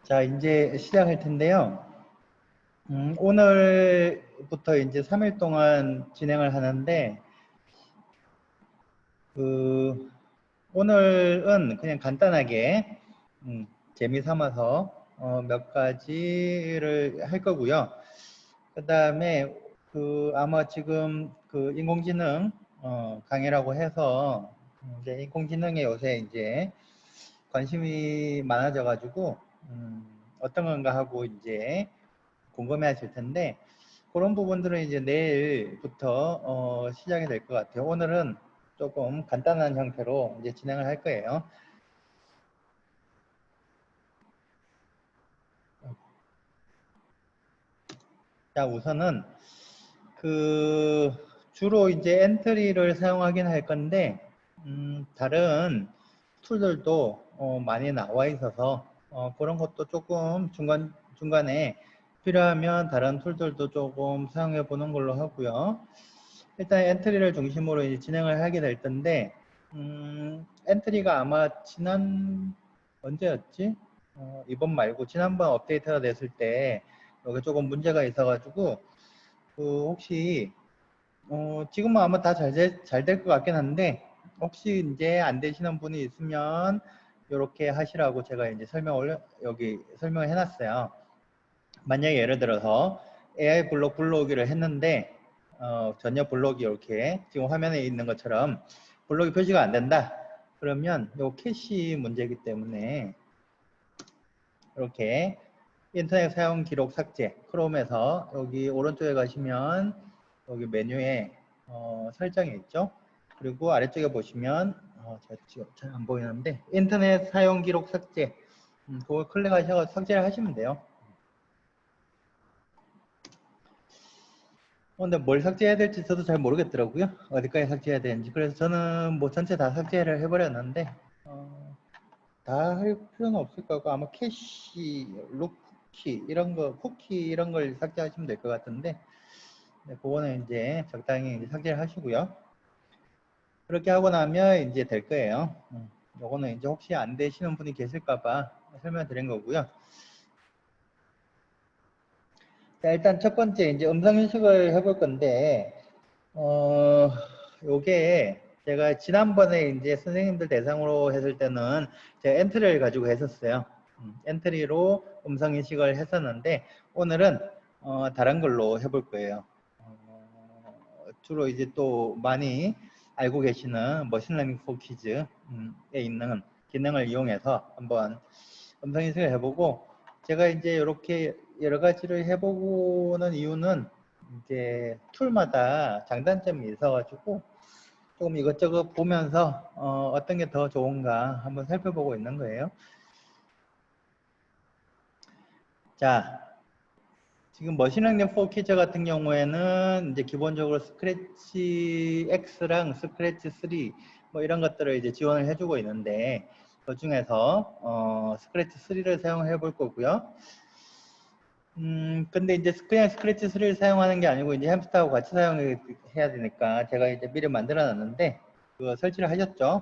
자, 이제 시작할 텐데요. 오늘부터 이제 3일 동안 진행을 하는데, 오늘은 그냥 간단하게, 재미 삼아서, 몇 가지를 할 거고요. 그 다음에, 아마 지금 인공지능, 강의라고 해서, 이제 인공지능에 요새 이제 관심이 많아져가지고, 어떤 건가 하고 이제 궁금해 하실 텐데, 그런 부분들은 이제 내일부터 시작이 될 것 같아요. 오늘은 조금 간단한 형태로 이제 진행을 할 거예요. 자, 우선은 주로 이제 엔트리를 사용하긴 할 건데, 다른 툴들도 많이 나와 있어서 그런 것도 조금 중간에 필요하면 다른 툴들도 조금 사용해 보는 걸로 하고요. 일단 엔트리를 중심으로 이제 진행을 하게 될 텐데, 엔트리가 아마 언제였지? 이번 말고 지난번 업데이트가 됐을 때 여기 조금 문제가 있어가지고 혹시 지금은 아마 다 잘 될 것 같긴 한데, 혹시 이제 안 되시는 분이 있으면 이렇게 하시라고 제가 이제 여기 설명을 해놨어요. 만약에 예를 들어서 AI 블록 불러오기를 했는데 전혀 블록이 이렇게 지금 화면에 있는 것처럼 블록이 표시가 안 된다. 그러면 이 캐시 문제이기 때문에 이렇게 인터넷 사용 기록 삭제, 크롬에서 여기 오른쪽에 가시면 여기 메뉴에 설정이 있죠. 그리고 아래쪽에 보시면 제가 지금 잘 안 보이는데 인터넷 사용 기록 삭제, 그걸 클릭하셔서 삭제를 하시면 돼요. 근데 뭘 삭제해야 될지 저도 잘 모르겠더라고요. 어디까지 삭제해야 되는지. 그래서 저는 뭐 전체 다 삭제를 해버렸는데 다 할 필요는 없을 것 같고, 아마 캐시, 룩키 이런 거, 쿠키 이런 걸 삭제하시면 될 것 같은데, 네, 그거는 이제 적당히 이제 삭제를 하시고요. 그렇게 하고 나면 이제 될 거예요. 요거는 이제 혹시 안 되시는 분이 계실까봐 설명드린 거고요. 자, 일단 첫 번째 이제 음성 인식을 해볼 건데, 요게 제가 지난번에 이제 선생님들 대상으로 했을 때는 제가 엔트리를 가지고 했었어요. 엔트리로 음성 인식을 했었는데, 오늘은 다른 걸로 해볼 거예요. 주로 이제 또 많이 알고 계시는 머신러닝 포 퀴즈에 있는 기능을 이용해서 한번 음성 인식을 해보고, 제가 이제 이렇게 여러 가지를 해보는 이유는 이제 툴마다 장단점이 있어가지고 조금 이것저것 보면서 어떤 게 더 좋은가 한번 살펴보고 있는 거예요. 자, 지금 머신러닝 포 퀴즈 같은 경우에는 이제 기본적으로 스크래치 X랑 스크래치 3 뭐 이런 것들을 이제 지원을 해주고 있는데, 그 중에서 스크래치 3를 사용해 볼 거고요. 근데 이제 그냥 스크래치 3를 사용하는 게 아니고 이제 햄스터하고 같이 사용해야 되니까 제가 이제 미리 만들어 놨는데 그거 설치를 하셨죠.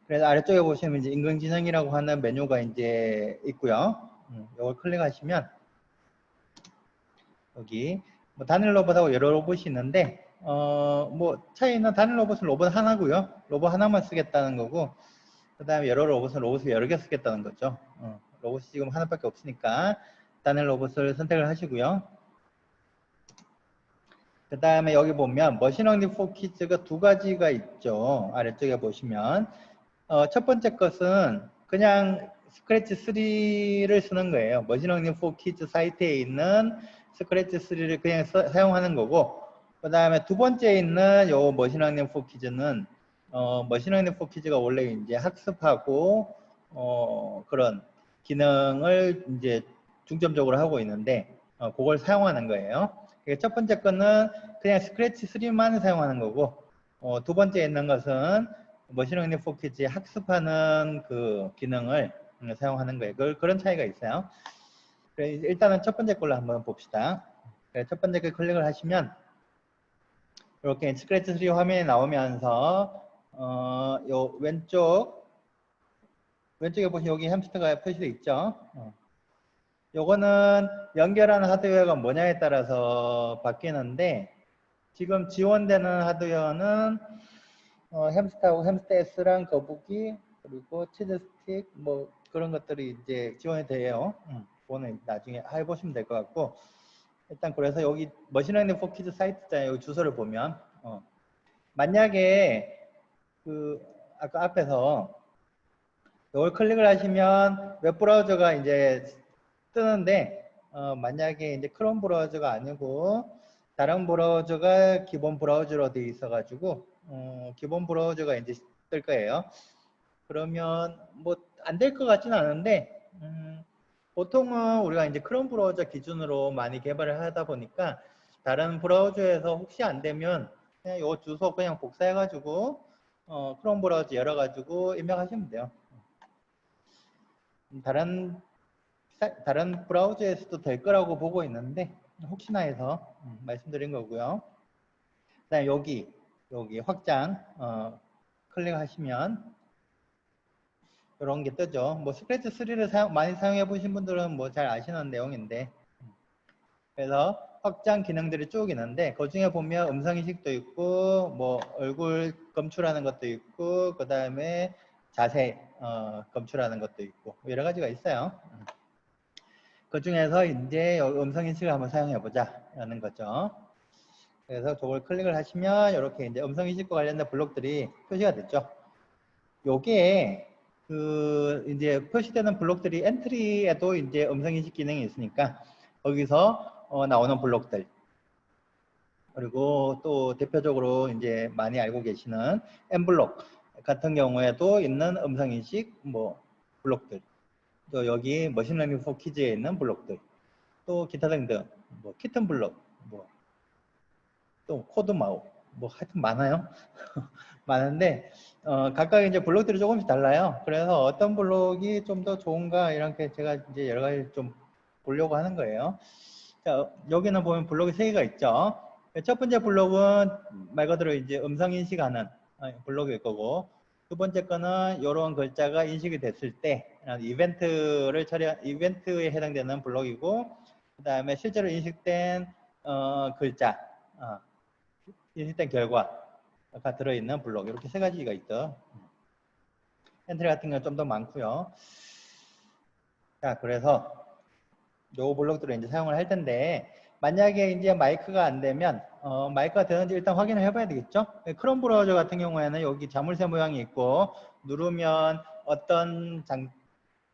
그래서 아래쪽에 보시면 이제 인공지능이라고 하는 메뉴가 이제 있고요. 이걸 클릭하시면 여기 뭐 단일 로봇하고 여러 로봇이 있는데 뭐 차이는 단일 로봇은 로봇 하나고요. 로봇 하나만 쓰겠다는 거고, 그 다음에 여러 로봇은 로봇을 여러 개 쓰겠다는 거죠. 로봇이 지금 하나밖에 없으니까 단일 로봇을 선택을 하시고요. 그 다음에 여기 보면 머신러닝 포 퀴즈가 두 가지가 있죠. 아래쪽에 보시면 첫 번째 것은 그냥 스크래치 3를 쓰는 거예요. 머신러닝 포 퀴즈 사이트에 있는 스크래치 3를 그냥 사용하는 거고, 그 다음에 두 번째 있는 요 머신러닝 포 퀴즈는 머신러닝 포 퀴즈가 원래 이제 학습하고 그런 기능을 이제 중점적으로 하고 있는데 그걸 사용하는 거예요. 첫 번째 거는 그냥 스크래치 3만 사용하는 거고, 두 번째 있는 것은 머신러닝 포 퀴즈 학습하는 그 기능을 사용하는 거예요. 그런 차이가 있어요. 일단은 첫 번째 걸로 한번 봅시다. 첫 번째 걸 클릭을 하시면 이렇게 스크래치 3 화면이 나오면서 요 왼쪽 왼쪽에 보시면 여기 햄스터가 표시되어 있죠. 요거는 연결하는 하드웨어가 뭐냐에 따라서 바뀌는데 지금 지원되는 하드웨어는 햄스터하고 햄스터 S랑 거북이 그리고 치즈 스틱 뭐 그런 것들이 이제 지원이 돼요. 그거는 나중에 해보시면 될 것 같고 일단 그래서 여기 머신러닝 포 키즈 사이트잖아요. 여기 주소를 보면 만약에 그 아까 앞에서 이걸 클릭을 하시면 웹브라우저가 이제 뜨는데 만약에 이제 크롬 브라우저가 아니고 다른 브라우저가 기본 브라우저로 되어 있어 가지고 기본 브라우저가 이제 뜰 거예요. 그러면 뭐 안 될 것 같지는 않은데 보통은 우리가 이제 크롬 브라우저 기준으로 많이 개발을 하다 보니까 다른 브라우저에서 혹시 안 되면 그냥 요 주소 그냥 복사해 가지고 크롬 브라우저 열어 가지고 입력하시면 돼요. 다른 브라우저에서도 될 거라고 보고 있는데 혹시나 해서 말씀드린 거고요. 그다음에 여기 확장 클릭하시면 이런 게 뜨죠. 뭐 스크래치 3를 많이 사용해 보신 분들은 뭐 잘 아시는 내용인데 그래서 확장 기능들이 쭉 있는데 그 중에 보면 음성 인식도 있고 뭐 얼굴 검출하는 것도 있고 그 다음에 자세 검출하는 것도 있고 여러 가지가 있어요. 그 중에서 이제 음성 인식을 한번 사용해 보자 라는 거죠. 그래서 저걸 클릭을 하시면 이렇게 이제 음성 인식과 관련된 블록들이 표시가 됐죠. 요게 그 이제 표시되는 블록들이 엔트리에도 이제 음성 인식 기능이 있으니까 거기서 나오는 블록들 그리고 또 대표적으로 이제 많이 알고 계시는 엠블록 같은 경우에도 있는 음성 인식 뭐 블록들 또 여기 머신러닝 포 키즈에 있는 블록들 또 기타 등등 뭐 키튼 블록 뭐 또 코드 마우 뭐 하여튼 많아요. 많은데 각각 이제 블록들이 조금씩 달라요. 그래서 어떤 블록이 좀 더 좋은가 이렇게 제가 이제 여러 가지 좀 보려고 하는 거예요. 자, 여기는 보면 블록이 3개가 있죠. 첫 번째 블록은 말 그대로 이제 음성 인식하는 블록일 거고 두 번째 거는 이런 글자가 인식이 됐을 때 이벤트에 해당되는 블록이고 그 다음에 실제로 인식된 글자 인식된 결과가 들어있는 블록 이렇게 3가지가 있죠. 엔트리 같은 경우는 좀 더 많고요. 자, 그래서 요 블록들을 이제 사용을 할 텐데 만약에 이제 마이크가 안 되면 마이크가 되는지 일단 확인을 해봐야 되겠죠. 크롬 브라우저 같은 경우에는 여기 자물쇠 모양이 있고 누르면 어떤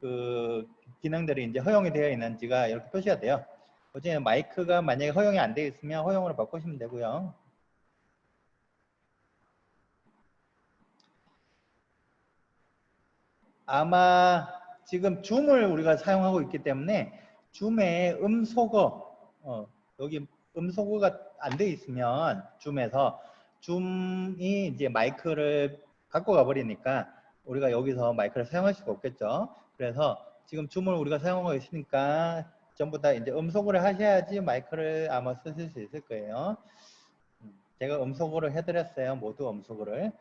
그 기능들이 이제 허용이 되어 있는지가 이렇게 표시가 돼요. 그중에 마이크가 만약에 허용이 안 되어 있으면 허용으로 바꾸시면 되고요. 아마 지금 줌을 우리가 사용하고 있기 때문에 줌에 음소거 여기 음소거가 안 돼 있으면 줌에서 줌이 이제 마이크를 갖고 가 버리니까 우리가 여기서 마이크를 사용할 수가 없겠죠. 그래서 지금 줌을 우리가 사용하고 있으니까 전부 다 이제 음소거를 하셔야지 마이크를 아마 쓰실 수 있을 거예요. 제가 음소거를 해드렸어요. 모두 음소거를.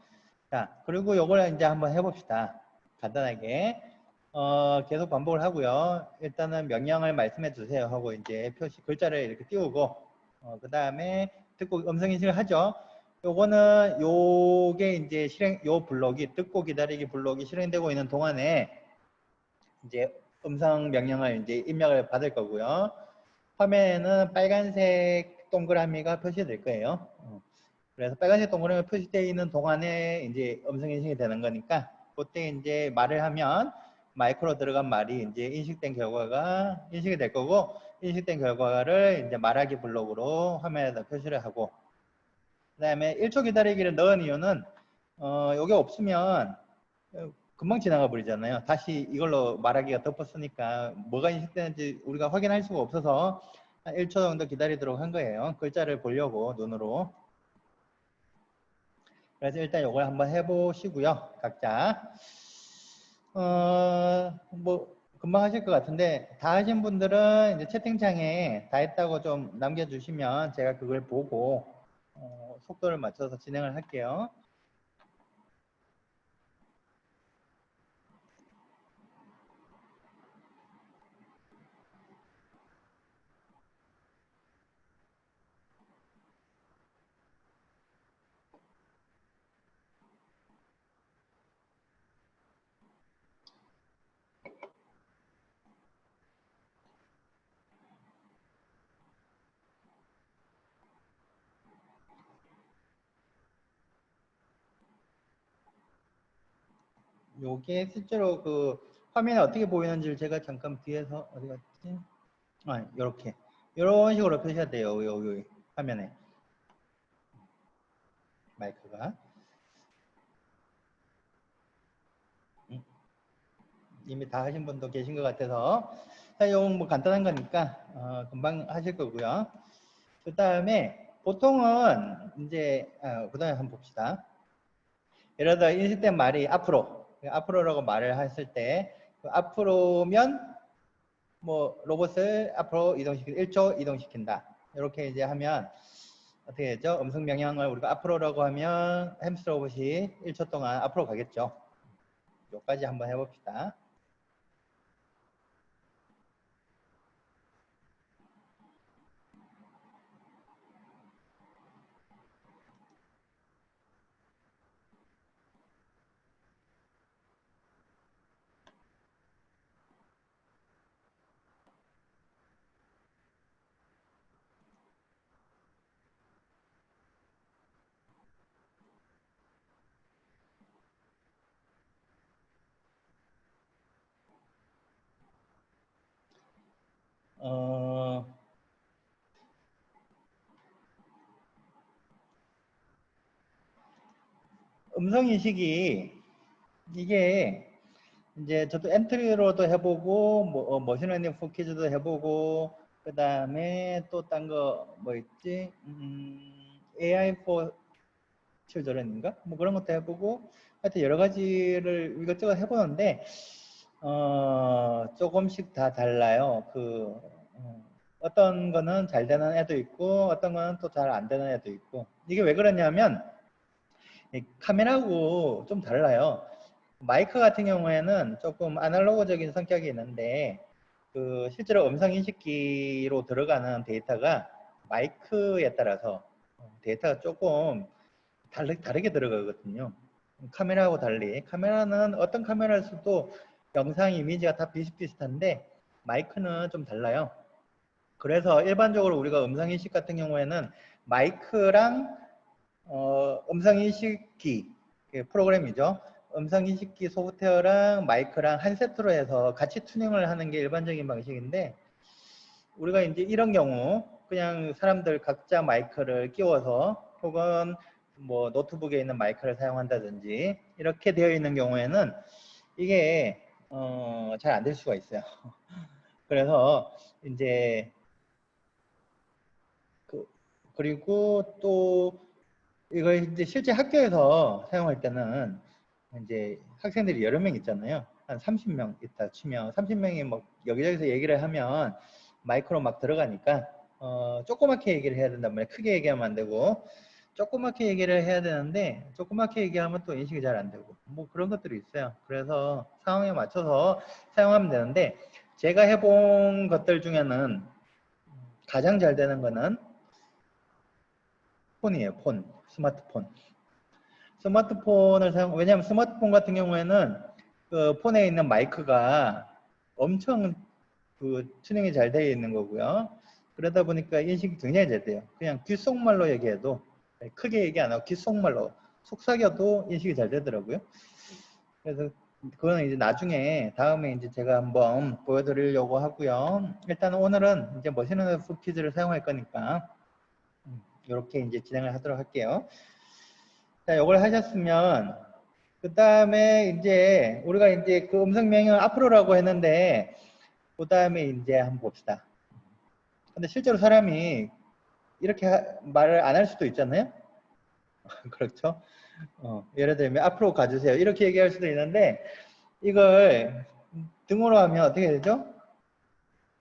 자, 그리고 요걸 이제 한번 해봅시다. 간단하게. 계속 반복을 하고요. 일단은 명령을 말씀해 주세요 하고 이제 표시 글자를 이렇게 띄우고 그 다음에 듣고 음성 인식을 하죠. 요거는 요게 이제 요 블록이 듣고 기다리기 블록이 실행되고 있는 동안에 이제 음성 명령을 이제 입력을 받을 거고요. 화면에는 빨간색 동그라미가 표시될 거예요. 그래서 빨간색 동그라미 표시되어 있는 동안에 이제 음성 인식이 되는 거니까 그때 이제 말을 하면 마이크로 들어간 말이 이제 인식된 결과가 인식이 될 거고 인식된 결과를 이제 말하기 블록으로 화면에다 표시를 하고 그 다음에 1초 기다리기를 넣은 이유는 이게 없으면 금방 지나가 버리잖아요. 다시 이걸로 말하기가 덮었으니까 뭐가 인식되는지 우리가 확인할 수가 없어서 한 1초 정도 기다리도록 한 거예요. 글자를 보려고 눈으로. 그래서 일단 이걸 한번 해보시고요. 각자 뭐 금방 하실 것 같은데 다 하신 분들은 이제 채팅창에 다 했다고 좀 남겨주시면 제가 그걸 보고 속도를 맞춰서 진행을 할게요. 요게 실제로 그 화면에 어떻게 보이는지를 제가 잠깐 뒤에서 어디 갔지? 아, 요렇게. 요런 식으로 표시가 돼요. 여기 화면에. 마이크가. 이미 다 하신 분도 계신 것 같아서 사용 뭐 간단한 거니까 금방 하실 거고요. 그 다음에 보통은 이제 그 다음에 한번 봅시다. 예를 들어 인식된 말이 앞으로라고 말을 했을 때 앞으로면 뭐 로봇을 앞으로 이동시킨다. 1초 이동시킨다. 이렇게 이제 하면 어떻게 되죠? 음성 명령을 우리가 앞으로라고 하면 햄스터 로봇이 1초 동안 앞으로 가겠죠. 여기까지 한번 해봅시다. 음성인식이 이게 이제 저도 엔트리로도 해보고 머신러닝 포키즈도 해보고 그 다음에 또 딴 거 뭐 있지? AI for children인가? 뭐 그런 것도 해보고 하여튼 여러 가지를 이것저것 해보는데 조금씩 다 달라요. 어떤 거는 잘 되는 애도 있고 어떤 거는 또 잘 안 되는 애도 있고 이게 왜 그러냐면 카메라하고 좀 달라요. 마이크 같은 경우에는 조금 아날로그적인 성격이 있는데 실제로 음성 인식기로 들어가는 데이터가 마이크에 따라서 데이터가 조금 다르게 들어가거든요. 카메라하고 달리 카메라는 어떤 카메라를 써도 영상 이미지가 다 비슷비슷한데 마이크는 좀 달라요. 그래서 일반적으로 우리가 음성 인식 같은 경우에는 마이크랑 음성인식기 프로그램이죠. 음성인식기 소프트웨어랑 마이크랑 한 세트로 해서 같이 튜닝을 하는 게 일반적인 방식인데 우리가 이제 이런 경우 그냥 사람들 각자 마이크를 끼워서 혹은 뭐 노트북에 있는 마이크를 사용한다든지 이렇게 되어 있는 경우에는 이게 잘 안 될 수가 있어요. 그래서 이제 그리고 또 이걸 이제 실제 학교에서 사용할 때는 이제 학생들이 여러 명 있잖아요. 한 30명 있다 치면 30명이 뭐 여기저기서 얘기를 하면 마이크로 막 들어가니까 조그맣게 얘기를 해야 된단 말이에요. 크게 얘기하면 안 되고 조그맣게 얘기를 해야 되는데 조그맣게 얘기하면 또 인식이 잘 안 되고 뭐 그런 것들이 있어요. 그래서 상황에 맞춰서 사용하면 되는데 제가 해본 것들 중에는 가장 잘 되는 거는 폰이에요. 스마트폰. 스마트폰을 왜냐하면 스마트폰 같은 경우에는 그 폰에 있는 마이크가 엄청 튜닝이 잘 되어 있는 거고요. 그러다 보니까 인식이 굉장히 잘 돼요. 그냥 귓속말로 얘기해도 크게 얘기 안 하고 귓속말로 속삭여도 인식이 잘 되더라고요. 그래서 그거는 이제 나중에 다음에 이제 제가 한번 보여드리려고 하고요. 일단 오늘은 이제 머신러닝 퀴즈를 사용할 거니까 이렇게 이제 진행을 하도록 할게요. 자, 이걸 하셨으면 그 다음에 이제 우리가 이제 그 음성 명령을 앞으로라고 했는데 그 다음에 이제 한번 봅시다. 근데 실제로 사람이 이렇게 말을 안 할 수도 있잖아요. 그렇죠? 예를 들면 앞으로 가주세요. 이렇게 얘기할 수도 있는데 이걸 등으로 하면 어떻게 되죠?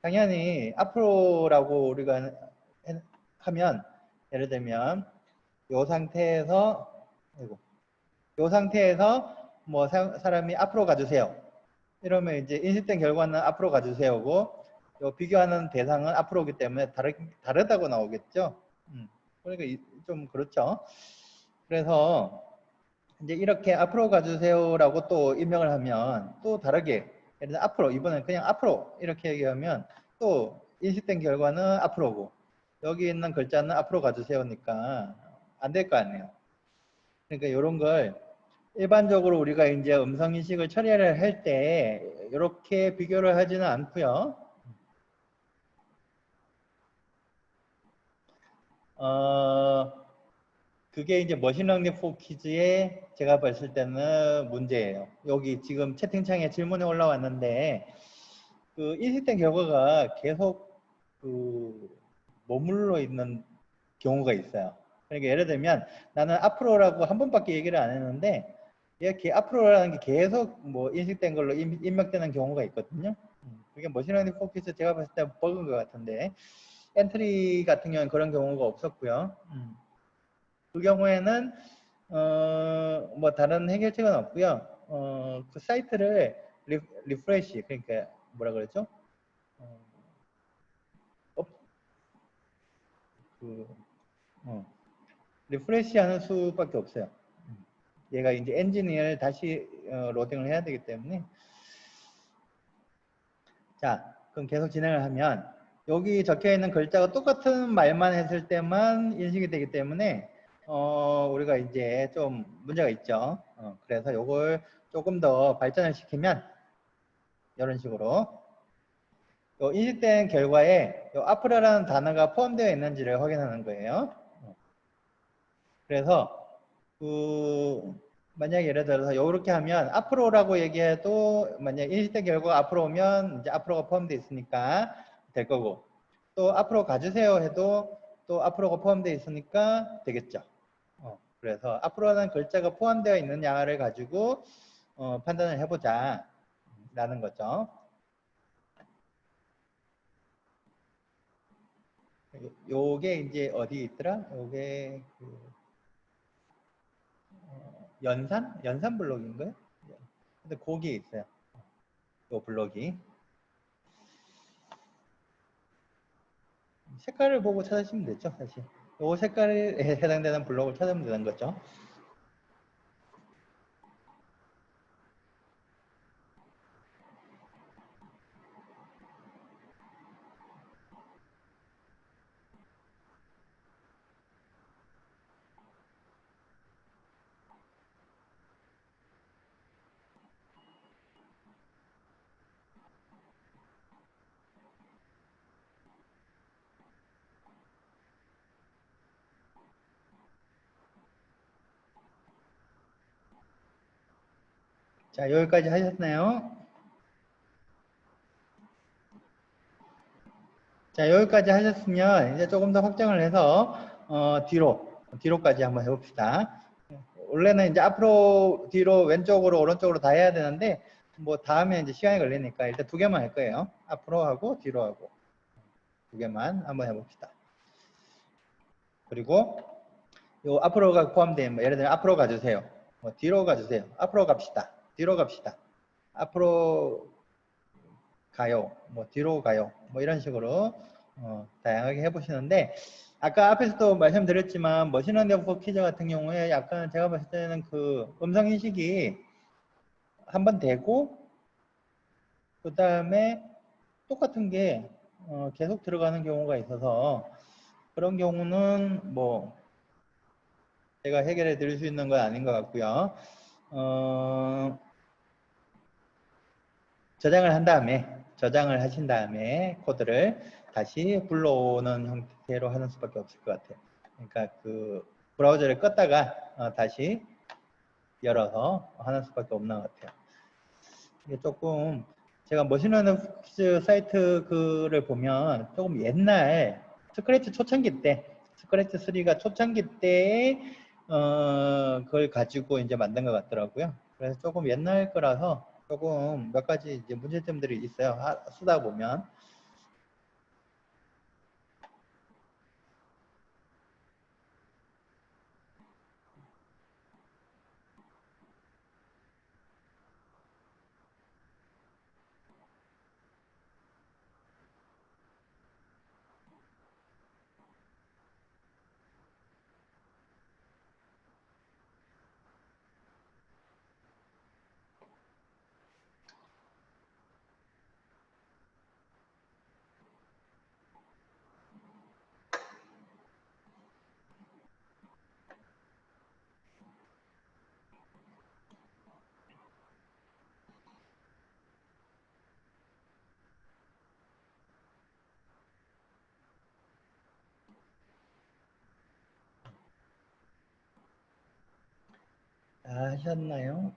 당연히 앞으로라고 우리가 하면 예를 들면 이 상태에서 이 상태에서 뭐 사람이 앞으로 가주세요. 이러면 이제 인식된 결과는 앞으로 가주세요고 비교하는 대상은 앞으로기 때문에 다르다고 나오겠죠. 그러니까 좀 그렇죠. 그래서 이제 이렇게 앞으로 가주세요라고 또 임명을 하면 또 다르게 예를 들어 앞으로 이번엔 그냥 앞으로 이렇게 얘기하면 또 인식된 결과는 앞으로고 여기 있는 글자는 앞으로 가주세요니까 안 될 거 아니에요. 그러니까 이런 걸 일반적으로 우리가 이제 음성 인식을 처리를 할 때 이렇게 비교를 하지는 않고요. 그게 이제 머신러닝 포 퀴즈의 제가 봤을 때는 문제예요. 여기 지금 채팅창에 질문이 올라왔는데 그 인식된 결과가 계속 그 머물러 있는 경우가 있어요. 그러니까 예를 들면 나는 앞으로라고 한 번밖에 얘기를 안 했는데 이렇게 앞으로라는 게 계속 뭐 인식된 걸로 입력되는 경우가 있거든요. 그게 머신러닝 포 퀴즈 제가 봤을 때 버그인 것 같은데 엔트리 같은 경우는 그런 경우가 없었고요. 그 경우에는 뭐 다른 해결책은 없고요. 그 사이트를 리프레시 그러니까 뭐라 그랬죠? 어, 그, 리프레시하는 수밖에 없어요. 얘가 이제 엔진을 다시 로딩을 해야 되기 때문에 자 그럼 계속 진행을 하면 여기 적혀 있는 글자가 똑같은 말만 했을 때만 인식이 되기 때문에 우리가 이제 좀 문제가 있죠. 그래서 요걸 조금 더 발전을 시키면 이런 식으로 인식된 결과에 앞으로라는 단어가 포함되어 있는지를 확인하는 거예요. 그래서 그 만약에 예를 들어서 이렇게 하면 앞으로라고 얘기해도 만약 인식된 결과가 앞으로 오면 이제 앞으로가 포함되어 있으니까 될 거고 또 앞으로 가주세요 해도 또 앞으로가 포함되어 있으니까 되겠죠. 그래서 앞으로라는 글자가 포함되어 있느냐를 가지고 판단을 해보자 라는 거죠. 요게 이제 어디 있더라? 요게 그 연산 블록인가요? 근데 거기에 있어요. 요 블록이 색깔을 보고 찾으시면 되죠, 사실. 요 색깔에 해당되는 블록을 찾으면 되는 거죠. 자, 여기까지 하셨나요? 자, 여기까지 하셨으면 이제 조금 더 확장을 해서 뒤로까지 한번 해봅시다. 원래는 이제 앞으로, 뒤로, 왼쪽으로, 오른쪽으로 다 해야 되는데 뭐 다음에 이제 시간이 걸리니까 일단 두 개만 할 거예요. 앞으로 하고 뒤로 하고 두 개만 한번 해봅시다. 그리고 요 앞으로가 포함된 뭐 예를 들면 앞으로 가주세요. 뭐 뒤로 가주세요. 앞으로 갑시다. 뒤로 갑시다. 앞으로 가요. 뭐 뒤로 가요. 뭐 이런 식으로 다양하게 해보시는데 아까 앞에서도 말씀드렸지만 머신러닝 포 퀴즈 같은 경우에 약간 제가 봤을 때는 그 음성 인식이 한번 되고 그 다음에 똑같은 게 계속 들어가는 경우가 있어서 그런 경우는 뭐 제가 해결해 드릴 수 있는 건 아닌 것 같고요. 저장을 하신 다음에 코드를 다시 불러오는 형태로 하는 수밖에 없을 것 같아요. 그러니까 그 브라우저를 껐다가 다시 열어서 하는 수밖에 없는 것 같아요. 이게 조금 제가 머신러닝 퀴즈 사이트 그를 보면 조금 옛날 스크래치 초창기 때 스크래치 3가 초창기 때 그걸 가지고 이제 만든 것 같더라고요. 그래서 조금 옛날 거라서 조금 몇 가지 이제 문제점들이 있어요. 쓰다 보면. 하셨나요?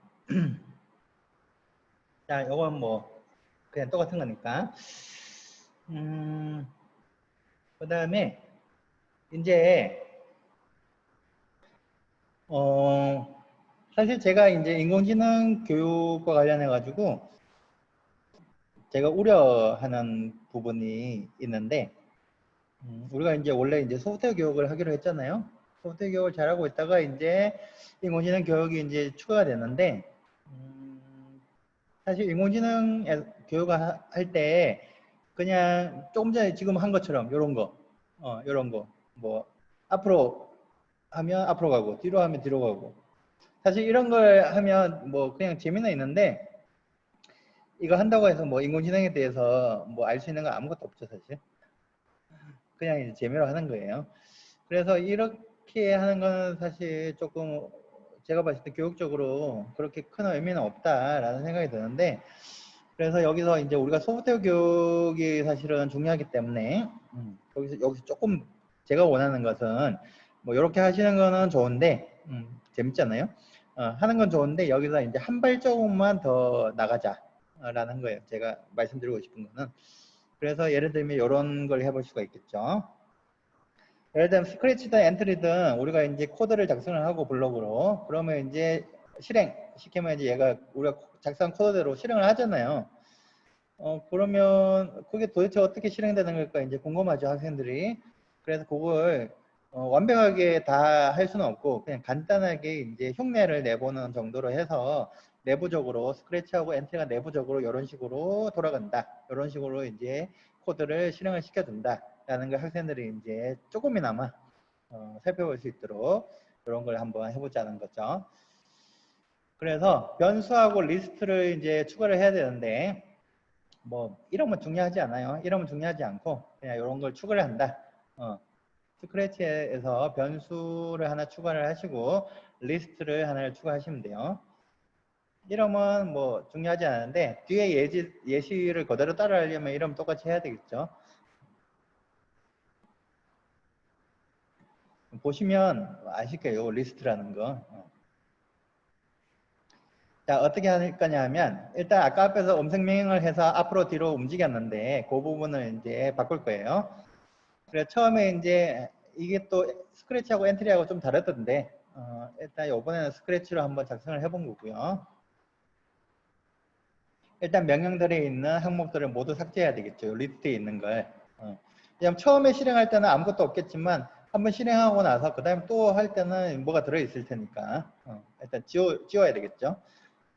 자, 이건 뭐 그냥 똑같은 거니까. 그 다음에 이제 사실 제가 이제 인공지능 교육과 관련해 가지고 제가 우려하는 부분이 있는데, 우리가 이제 원래 이제 소프트웨어 교육을 하기로 했잖아요. 소프트웨어 교육을 잘하고 있다가 이제 인공지능 교육이 이제 추가가 됐는데, 사실 인공지능 교육을 할 때 그냥 조금 전에 지금 한 것처럼 요런 거, 뭐 앞으로 하면 앞으로 가고 뒤로 하면 뒤로 가고, 사실 이런 걸 하면 뭐 그냥 재미는 있는데, 이거 한다고 해서 뭐 인공지능에 대해서 뭐 알 수 있는 건 아무것도 없죠, 사실. 그냥 이제 재미로 하는 거예요. 그래서 이렇게 하는 건 사실 조금 제가 봤을 때 교육적으로 그렇게 큰 의미는 없다라는 생각이 드는데, 그래서 여기서 이제 우리가 소프트웨어 교육이 사실은 중요하기 때문에 여기서 조금 제가 원하는 것은 뭐 이렇게 하시는 거는 좋은데 재밌잖아요. 하는 건 좋은데 여기서 이제 한 발자국만 더 나가자라는 거예요. 제가 말씀드리고 싶은 거는. 그래서 예를 들면 이런 걸 해볼 수가 있겠죠. 예를 들면 스크래치든 엔트리든 우리가 이제 코드를 작성을 하고 블록으로, 그러면 이제 실행 시키면 이제 얘가 우리가 작성한 코드대로 실행을 하잖아요. 그러면 그게 도대체 어떻게 실행되는 걸까 이제 궁금하죠, 학생들이. 그래서 그걸 완벽하게 다 할 수는 없고 그냥 간단하게 이제 흉내를 내보는 정도로 해서 내부적으로 스크래치하고 엔트리가 내부적으로 이런 식으로 돌아간다, 이런 식으로 이제 코드를 실행을 시켜준다 라는 걸 학생들이 이제 조금이나마 살펴볼 수 있도록 이런 걸 한번 해보자는 거죠. 그래서 변수하고 리스트를 이제 추가를 해야 되는데, 뭐 이름은 중요하지 않아요. 이름은 중요하지 않고 그냥 이런 걸 추가를 한다. 스크래치에서 변수를 하나 추가를 하시고 리스트를 하나를 추가하시면 돼요. 이름은 뭐 중요하지 않은데 뒤에 예시를 그대로 따라하려면 이름 똑같이 해야 되겠죠. 보시면 아실 거예요, 리스트라는 거. 자, 어떻게 할 거냐 하면 일단 아까 앞에서 음성 명령을 해서 앞으로 뒤로 움직였는데 그 부분을 이제 바꿀 거예요. 그래 처음에 이제 이게 또 스크래치하고 엔트리하고 좀 다르던데 일단 이번에는 스크래치로 한번 작성을 해본 거고요. 일단 명령들에 있는 항목들을 모두 삭제해야 되겠죠. 리스트에 있는 걸. 그냥 처음에 실행할 때는 아무것도 없겠지만 한번 실행하고 나서 그 다음에 또 할 때는 뭐가 들어있을 테니까 일단 지워야 되겠죠.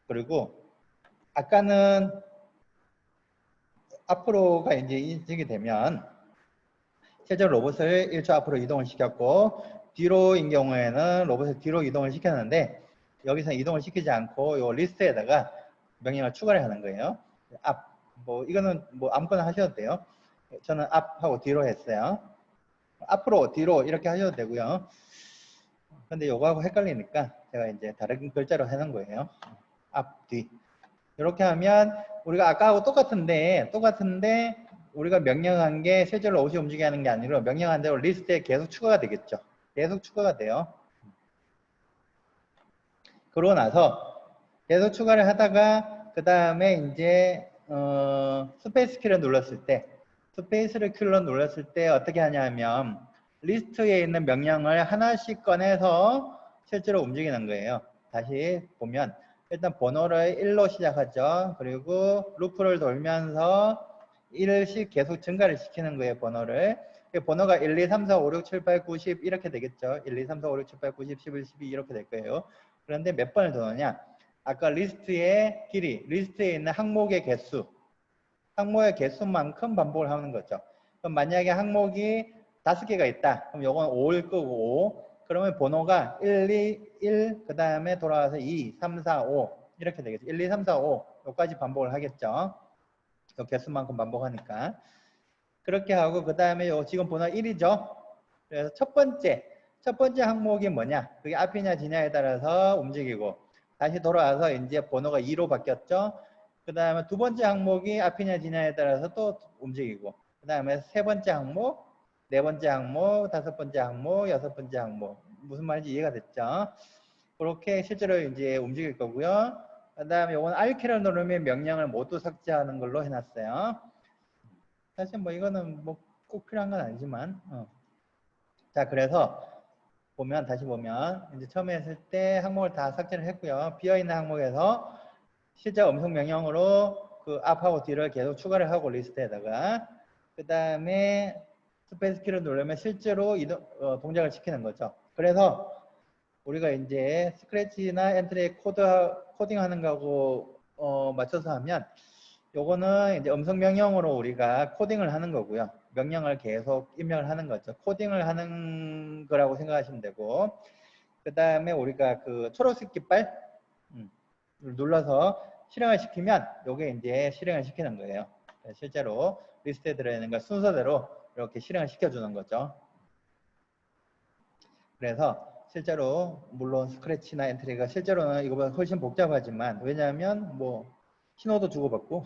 그리고 아까는 앞으로가 이제 인식이 되면 실제로 로봇을 1초 앞으로 이동을 시켰고 뒤로인 경우에는 로봇을 뒤로 이동을 시켰는데 여기서 이동을 시키지 않고 이 리스트에다가 명령을 추가를 하는 거예요. 앞, 뭐 이거는 뭐 아무거나 하셔도 돼요. 저는 앞하고 뒤로 했어요. 앞으로 뒤로 이렇게 하셔도 되고요. 근데 요거하고 헷갈리니까 제가 이제 다른 글자로 해놓은 거예요. 앞, 뒤. 이렇게 하면 우리가 아까하고 똑같은데 우리가 명령한 게 실제로 옷이 움직이는 게 아니라 명령한 대로 리스트에 계속 추가가 되겠죠. 계속 추가가 돼요. 그러고 나서 계속 추가를 하다가 그 다음에 이제 스페이스 키를 눌렀을 때 스페이스를 키를 눌렀을 때 어떻게 하냐면 리스트에 있는 명령을 하나씩 꺼내서 실제로 움직이는 거예요. 다시 보면 일단 번호를 1로 시작하죠. 그리고 루프를 돌면서 1씩 계속 증가를 시키는 거예요, 번호를. 번호가 1, 2, 3, 4, 5, 6, 7, 8, 9, 10 이렇게 되겠죠. 1, 2, 3, 4, 5, 6, 7, 8, 9, 10, 11, 12 이렇게 될 거예요. 그런데 몇 번을 더 넣냐? 아까 리스트의 길이, 리스트에 있는 항목의 개수만큼 반복을 하는 거죠. 그럼 만약에 항목이 5개가 있다. 그럼 요건 5일 거고 5. 그러면 번호가 1, 2, 1, 그 다음에 돌아와서 2, 3, 4, 5 이렇게 되겠죠. 1, 2, 3, 4, 5 여기까지 반복을 하겠죠. 요 개수만큼 반복하니까. 그렇게 하고 그 다음에 요 지금 번호 1이죠. 그래서 첫 번째 항목이 뭐냐? 그게 앞이냐 뒤냐에 따라서 움직이고 다시 돌아와서 이제 번호가 2로 바뀌었죠. 그 다음에 두 번째 항목이 앞이냐 뒤냐에 따라서 또 움직이고 그 다음에 세 번째 항목, 네 번째 항목, 다섯 번째 항목, 여섯 번째 항목 무슨 말인지 이해가 됐죠? 그렇게 실제로 이제 움직일 거고요. 그 다음에 이건 R키를 누르면 명령을 모두 삭제하는 걸로 해놨어요. 사실 뭐 이거는 뭐 꼭 필요한 건 아니지만, 자, 그래서 보면 다시 보면 이제 처음에 했을 때 항목을 다 삭제를 했고요. 비어있는 항목에서 실제 음성 명령으로 그 앞하고 뒤를 계속 추가를 하고 리스트에다가 그 다음에 스페이스 키를 누르면 실제로 동작을 시키는 거죠. 그래서 우리가 이제 스크래치나 엔트리 코딩하는 거하고 맞춰서 하면 요거는 이제 음성 명령으로 우리가 코딩을 하는 거고요. 명령을 계속 입력을 하는 거죠. 코딩을 하는 거라고 생각하시면 되고, 그 다음에 우리가 그 초록색 깃발 눌러서 실행을 시키면 요게 이제 실행을 시키는 거예요. 실제로 리스트에 들어있는 걸 순서대로 이렇게 실행을 시켜주는 거죠. 그래서 실제로 물론 스크래치나 엔트리가 실제로는 이거보다 훨씬 복잡하지만, 왜냐하면 뭐 신호도 주고받고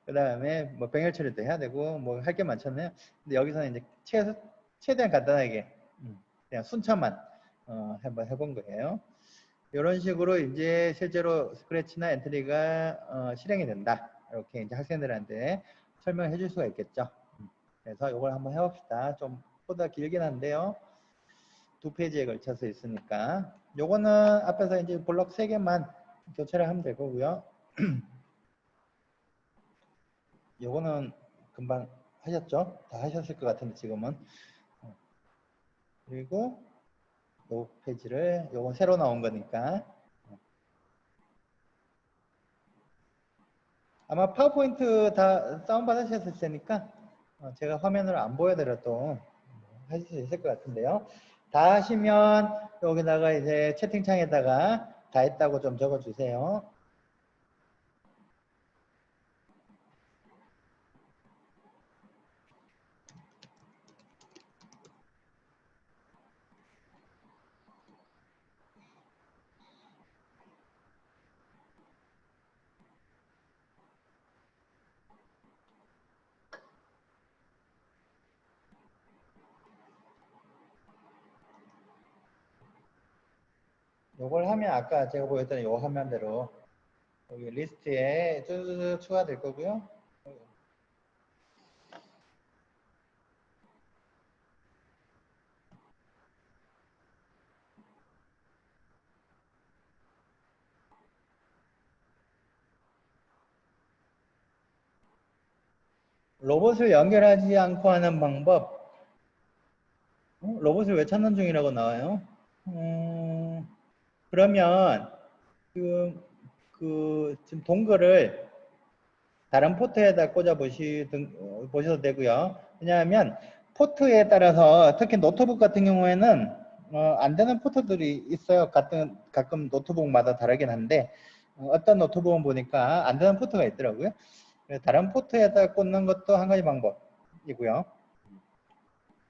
그 다음에 뭐 병렬 처리도 해야 되고 뭐 할 게 많잖아요. 근데 여기서는 이제 최대한 간단하게 그냥 순차만 한번 해본 거예요. 이런 식으로 이제 실제로 스크래치나 엔트리가 실행이 된다. 이렇게 이제 학생들한테 설명해 줄 수가 있겠죠. 그래서 이걸 한번 해봅시다. 좀 보다 길긴 한데요. 2페이지에 걸쳐서 있으니까. 요거는 앞에서 이제 블록 3개만 교체를 하면 될 거고요. 요거는 금방 하셨죠? 다 하셨을 것 같은데 지금은. 그리고 요 페이지를 요건 새로 나온 거니까 아마 파워포인트 다 다운받으셨을 테니까 제가 화면을 안 보여드려도 하실 수 있을 것 같은데요. 다 하시면 여기다가 이제 채팅창에다가 다 했다고 좀 적어주세요. 요걸 하면 아까 제가 보였던 요 화면대로 여기 리스트에 쭉 추가될 거고요. 로봇을 연결하지 않고 하는 방법. 로봇을 왜 찾는 중이라고 나와요? 그러면 지금 동글을 다른 포트에다 꽂아 보셔도 되고요. 왜냐하면 포트에 따라서 특히 노트북 같은 경우에는 안 되는 포트들이 있어요. 가끔 노트북마다 다르긴 한데 어떤 노트북은 보니까 안 되는 포트가 있더라고요. 다른 포트에다 꽂는 것도 한 가지 방법이고요.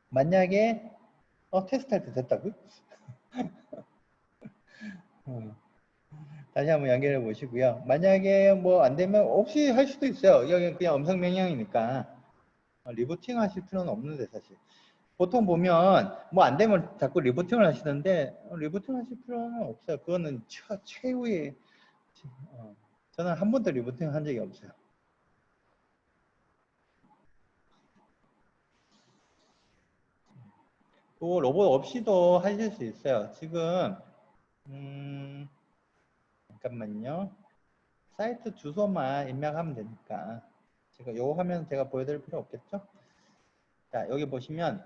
만약에 테스트할 때 됐다고요? 다시 한번 연결해 보시고요. 만약에 뭐 안 되면 없이 할 수도 있어요. 여기 그냥 음성 명령이니까 리부팅 하실 필요는 없는데 사실. 보통 보면 뭐 안 되면 자꾸 리부팅을 하시는데 리부팅 하실 필요는 없어요. 그거는 최후의 저는 한 번도 리부팅 한 적이 없어요. 또 로봇 없이도 하실 수 있어요. 지금 잠깐만요. 사이트 주소만 입력하면 되니까 제가 요 화면 제가 보여드릴 필요 없겠죠? 자, 여기 보시면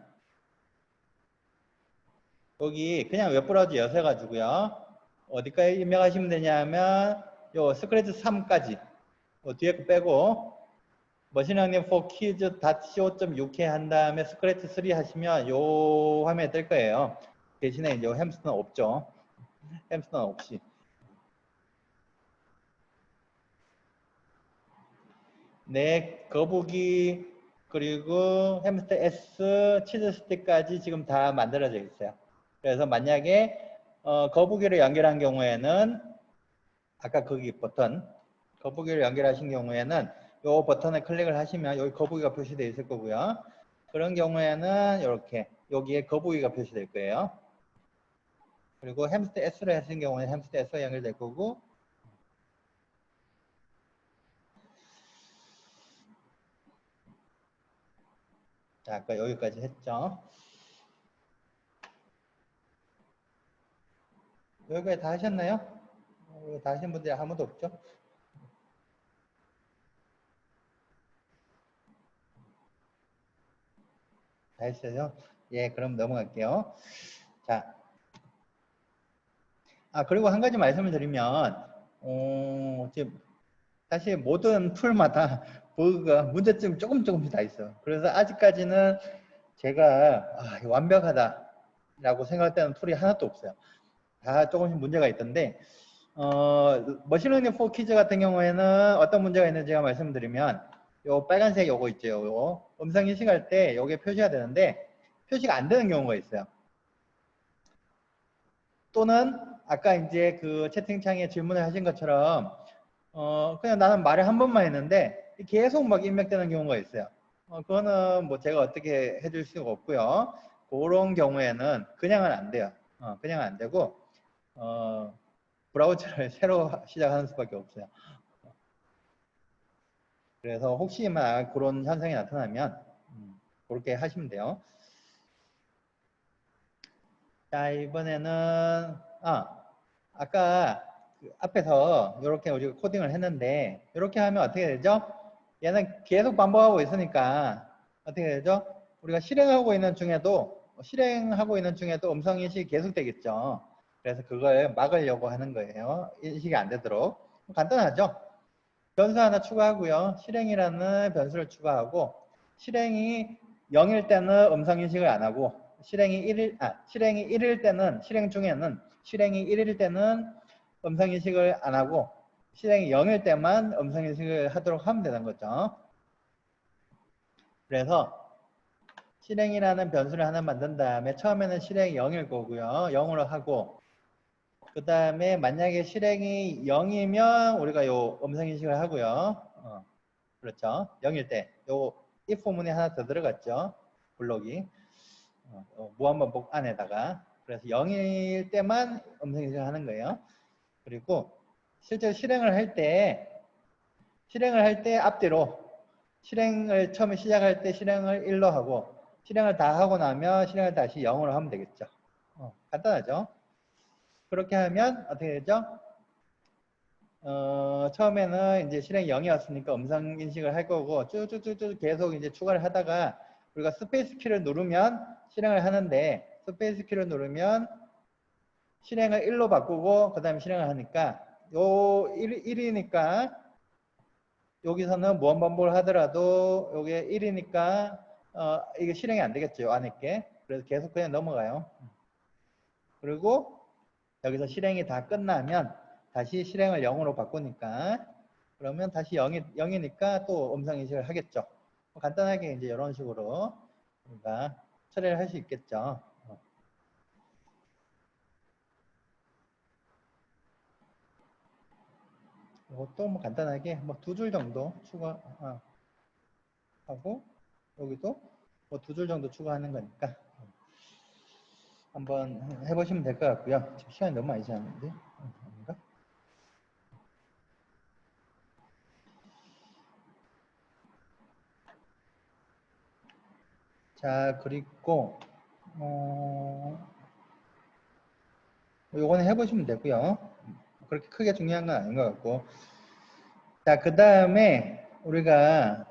여기 그냥 웹브라우저 여셔가지고요. 어디까지 입력하시면 되냐면 요 스크래치 3까지 뒤에 거 빼고 머신러닝 for kids.co.uk 한 다음에 스크래치 3 하시면 요 화면에 뜰 거예요. 대신에 이제 햄스터는 없죠. 햄스터는 없이. 네, 거북이 그리고 햄스터 S, 치즈 스틱까지 지금 다 만들어져 있어요. 그래서 만약에 거북이를 연결한 경우에는 아까 거기 버튼 거북이를 연결하신 경우에는 이 버튼을 클릭을 하시면 여기 거북이가 표시되어 있을 거고요. 그런 경우에는 이렇게 여기에 거북이가 표시될 거예요. 그리고 햄스터 S로 하시는 경우는 햄스터 S와 연결될 거고, 자, 아까 여기까지 했죠. 여기까지 다 하셨나요? 다 하신 분들이 아무도 없죠? 다 했어요? 예, 그럼 넘어갈게요. 자, 그리고 한 가지 말씀을 드리면, 지금 사실 모든 툴마다 버그가 문제점이 조금씩 다 있어요. 그래서 아직까지는 제가 완벽하다라고 생각되는 툴이 하나도 없어요. 다 조금씩 문제가 있던데, 머신러닝 4 퀴즈 같은 경우에는 어떤 문제가 있는지 제가 말씀드리면, 요 빨간색 요거 있죠. 요거 음성 인식할 때 요게 표시가 되는데 표시가 안 되는 경우가 있어요. 또는 아까 이제 그 채팅창에 질문을 하신 것처럼 그냥 나는 말을 한 번만 했는데 계속 막 입력되는 경우가 있어요. 그거는 뭐 제가 어떻게 해줄 수가 없고요. 그런 경우에는 그냥은 안 돼요. 그냥은 안 되고 브라우저를 새로 시작하는 수밖에 없어요. 그래서 혹시나 그런 현상이 나타나면 그렇게 하시면 돼요. 자, 이번에는 아까 그 앞에서 이렇게 우리가 코딩을 했는데 이렇게 하면 어떻게 되죠? 얘는 계속 반복하고 있으니까 어떻게 되죠? 우리가 실행하고 있는 중에도 음성 인식이 계속 되겠죠. 그래서 그걸 막으려고 하는 거예요. 인식이 안 되도록. 간단하죠? 변수 하나 추가하고요. 실행이라는 변수를 추가하고 실행이 0일 때는 음성 인식을 안 하고 실행이 1일 때는 실행이 1일 때는 음성 인식을 안 하고 실행이 0일 때만 음성 인식을 하도록 하면 되는 거죠. 그래서 실행이라는 변수를 하나 만든 다음에 처음에는 실행이 0일 거고요. 0으로 하고 그 다음에 만약에 실행이 0이면 우리가 요 음성 인식을 하고요. 그렇죠. 0일 때 요 if 부문이 하나 더 들어갔죠. 블록이 무한반복 안에다가 그래서 0일 때만 음성 인식을 하는 거예요. 그리고 실제로 실행을 할 때 앞뒤로 실행을 처음에 시작할 때 실행을 1로 하고 실행을 다 하고 나면 실행을 다시 0으로 하면 되겠죠. 간단하죠. 그렇게 하면 어떻게 되죠? 처음에는 이제 실행이 0이었으니까 음성 인식을 할 거고 쭉쭉쭉쭉 계속 이제 추가를 하다가 우리가 스페이스 키를 누르면 실행을 하는데 스페이스 키를 누르면 실행을 1로 바꾸고 그 다음에 실행을 하니까 요 1이니까 여기서는 무한반복을 하더라도 요게 1이니까 이게 실행이 안 되겠죠. 요 안에 게. 그래서 계속 그냥 넘어가요. 그리고 여기서 실행이 다 끝나면 다시 실행을 0으로 바꾸니까 그러면 다시 0이니까 또 음성 인식을 하겠죠. 간단하게 이제 이런 식으로 우리가 처리를 할 수 있겠죠. 이것도 뭐 간단하게 뭐 2줄 정도 추가하고 여기도 뭐 2줄 정도 추가하는 거니까 한번 해보시면 될 것 같고요. 지금 시간이 너무 많이 지났는데 아닌가? 자, 그리고 요거는 해보시면 되고요. 그렇게 크게 중요한 건 아닌 것 같고. 자, 그 다음에 우리가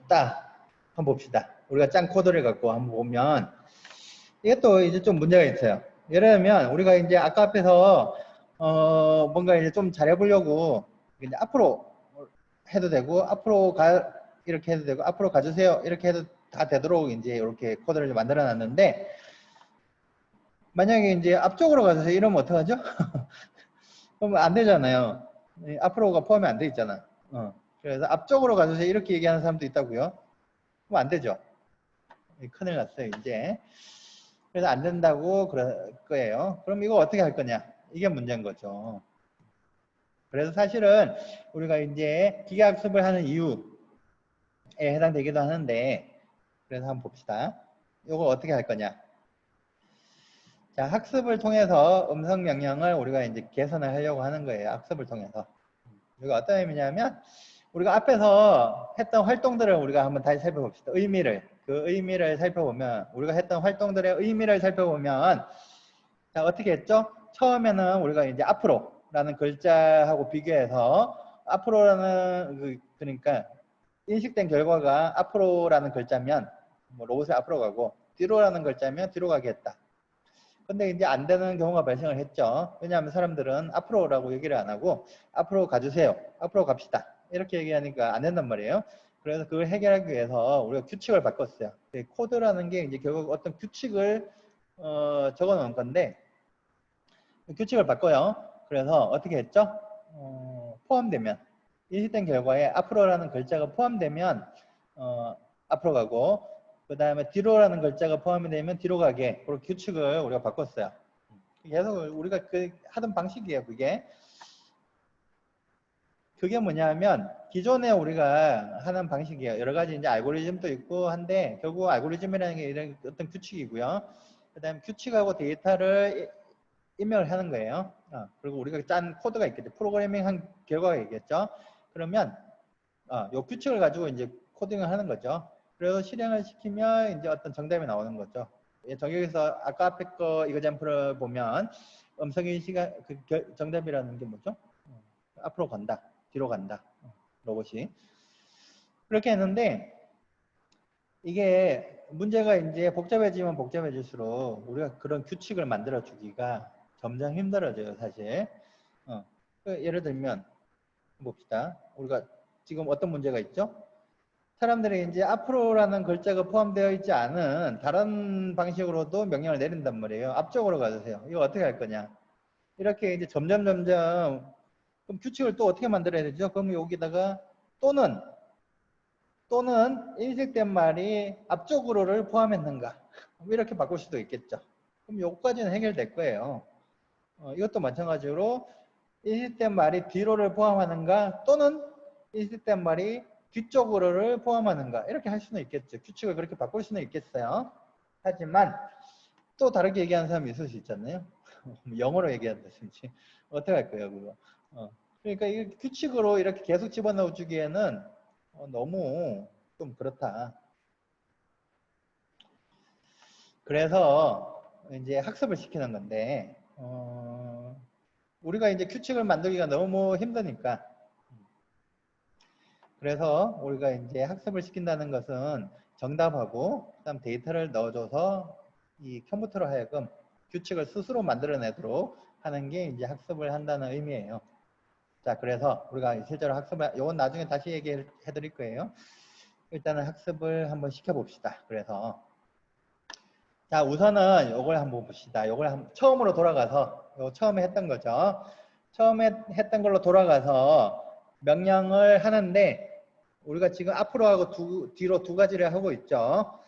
딱 한번 봅시다. 우리가 짠 코드를 갖고 한번 보면 이게 또 이제 좀 문제가 있어요. 예를 들면 우리가 이제 아까 앞에서 뭔가 이제 좀 잘해보려고 이제 앞으로 해도 되고 이렇게 해도 되고 앞으로 가주세요 이렇게 해도 다 되도록 이제 이렇게 코드를 만들어 놨는데 만약에 이제 앞쪽으로 가주세요 이러면 어떡하죠? 그러면 안 되잖아요. 앞으로가 포함이 안 돼 있잖아. 그래서 앞쪽으로 가주세요 이렇게 얘기하는 사람도 있다고요. 그럼 안 되죠. 큰일 났어요 이제. 그래서 안 된다고 그럴 거예요. 그럼 이거 어떻게 할 거냐? 이게 문제인 거죠. 그래서 사실은 우리가 이제 기계학습을 하는 이유에 해당되기도 하는데 그래서 한번 봅시다. 이거 어떻게 할 거냐? 자, 학습을 통해서 음성 명령을 우리가 이제 개선을 하려고 하는 거예요. 학습을 통해서. 이거 어떤 의미냐면, 우리가 앞에서 했던 활동들을 우리가 한번 다시 살펴봅시다. 그 의미를 살펴보면, 우리가 했던 활동들의 의미를 살펴보면, 자, 어떻게 했죠? 처음에는 우리가 이제 앞으로라는 글자하고 비교해서, 앞으로라는, 그러니까, 인식된 결과가 앞으로라는 글자면, 뭐 로봇이 앞으로 가고, 뒤로라는 글자면 뒤로 가겠다. 근데 이제 안 되는 경우가 발생을 했죠. 왜냐하면 사람들은 앞으로라고 얘기를 안 하고 앞으로 가주세요. 앞으로 갑시다. 이렇게 얘기하니까 안 된단 말이에요. 그래서 그걸 해결하기 위해서 우리가 규칙을 바꿨어요. 코드라는 게 이제 결국 어떤 규칙을 적어 놓은 건데 규칙을 바꿔요. 그래서 어떻게 했죠? 포함되면 인식된 결과에 앞으로라는 글자가 포함되면 앞으로 가고 그 다음에 뒤로라는 글자가 포함이 되면 뒤로 가게 그런 규칙을 우리가 바꿨어요. 계속 우리가 하던 방식이에요. 그게 뭐냐면 기존에 우리가 하는 방식이에요. 여러 가지 이제 알고리즘도 있고 한데 결국 알고리즘이라는 게 이런 어떤 규칙이고요. 그 다음에 규칙하고 데이터를 입력을 하는 거예요. 그리고 우리가 짠 코드가 있겠죠. 프로그래밍한 결과가 있겠죠. 그러면 요 규칙을 가지고 이제 코딩을 하는 거죠. 그래서 실행을 시키면 이제 어떤 정답이 나오는 거죠. 저기에서 아까 앞에 거 이거잼플을 보면 음성인식의 정답이라는 게 뭐죠? 앞으로 간다, 뒤로 간다, 로봇이. 그렇게 했는데 이게 문제가 이제 복잡해지면 복잡해질수록 우리가 그런 규칙을 만들어 주기가 점점 힘들어져요, 사실. 예를 들면 봅시다. 우리가 지금 어떤 문제가 있죠? 사람들이 이제 앞으로라는 글자가 포함되어 있지 않은 다른 방식으로도 명령을 내린단 말이에요. 앞쪽으로 가주세요. 이거 어떻게 할 거냐? 이렇게 이제 점점 그럼 규칙을 또 어떻게 만들어야 되죠? 그럼 여기다가 또는 인식된 말이 앞쪽으로를 포함했는가? 이렇게 바꿀 수도 있겠죠. 그럼 요거까지는 해결될 거예요. 이것도 마찬가지로 인식된 말이 뒤로를 포함하는가 또는 인식된 말이 뒤쪽으로를 포함하는가 이렇게 할 수는 있겠죠. 규칙을 그렇게 바꿀 수는 있겠어요. 하지만 또 다르게 얘기하는 사람이 있을 수 있잖아요. 영어로 얘기한다든지 어떻게 할 거예요 그거. 그러니까 이 규칙으로 이렇게 계속 집어넣어 주기에는 너무 좀 그렇다. 그래서 이제 학습을 시키는 건데 우리가 이제 규칙을 만들기가 너무 힘드니까 그래서 우리가 이제 학습을 시킨다는 것은 정답하고 그다음 데이터를 넣어줘서 이 컴퓨터로 하여금 규칙을 스스로 만들어내도록 하는 게 이제 학습을 한다는 의미예요. 자, 그래서 우리가 실제로 학습을 이건 나중에 다시 얘기해 드릴 거예요. 일단은 학습을 한번 시켜봅시다. 그래서 자, 우선은 요걸 한번 봅시다. 요걸 처음으로 돌아가서 처음에 했던 거죠. 처음에 했던 걸로 돌아가서 명령을 하는데 우리가 지금 앞으로 하고 뒤로 두 가지를 하고 있죠.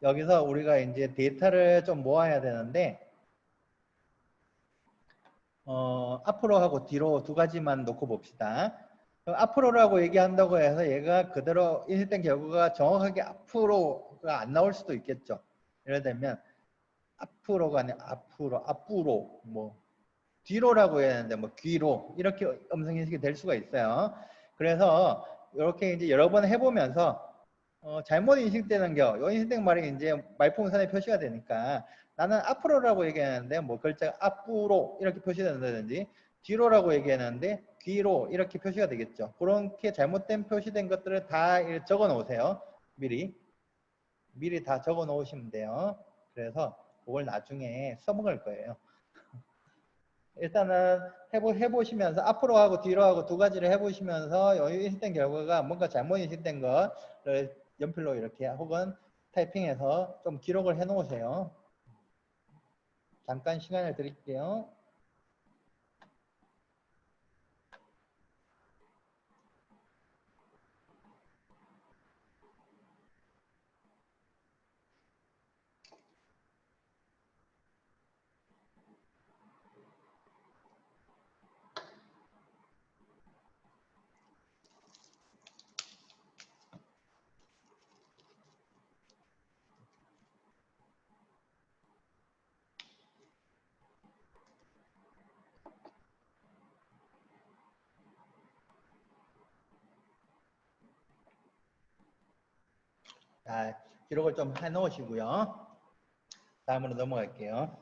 여기서 우리가 이제 데이터를 좀 모아야 되는데 앞으로 하고 뒤로 두 가지만 놓고 봅시다. 앞으로라고 얘기한다고 해서 얘가 그대로 인식된 결과가 정확하게 앞으로가 안 나올 수도 있겠죠. 예를 들면 앞으로가 아니라 앞으로 뭐 뒤로라고 해야 하는데 뭐 귀로 이렇게 음성 인식이 될 수가 있어요. 그래서 이렇게 이제 여러 번 해보면서 잘못 인식되는 요 인식된 말이 이제 말풍선에 표시가 되니까 나는 앞으로라고 얘기하는데 뭐 글자가 앞으로 이렇게 표시된다든지 뒤로라고 얘기하는데 뒤로 이렇게 표시가 되겠죠. 그렇게 잘못된 표시된 것들을 다 적어 놓으세요. 미리 다 적어 놓으시면 돼요. 그래서 그걸 나중에 써먹을 거예요. 일단은 해보시면서 앞으로 하고 뒤로 하고 두 가지를 해보시면서 인식된 결과가 뭔가 잘못 인식된 거를 연필로 이렇게 혹은 타이핑해서 좀 기록을 해 놓으세요. 잠깐 시간을 드릴게요. 자, 기록을 좀 해놓으시고요. 다음으로 넘어갈게요.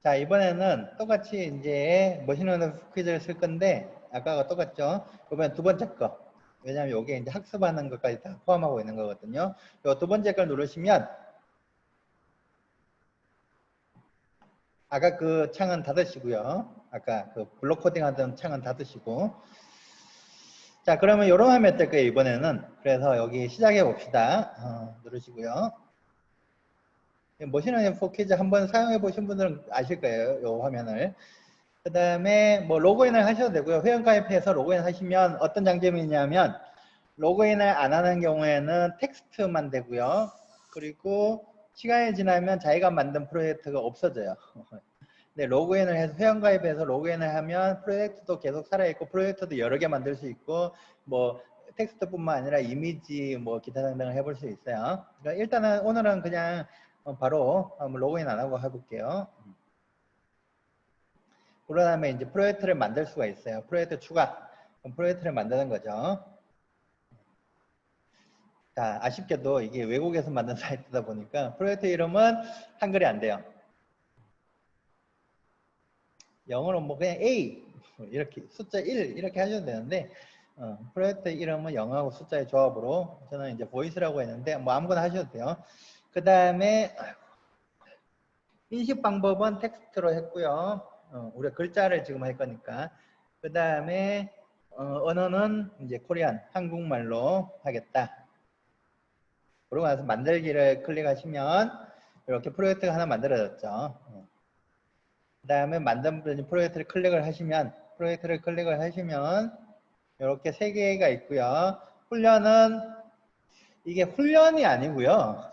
자, 이번에는 똑같이 이제 머신러닝 퀴즈를 쓸 건데, 아까가 똑같죠? 이번엔 두 번째 거. 왜냐면 이게 이제 학습하는 것까지 다 포함하고 있는 거거든요. 요 두 번째 걸 누르시면, 아까 그 창은 닫으시고요. 아까 그 블록 코딩 하던 창은 닫으시고. 자, 그러면 요런 하면 될 거예요, 이번에는. 그래서 여기 시작해 봅시다. 누르시고요. 머신러닝 포 퀴즈 한번 사용해 보신 분들은 아실 거예요, 요 화면을. 그 다음에 뭐 로그인을 하셔도 되고요. 회원가입해서 로그인 하시면 어떤 장점이 있냐면 로그인을 안 하는 경우에는 텍스트만 되고요. 그리고 시간이 지나면 자기가 만든 프로젝트가 없어져요. 근데 로그인을 해서 회원가입해서 로그인을 하면 프로젝트도 계속 살아있고 프로젝트도 여러 개 만들 수 있고 뭐 텍스트뿐만 아니라 이미지 뭐 기타 등등을 해볼 수 있어요. 그러니까 일단은 오늘은 그냥 바로 로그인 안 하고 해볼게요. 그 다음에 이제 프로젝트를 만들 수가 있어요. 프로젝트 추가. 그럼 프로젝트를 만드는 거죠. 자, 아쉽게도 이게 외국에서 만든 사이트다 보니까 프로젝트 이름은 한글이 안 돼요. 영어로 뭐 그냥 A 이렇게 숫자 1 이렇게 하셔도 되는데 프로젝트 이름은 영어하고 숫자의 조합으로 저는 이제 보이스라고 했는데 뭐 아무거나 하셔도 돼요. 그 다음에 인식 방법은 텍스트로 했고요. 우리가 글자를 지금 할 거니까. 그 다음에 언어는 이제 코리안, 한국말로 하겠다. 그러고 나서 만들기를 클릭하시면 이렇게 프로젝트가 하나 만들어졌죠. 그 다음에 만든 프로젝트를 클릭을 하시면 이렇게 세 개가 있고요. 훈련은 이게 훈련이 아니고요.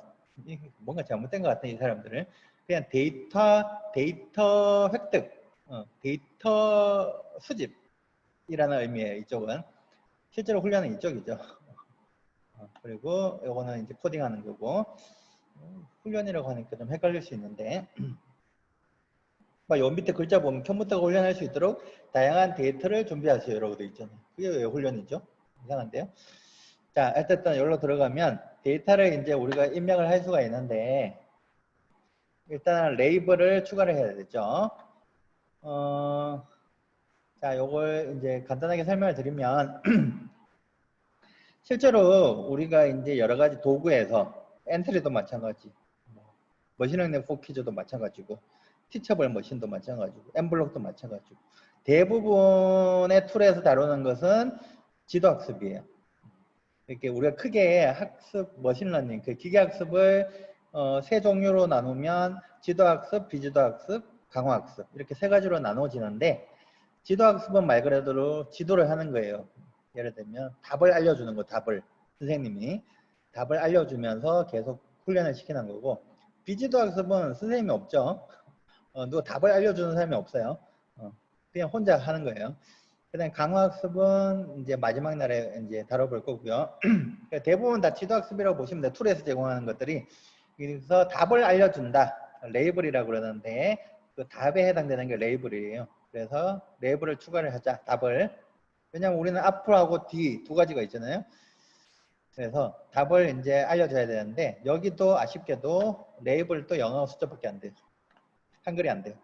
뭔가 잘못된 것 같아 이 사람들은. 그냥 데이터 획득, 데이터 수집이라는 의미예요. 이쪽은 실제로 훈련은 이쪽이죠. 그리고 이거는 이제 코딩하는 거고 훈련이라고 하니까 좀 헷갈릴 수 있는데 요 밑에 글자 보면 컴퓨터가 훈련할 수 있도록 다양한 데이터를 준비하세요 이라고 되어 있잖아요. 그게 왜 훈련이죠? 이상한데요. 자, 어쨌든 여기로 들어가면 데이터를 이제 우리가 입력을 할 수가 있는데 일단 레이블을 추가를 해야 되죠. 자, 요걸 이제 간단하게 설명을 드리면 실제로 우리가 이제 여러 가지 도구에서 엔트리도 마찬가지, 머신러닝 포키즈도 마찬가지고, 티처블 머신도 마찬가지고, 엠블록도 마찬가지고, 대부분의 툴에서 다루는 것은 지도학습이에요. 이렇게 우리가 크게 학습, 머신러닝, 그 기계학습을 세 종류로 나누면 지도학습, 비지도학습, 강화학습 이렇게 세 가지로 나눠지는데 지도학습은 말 그대로 지도를 하는 거예요. 예를 들면 답을 알려주는 거, 답을 선생님이 답을 알려주면서 계속 훈련을 시키는 거고 비지도학습은 선생님이 없죠. 누가 답을 알려주는 사람이 없어요. 그냥 혼자 하는 거예요. 그다음 강화학습은 이제 마지막 날에 이제 다뤄볼 거고요. 대부분 다 지도학습이라고 보시면 돼요. 툴에서 제공하는 것들이. 그래서 답을 알려준다. 레이블이라고 그러는데 그 답에 해당되는 게 레이블이에요. 그래서 레이블을 추가를 하자. 답을. 왜냐면 우리는 앞하고 뒤 두 가지가 있잖아요. 그래서 답을 이제 알려줘야 되는데 여기도 아쉽게도 레이블도 영어 숫자밖에 안 돼요. 한글이 안 돼요.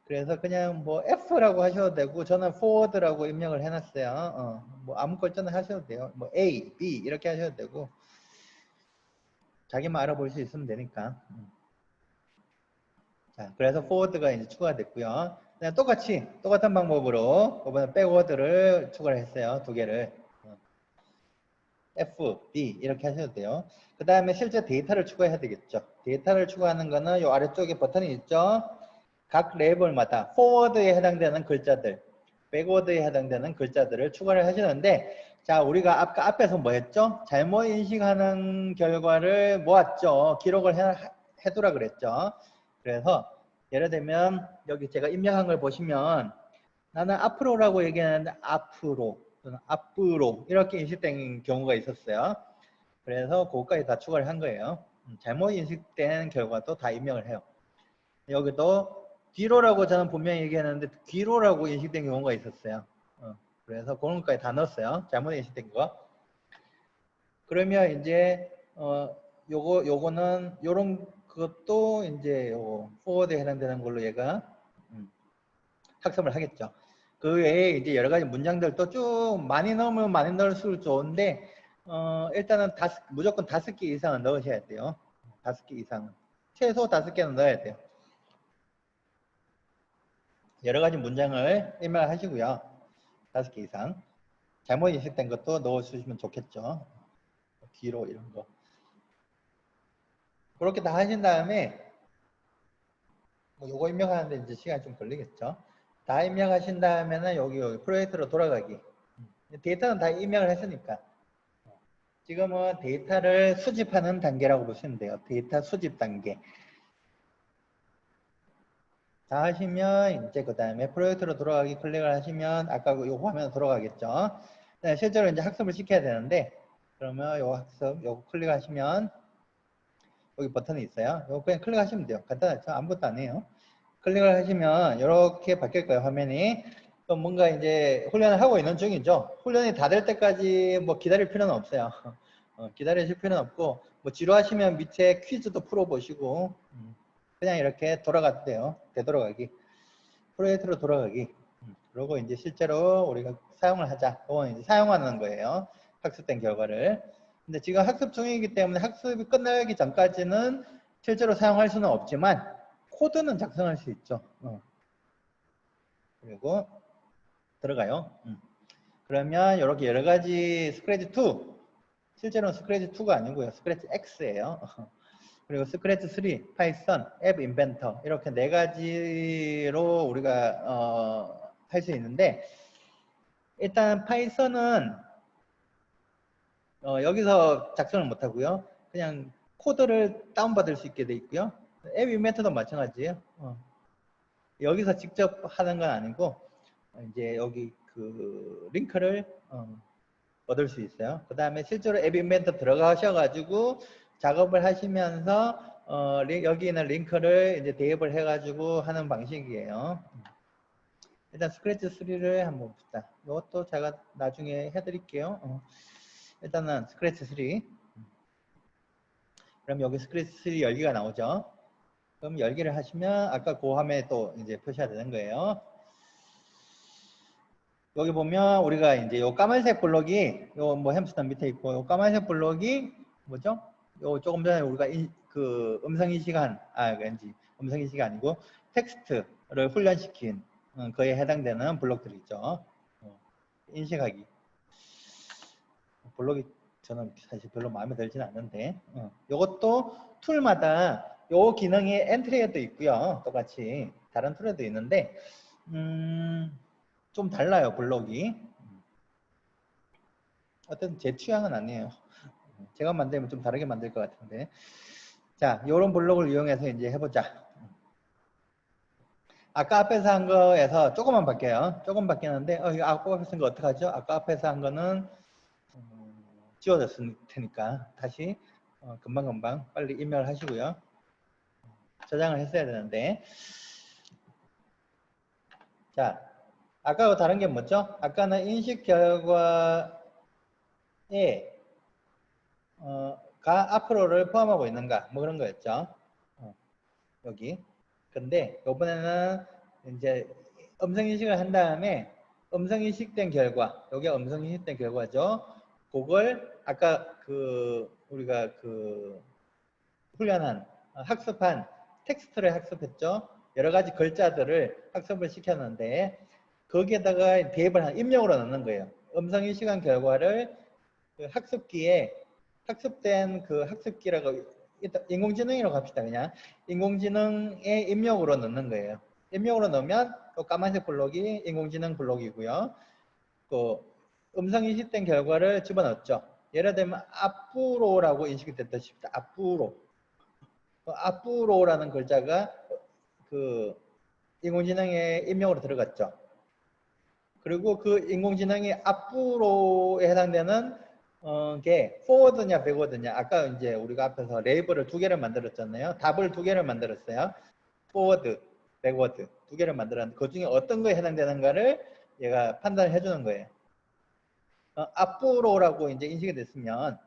그래서 그냥 뭐 F라고 하셔도 되고 저는 forward라고 입력을 해놨어요. 뭐 아무 걸전나 하셔도 돼요. 뭐 A, B 이렇게 하셔도 되고 자기만 알아볼 수 있으면 되니까. 자, 그래서 forward가 이제 추가가 됐고요. 그냥 똑같은 방법으로 이번에 backward를 추가를 했어요. 두 개를. F, D 이렇게 하셔도 돼요. 그 다음에 실제 데이터를 추가해야 되겠죠. 데이터를 추가하는 거는 이 아래쪽에 버튼이 있죠. 각 레벨마다 forward에 해당되는 글자들, backward에 해당되는 글자들을 추가를 하시는데 자, 우리가 아까 앞에서 뭐 했죠? 잘못 인식하는 결과를 모았죠. 기록을 해두라 그랬죠. 그래서 예를 들면 여기 제가 입력한 걸 보시면 나는 앞으로라고 얘기하는데 앞으로 또는 앞으로 이렇게 인식된 경우가 있었어요. 그래서 그것까지 다 추가를 한 거예요. 잘못 인식된 결과도 다 입력을 해요. 여기도 뒤로라고 저는 분명히 얘기했는데 뒤로라고 인식된 경우가 있었어요. 그래서 그런 것까지 다 넣었어요. 잘못 인식된 거. 그러면 이제 요거는 요런 것도 이제 요 포워드에 해당되는 걸로 얘가 학습을 하겠죠. 그 외에 이제 여러 가지 문장들도 쭉 많이 넣으면 많이 넣을수록 좋은데 일단은 무조건 5개 이상은 넣으셔야 돼요. 5개 이상은. 최소 5개는 넣어야 돼요. 여러 가지 문장을 입력하시고요. 5개 이상. 잘못 인식된 것도 넣어주시면 좋겠죠. 뒤로 이런 거. 그렇게 다 하신 다음에 뭐 요거 입력하는데 이제 시간이 좀 걸리겠죠. 다 입력하신 다음에는 여기 프로젝트로 돌아가기. 데이터는 다 입력을 했으니까. 지금은 데이터를 수집하는 단계라고 보시면 돼요. 데이터 수집 단계. 다 하시면 이제 그 다음에 프로젝트로 돌아가기 클릭을 하시면 아까 요거 화면 돌아가겠죠. 네, 실제로 이제 학습을 시켜야 되는데 그러면 요 학습 요거 클릭하시면 여기 버튼이 있어요. 요거 그냥 클릭하시면 돼요. 간단하죠. 아무것도 안 해요. 클릭을 하시면 이렇게 바뀔 거예요. 화면이. 그럼 뭔가 이제 훈련을 하고 있는 중이죠. 훈련이 다 될 때까지 뭐 기다릴 필요는 없어요. 기다리실 필요는 없고 뭐 지루하시면 밑에 퀴즈도 풀어보시고 그냥 이렇게 돌아가도 돼요. 되돌아가기. 프로젝트로 돌아가기. 그리고 이제 실제로 우리가 사용을 하자. 그건 이제 사용하는 거예요. 학습된 결과를. 근데 지금 학습 중이기 때문에 학습이 끝나기 전까지는 실제로 사용할 수는 없지만 코드는 작성할 수 있죠. 그리고 들어가요. 그러면 이렇게 여러 가지 스크래치 2, 실제로는 스크래치 2가 아니고요. 스크래치 X예요. 그리고 스크래치 3, 파이썬, 앱 인벤터 이렇게 4가지로 우리가 할 수 있는데 일단 파이썬은 여기서 작성을 못하고요. 그냥 코드를 다운받을 수 있게 돼 있고요. 앱 인벤터도 마찬가지예요. 여기서 직접 하는 건 아니고 이제 여기 그 링크를 얻을 수 있어요. 그 다음에 실제로 앱 인벤터 들어가셔가지고 작업을 하시면서 여기 있는 링크를 이제 대입을 해가지고 하는 방식이에요. 일단 스크래치 3를 한번 봅시다. 이것도 제가 나중에 해드릴게요. 일단은 스크래치 3. 그럼 여기 스크래치 3 열기가 나오죠. 그럼 열기를 하시면 아까 그 화면에 또 이제 표시가 되는 거예요. 여기 보면 우리가 이제 요 까만색 블록이 요 뭐 햄스터 밑에 있고 요 까만색 블록이 뭐죠? 요 조금 전에 우리가 그 음성 인식한 왠지 음성 인식이 아니고 텍스트를 훈련시킨 그에 해당되는 블록들이죠. 인식하기 블록이 저는 사실 별로 마음에 들지는 않는데 요것도 툴마다 요 기능이 엔트리에도 있고요. 똑같이 다른 툴에도 있는데 좀 달라요. 블록이 어떤 제 취향은 아니에요. 제가 만들면 좀 다르게 만들 것 같은데 자 요런 블록을 이용해서 이제 해보자. 아까 앞에서 한 거에서 조금만 바뀌어요. 조금 바뀌었는데 이거 아까 앞에서 한 거 어떡하죠? 아까 앞에서 한 거는 지워졌을 테니까 다시 금방금방 빨리 입력을 하시고요. 저장을 했어야 되는데 자 아까와 다른 게 뭐죠? 아까는 인식 결과에 가 앞으로를 포함하고 있는가 뭐 그런 거였죠. 여기 근데 이번에는 이제 음성 인식을 한 다음에 음성 인식된 결과 여기가 음성 인식된 결과죠. 그걸 아까 그 우리가 그 훈련한 학습한 텍스트를 학습했죠. 여러 가지 글자들을 학습을 시켰는데 거기에다가 대입을 한 입력으로 넣는 거예요. 음성 인식한 결과를 그 학습기에 학습된 그 학습기라고 인공지능이라고 합시다. 그냥 인공지능의 입력으로 넣는 거예요. 입력으로 넣으면 또 까만색 블록이 인공지능 블록이고요. 그 음성 인식된 결과를 집어넣었죠. 예를 들면 앞으로라고 인식이 됐다 싶다. 앞으로. 앞으로라는 글자가 그 인공지능의 입력으로 들어갔죠. 그리고 그 인공지능이 앞으로에 해당되는 게 forward냐 backward냐 아까 이제 우리가 앞에서 레이블을 2개를 만들었잖아요. 답을 2개를 만들었어요. forward, backward 2개를 만들었는데 그 중에 어떤 거에 해당되는가를 얘가 판단을 해주는 거예요. 앞으로라고 이제 인식이 됐으면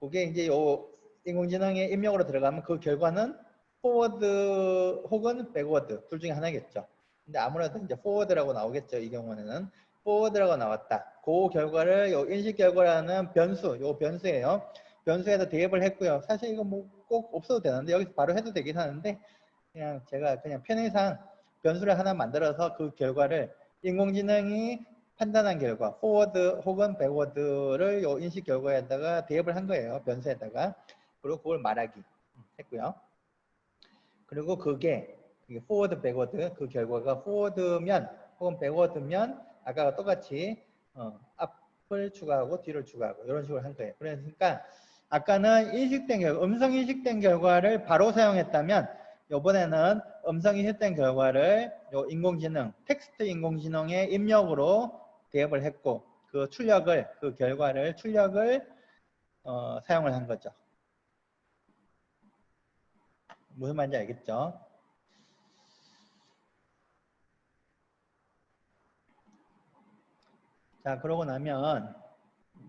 그게 이제 요 인공지능의 입력으로 들어가면 그 결과는 포워드 혹은 백워드 둘 중에 하나겠죠. 근데 아무래도 이제 포워드라고 나오겠죠. 이 경우에는 포워드라고 나왔다. 그 결과를 요 인식 결과라는 변수, 요 변수예요. 변수에다 대입을 했고요. 사실 이거 뭐 꼭 없어도 되는데 여기서 바로 해도 되긴 하는데 그냥 제가 그냥 편의상 변수를 하나 만들어서 그 결과를 인공지능이 판단한 결과 포워드 혹은 백워드를 요 인식 결과에다가 대입을 한 거예요. 변수에다가. 그리고 그걸 말하기 했고요. 그리고 그게 포워드 백워드 그 결과가 포워드면 혹은 백워드면 아까와 똑같이 앞을 추가하고 뒤를 추가하고 이런 식으로 한 거예요. 그러니까 아까는 인식된 결과, 음성 인식된 결과를 바로 사용했다면 이번에는 음성 인식된 결과를 요 인공지능, 텍스트 인공지능의 입력으로 대입을 했고 그 출력을, 그 결과를 출력을 사용을 한 거죠. 무슨 말인지 알겠죠? 자, 그러고 나면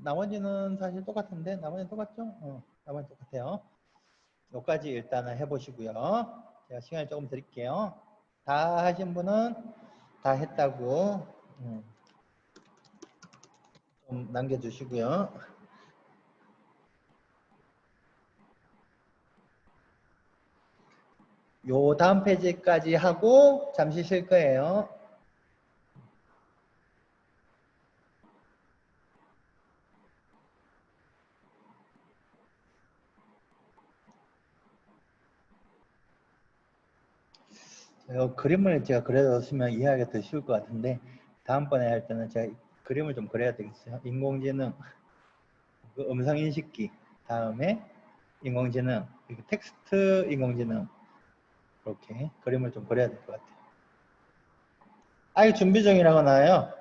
나머지는 사실 똑같은데 나머지는 똑같죠? 나머지 똑같아요. 여기까지 일단은 해보시고요. 제가 시간을 조금 드릴게요. 다 하신 분은 다 했다고 좀 남겨주시고요. 요 다음 페이지까지 하고 잠시 쉴 거예요. 그림을 제가 그려줬으면 이해하기가 더 쉬울 것 같은데 다음번에 할 때는 제가 그림을 좀 그려야 되겠어요. 인공지능, 그 음성인식기, 다음에 인공지능, 텍스트 인공지능 이렇게 그림을 좀 그려야 될 것 같아요. 아예 준비 중이라고 나와요.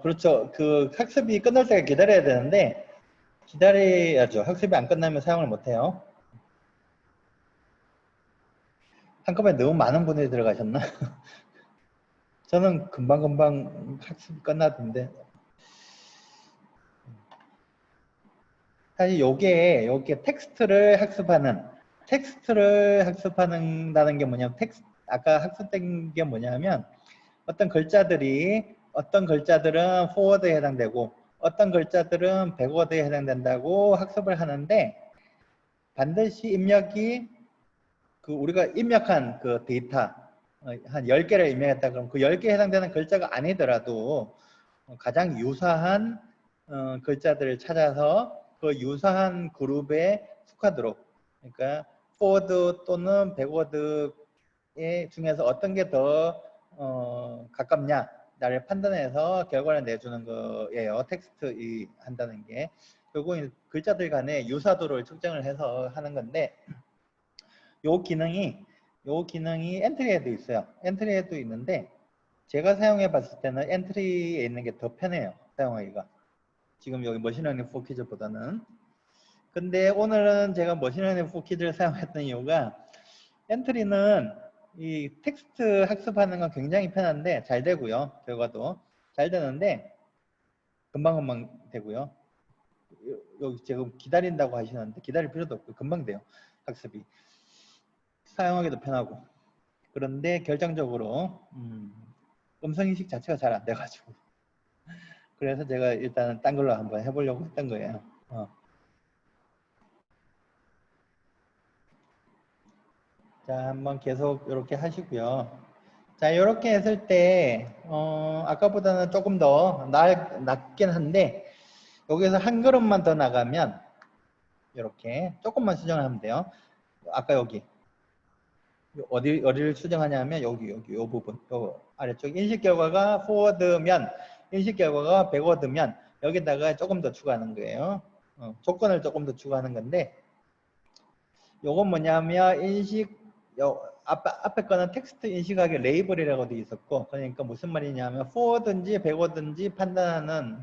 그렇죠. 그 학습이 끝날 때까지 기다려야 되는데 기다려야죠. 학습이 안 끝나면 사용을 못 해요. 한꺼번에 너무 많은 분들이 들어가셨나? 저는 금방금방 학습이 끝나던데 사실 요게 텍스트를 학습한다는 게 뭐냐면 아까 학습된 게 뭐냐면 어떤 글자들은 포워드에 해당되고 어떤 글자들은 백워드에 해당된다고 학습을 하는데 반드시 입력이 그 우리가 입력한 그 데이터 한 10개를 입력했다 그러면 그 10개에 해당되는 글자가 아니더라도 가장 유사한 글자들을 찾아서 그 유사한 그룹에 속하도록 그러니까 포워드 또는 백워드 중에서 어떤 게 더 가깝냐 나를 판단해서 결과를 내주는 거예요. 텍스트 한다는 게 결국은 글자들 간의 유사도를 측정을 해서 하는 건데 요 기능이 엔트리에도 있어요. 엔트리에도 있는데 제가 사용해 봤을 때는 엔트리에 있는 게 더 편해요. 사용하기가. 지금 여기 머신러닝 4키즈보다는. 근데 오늘은 제가 머신러닝 4키즈를 사용했던 이유가 엔트리는 이 텍스트 학습하는 건 굉장히 편한데 잘 되고요. 결과도 잘 되는데 금방금방 되고요. 여기 지금 기다린다고 하시는데 기다릴 필요도 없고 금방 돼요. 학습이. 사용하기도 편하고. 그런데 결정적으로 음성인식 자체가 잘 안 돼가지고 그래서 제가 일단은 딴 걸로 한번 해보려고 했던 거예요. 자, 한번 계속 이렇게 하시고요. 자, 이렇게 했을 때 아까보다는 조금 더 낫긴 한데 여기서 한 걸음만 더 나가면 이렇게 조금만 수정을 하면 돼요. 아까 여기 어디를 수정하냐면 여기 이 부분 요 아래쪽 인식 결과가 포워드면 인식 결과가 백워드면 여기다가 조금 더 추가하는 거예요. 조건을 조금 더 추가하는 건데 요건 뭐냐면 앞에 거는 텍스트 인식하기 레이블이라고 되어 있었고 그러니까 무슨 말이냐면 포워든지 백워든지 판단하는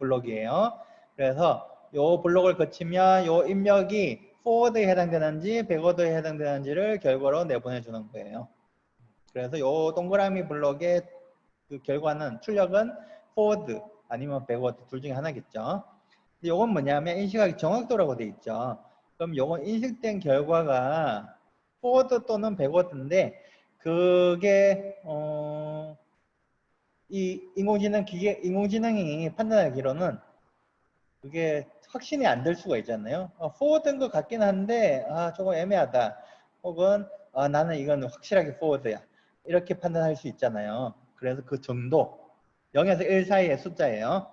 블록이에요. 그래서 요 블록을 거치면 요 입력이 포워드에 해당되는지 백워드에 해당되는지를 결과로 내보내 주는 거예요. 그래서 요 동그라미 블록의 그 결과는 출력은 포워드 아니면 백워드 둘 중에 하나겠죠. 요건 뭐냐면 인식하기 정확도라고 돼 있죠. 그럼 요건 인식된 결과가 포워드 또는 백워드인데 그게 이 인공지능이 판단하기로는 그게 확신이 안 될 수가 있잖아요. 포워드인 것 같긴 한데 조금 애매하다. 혹은 나는 이건 확실하게 포워드야. 이렇게 판단할 수 있잖아요. 그래서 그 정도 0에서 1 사이의 숫자예요.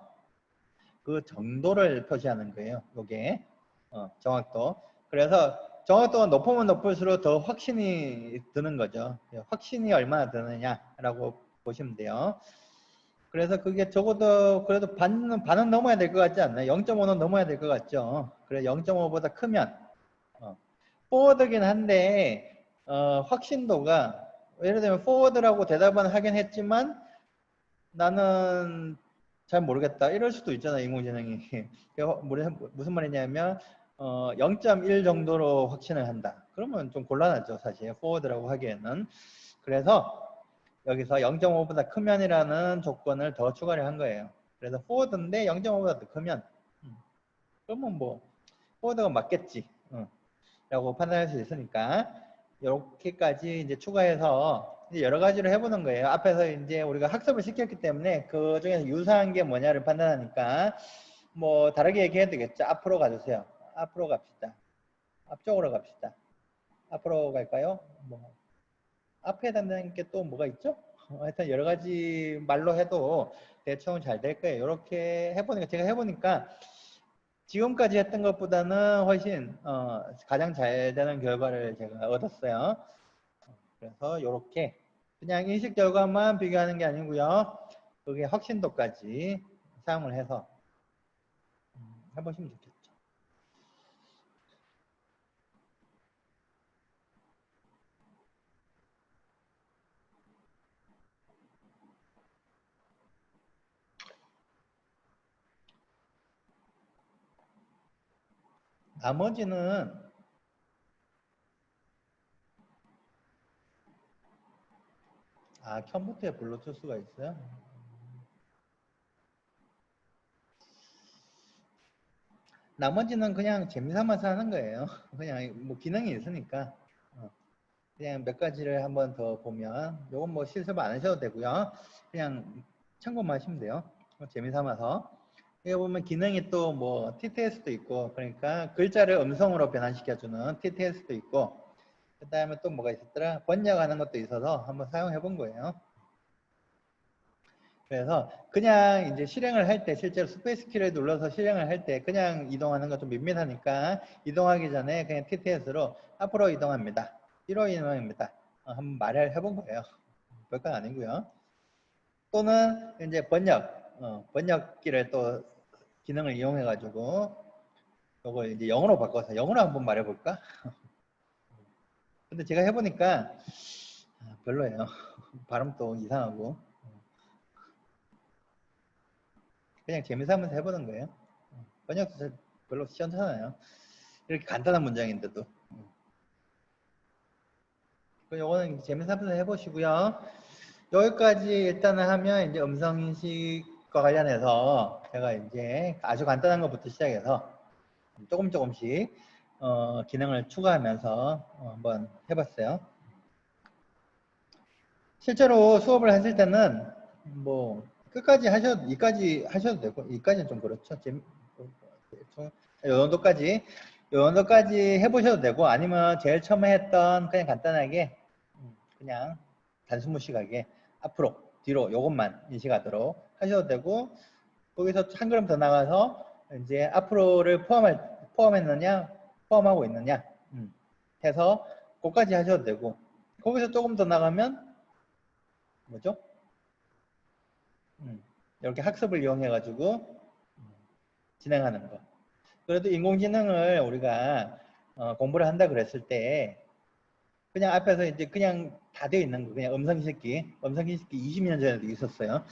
그 정도를 표시하는 거예요. 요게 정확도. 그래서 정확도가 높으면 높을수록 더 확신이 드는 거죠. 확신이 얼마나 드느냐라고 보시면 돼요. 그래서 그게 적어도 그래도 반은 넘어야 될 것 같지 않나요? 0.5는 넘어야 될 것 같죠. 그래 0.5보다 크면 포워드긴 한데 확신도가 예를 들면 포워드라고 대답은 하긴 했지만 나는 잘 모르겠다 이럴 수도 있잖아요. 인공지능이. 무슨 말이냐면 0.1 정도로 확신을 한다. 그러면 좀 곤란하죠. 사실 포워드라고 하기에는. 그래서 여기서 0.5보다 크면이라는 조건을 더 추가를 한 거예요. 그래서 포워드인데 0.5보다 더 크면 그러면 뭐 포워드가 맞겠지 라고 판단할 수 있으니까 이렇게까지 이제 추가해서 이제 여러 가지로 해보는 거예요. 앞에서 이제 우리가 학습을 시켰기 때문에 그 중에서 유사한 게 뭐냐를 판단하니까 뭐 다르게 얘기해도 되겠죠. 앞으로 가주세요. 앞으로 갑시다. 앞쪽으로 갑시다. 앞으로 갈까요? 뭐 앞에 해당되는 게 또 뭐가 있죠? 하여튼 여러 가지 말로 해도 대충 잘 될 거예요. 이렇게 해보니까 제가 해보니까 지금까지 했던 것보다는 훨씬 가장 잘 되는 결과를 제가 얻었어요. 그래서 이렇게 그냥 인식 결과만 비교하는 게 아니고요. 그게 확신도까지 사용을 해서 해보시면 좋겠죠. 나머지는 컴퓨터에 블루투스가 있어요. 나머지는 그냥 재미삼아서 하는 거예요. 그냥 뭐 기능이 있으니까 그냥 몇 가지를 한번 더 보면 요건 뭐 실습 안 하셔도 되고요. 그냥 참고만 하시면 돼요. 재미삼아서. 여기 보면 기능이 또 뭐 TTS도 있고 그러니까 글자를 음성으로 변환시켜주는 TTS도 있고 그 다음에 또 뭐가 있었더라? 번역하는 것도 있어서 한번 사용해 본 거예요. 그래서 그냥 이제 실행을 할 때 실제로 스페이스 키를 눌러서 실행을 할 때 그냥 이동하는 건 좀 밋밋하니까 이동하기 전에 그냥 TTS로 앞으로 이동합니다. 1호 이동합니다. 한번 말을 해본 거예요. 별건 아니고요. 또는 이제 번역기를 또 기능을 이용해 가지고 이걸 이제 영어로 바꿔서 영어로 한번 말해볼까? 근데 제가 해보니까 별로예요. 발음도 이상하고 그냥 재미삼아서 해보는 거예요. 번역도 별로 시원찮아요. 이렇게 간단한 문장인데도. 요거는 재미삼아서 해보시고요. 여기까지 일단은 하면 이제 음성인식과 관련해서 제가 이제 아주 간단한 것부터 시작해서 조금씩 기능을 추가하면서 한번 해봤어요. 실제로 수업을 하실 때는 뭐 끝까지 하셔도 이까지 하셔도 되고 이까지는 좀 그렇죠. 요 정도까지 해보셔도 되고 아니면 제일 처음에 했던 그냥 간단하게 그냥 단순무식하게 앞으로 뒤로 요것만 인식하도록 하셔도 되고 거기서 한 걸음 더 나가서 이제 앞으로를 포함했느냐 포함하고 있느냐 해서 그거까지 하셔도 되고 거기서 조금 더 나가면 뭐죠? 이렇게 학습을 이용해 가지고 진행하는 거. 그래도 인공지능을 우리가 공부를 한다 그랬을 때 그냥 앞에서 이제 그냥 다 되어 있는 거 그냥 음성인식기 20년 전에도 있었어요.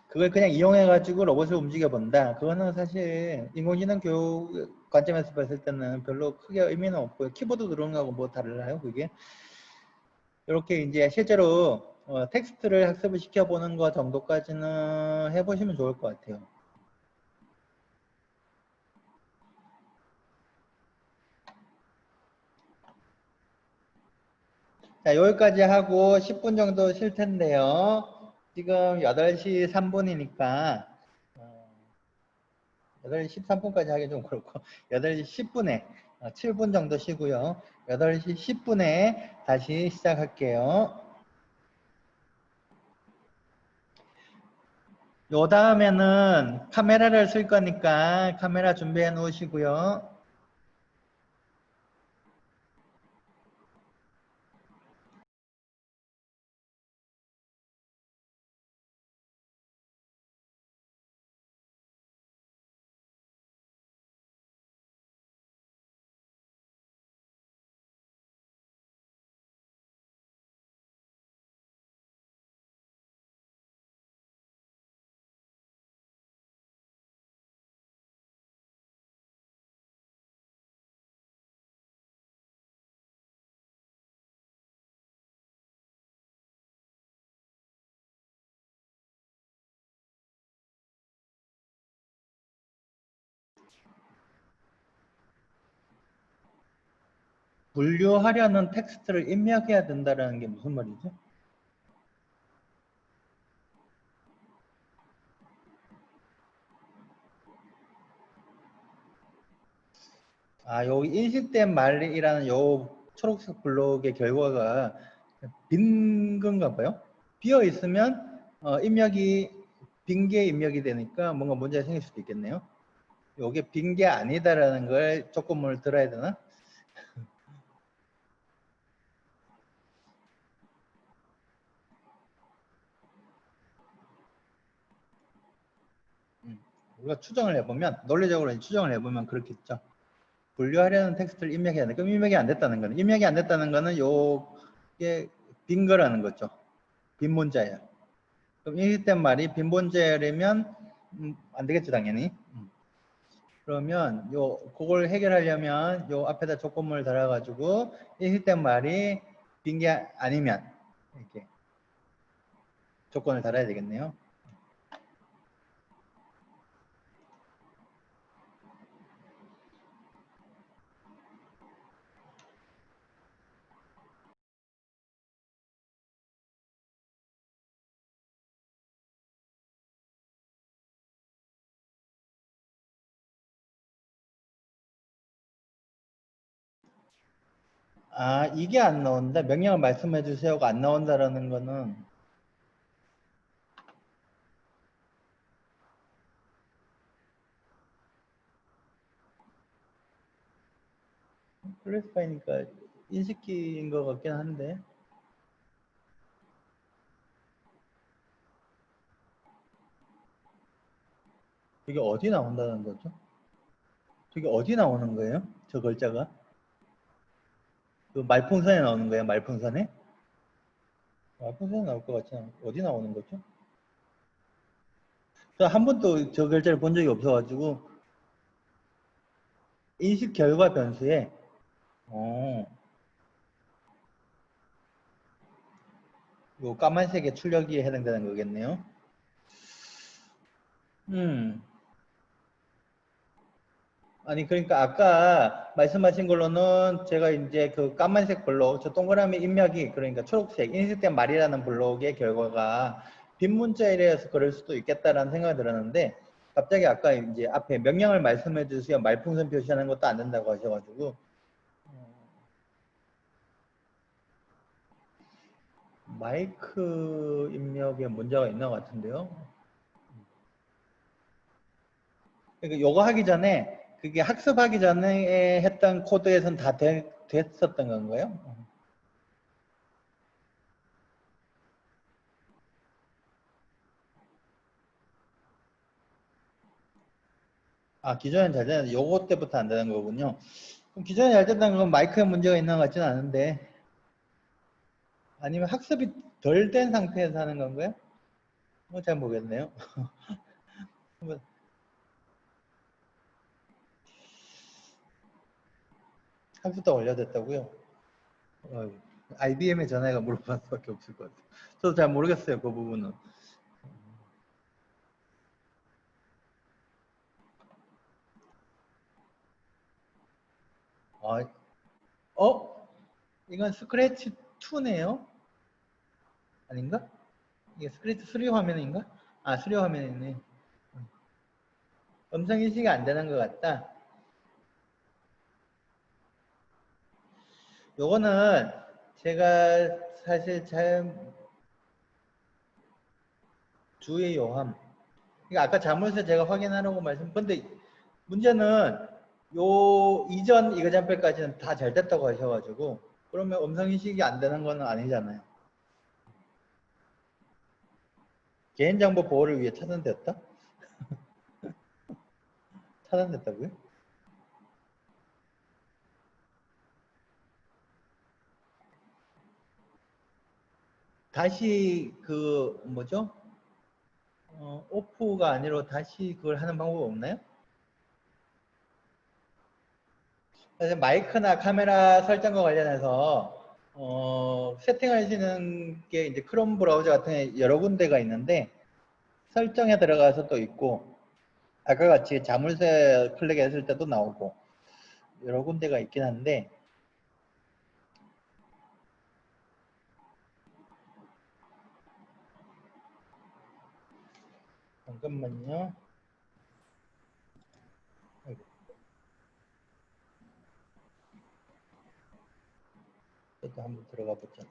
그걸 그냥 이용해 가지고 로봇을 움직여 본다. 그거는 사실 인공지능 교육 관점에서 봤을 때는 별로 크게 의미는 없고요. 키보드 누르는 거하고 뭐 다르나요 그게? 이렇게 이제 실제로 텍스트를 학습을 시켜보는 거 정도까지는 해보시면 좋을 것 같아요. 자, 여기까지 하고 10분 정도 쉴 텐데요. 지금 8시 3분이니까 8시 13분까지 하기 좀 그렇고 8시 10분에 7분 정도 쉬고요. 8시 10분에 다시 시작할게요. 요 다음에는 카메라를 쓸 거니까 카메라 준비해 놓으시고요. 분류하려는 텍스트를 입력해야 된다는 게 무슨 말이죠? 여기 인식된 말이라는 요 초록색 블록의 결과가 빈 건가 봐요. 비어 있으면 입력이 빈 게 입력이 되니까 뭔가 문제가 생길 수도 있겠네요. 요게 빈 게 아니다라는 걸 조건을 들어야 되나? 우리가 추정을 해보면 논리적으로 추정을 해보면 그렇겠죠. 분류하려는 텍스트를 입력해야 돼. 그럼 입력이 안 됐다는 거는 요게 빈 거라는 거죠. 빈 문자예요. 그럼 인식된 말이 빈 문자라면 안 되겠죠, 당연히. 그러면 그걸 해결하려면 요 앞에다 조건문을 달아가지고 인식된 말이 빈 게 아니면 이렇게 조건을 달아야 되겠네요. 이게 안 나온다. 명령을 말씀해 주세요가 안 나온다라는 거는 클래스파이니까 인식키인 것 같긴 한데 이게 어디 나온다는 거죠? 저게 어디 나오는 거예요? 저 글자가? 그 말풍선에 나오는 거예요? 말풍선에? 말풍선에 나올 것 같지 않아요? 어디 나오는 거죠? 저 한 번도 저 글자를 본 적이 없어가지고 인식 결과 변수에 어, 요 까만색의 출력이 해당되는 거겠네요. 음. 아니 그러니까 아까 말씀하신 걸로는 제가 이제 그 까만색 블록 저 동그라미 입력이 그러니까 초록색 인식된 말이라는 블록의 결과가 빈 문자이라서 그럴 수도 있겠다라는 생각이 들었는데 갑자기 아까 이제 앞에 명령을 말씀해 주세요 말풍선 표시하는 것도 안 된다고 하셔가지고 마이크 입력에 문제가 있는 것 같은데요. 그러니까 요거 하기 전에 그게 학습하기 전에 했던 코드에선 다 됐었던 건가요? 기존엔 잘 되는데 요거 때부터 안 되는 거군요. 그럼 기존에 잘 됐다는 건 마이크에 문제가 있는 것 같지는 않은데 아니면 학습이 덜 된 상태에서 하는 건가요? 잘 모르겠네요. 학습도 완료됐다고요? IBM에 전화해가 물어볼 수밖에 없을 것 같아요. 저도 잘 모르겠어요. 그 부분은. 아, 이건 스크래치 2네요? 아닌가? 이게 스크래치 3 화면인가? 아, 3 화면이네. 음성 인식이 안 되는 것 같다. 요거는 제가 사실 잘 주의 요함. 그러니까 아까 자물쇠 제가 확인하라고 근데 문제는 요 이전 이거잠per까지는 다 잘 됐다고 하셔가지고 그러면 음성 인식이 안 되는 건 아니잖아요. 개인정보 보호를 위해 차단됐다? 차단됐다고요? 다시 그 뭐죠? 오프가 아니라 다시 그걸 하는 방법 없나요? 그래서 마이크나 카메라 설정과 관련해서 세팅하시는 게 이제 크롬 브라우저 같은 여러 군데가 있는데 설정에 들어가서 또 있고 아까 같이 자물쇠 클릭했을 때도 나오고 여러 군데가 있긴 한데 잠깐만요. 아이고. 또 한번 들어가 보자.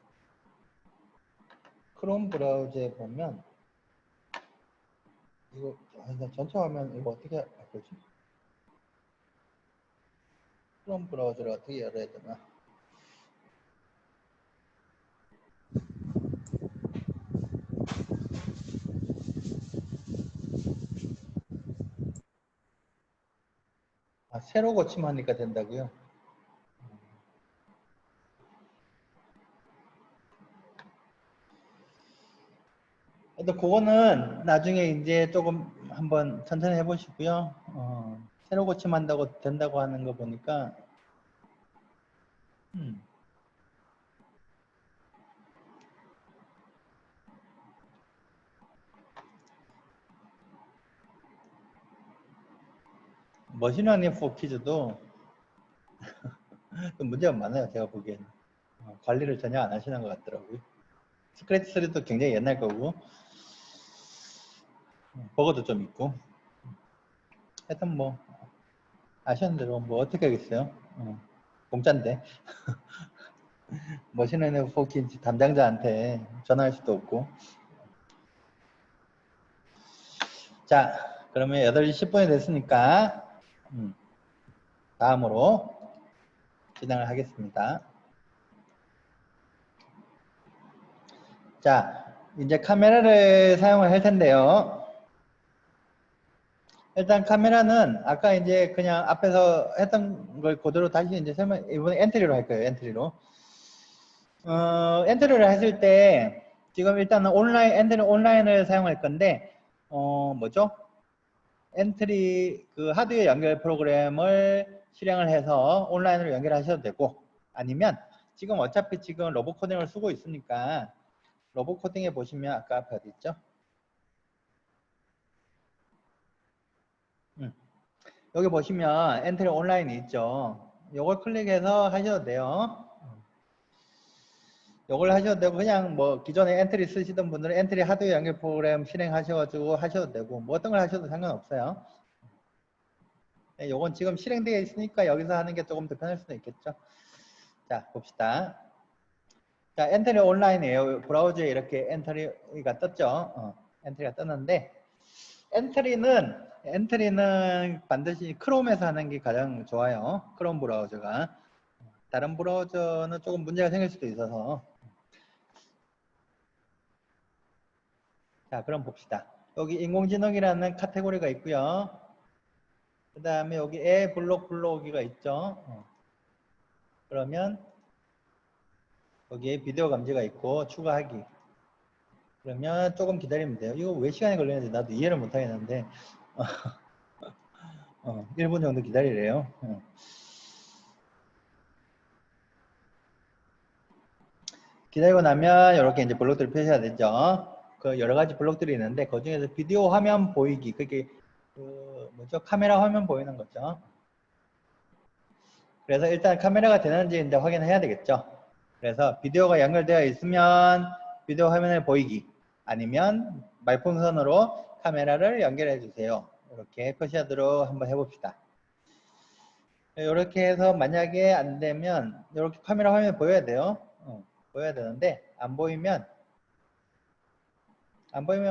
크롬 브라우저에 보면 이거 나 전체 화면 이거 어떻게 바꾸지? 크롬 브라우저를 어떻게 열어야 되나? 아, 새로 고침하니까 된다고요? 근데 그거는 나중에 이제 조금 한번 천천히 해보시고요. 새로 고침한다고 된다고 하는 거 보니까 음, 머신러닝 포 퀴즈도 좀 문제가 많아요. 제가 보기에는 관리를 전혀 안 하시는 것 같더라고요. 스크래치 3도 굉장히 옛날 거고 버거도 좀 있고 하여튼 뭐 아시는 대로 뭐 어떻게 하겠어요. 공짜인데 머신러닝 포 퀴즈 담당자한테 전화할 수도 없고. 자, 그러면 8시 10분이 됐으니까 다음으로 진행을 하겠습니다. 자, 이제 카메라를 사용을 할 텐데요. 일단 카메라는 아까 이제 그냥 앞에서 했던 걸 그대로 다시 이제 설명, 이번에 엔트리로 할 거예요, 엔트리로. 엔트리를 했을 때 지금 일단은 엔트리 온라인을 사용할 건데, 뭐죠? 엔트리 그 하드웨어 연결 프로그램을 실행을 해서 온라인으로 연결하셔도 되고, 아니면 지금 어차피 지금 로봇 코딩을 쓰고 있으니까 로봇 코딩에 보시면 아까 앞에 어디 있죠? 여기 보시면 엔트리 온라인이 있죠. 이걸 클릭해서 하셔도 돼요. 이걸 하셔도 되고 그냥 뭐 기존에 엔트리 쓰시던 분들은 엔트리 하드웨어 연결 프로그램 실행하셔가지고 하셔도 되고 뭐 어떤 걸 하셔도 상관없어요. 요건 지금 실행되어 있으니까 여기서 하는 게 조금 더 편할 수도 있겠죠. 자, 봅시다. 자, 엔트리 온라인이에요. 브라우저에 이렇게 엔트리가 떴죠. 엔트리가 떴는데 엔트리는 반드시 크롬에서 하는 게 가장 좋아요. 크롬 브라우저가. 다른 브라우저는 조금 문제가 생길 수도 있어서. 자, 그럼 봅시다. 여기 인공지능이라는 카테고리가 있고요. 그 다음에 여기 애 블록 불러오기가 있죠. 그러면 여기에 비디오 감지가 있고 추가하기. 그러면 조금 기다리면 돼요. 이거 왜 시간이 걸리는지 나도 이해를 못 하겠는데 1분 정도 기다리래요. 기다리고 나면 이렇게 이제 블록들을 표시해야 되죠. 그 여러 가지 블록들이 있는데 그 중에서 비디오 화면 보이기 그게 그 뭐죠? 카메라 화면 보이는 거죠. 그래서 일단 카메라가 되는지 이제 확인해야 되겠죠. 그래서 비디오가 연결되어 있으면 비디오 화면을 보이기, 아니면 말풍선으로 카메라를 연결해 주세요. 이렇게 표시하도록 한번 해봅시다. 이렇게 해서 만약에 안 되면 이렇게 카메라 화면이 보여야 돼요. 보여야 되는데 안 보이면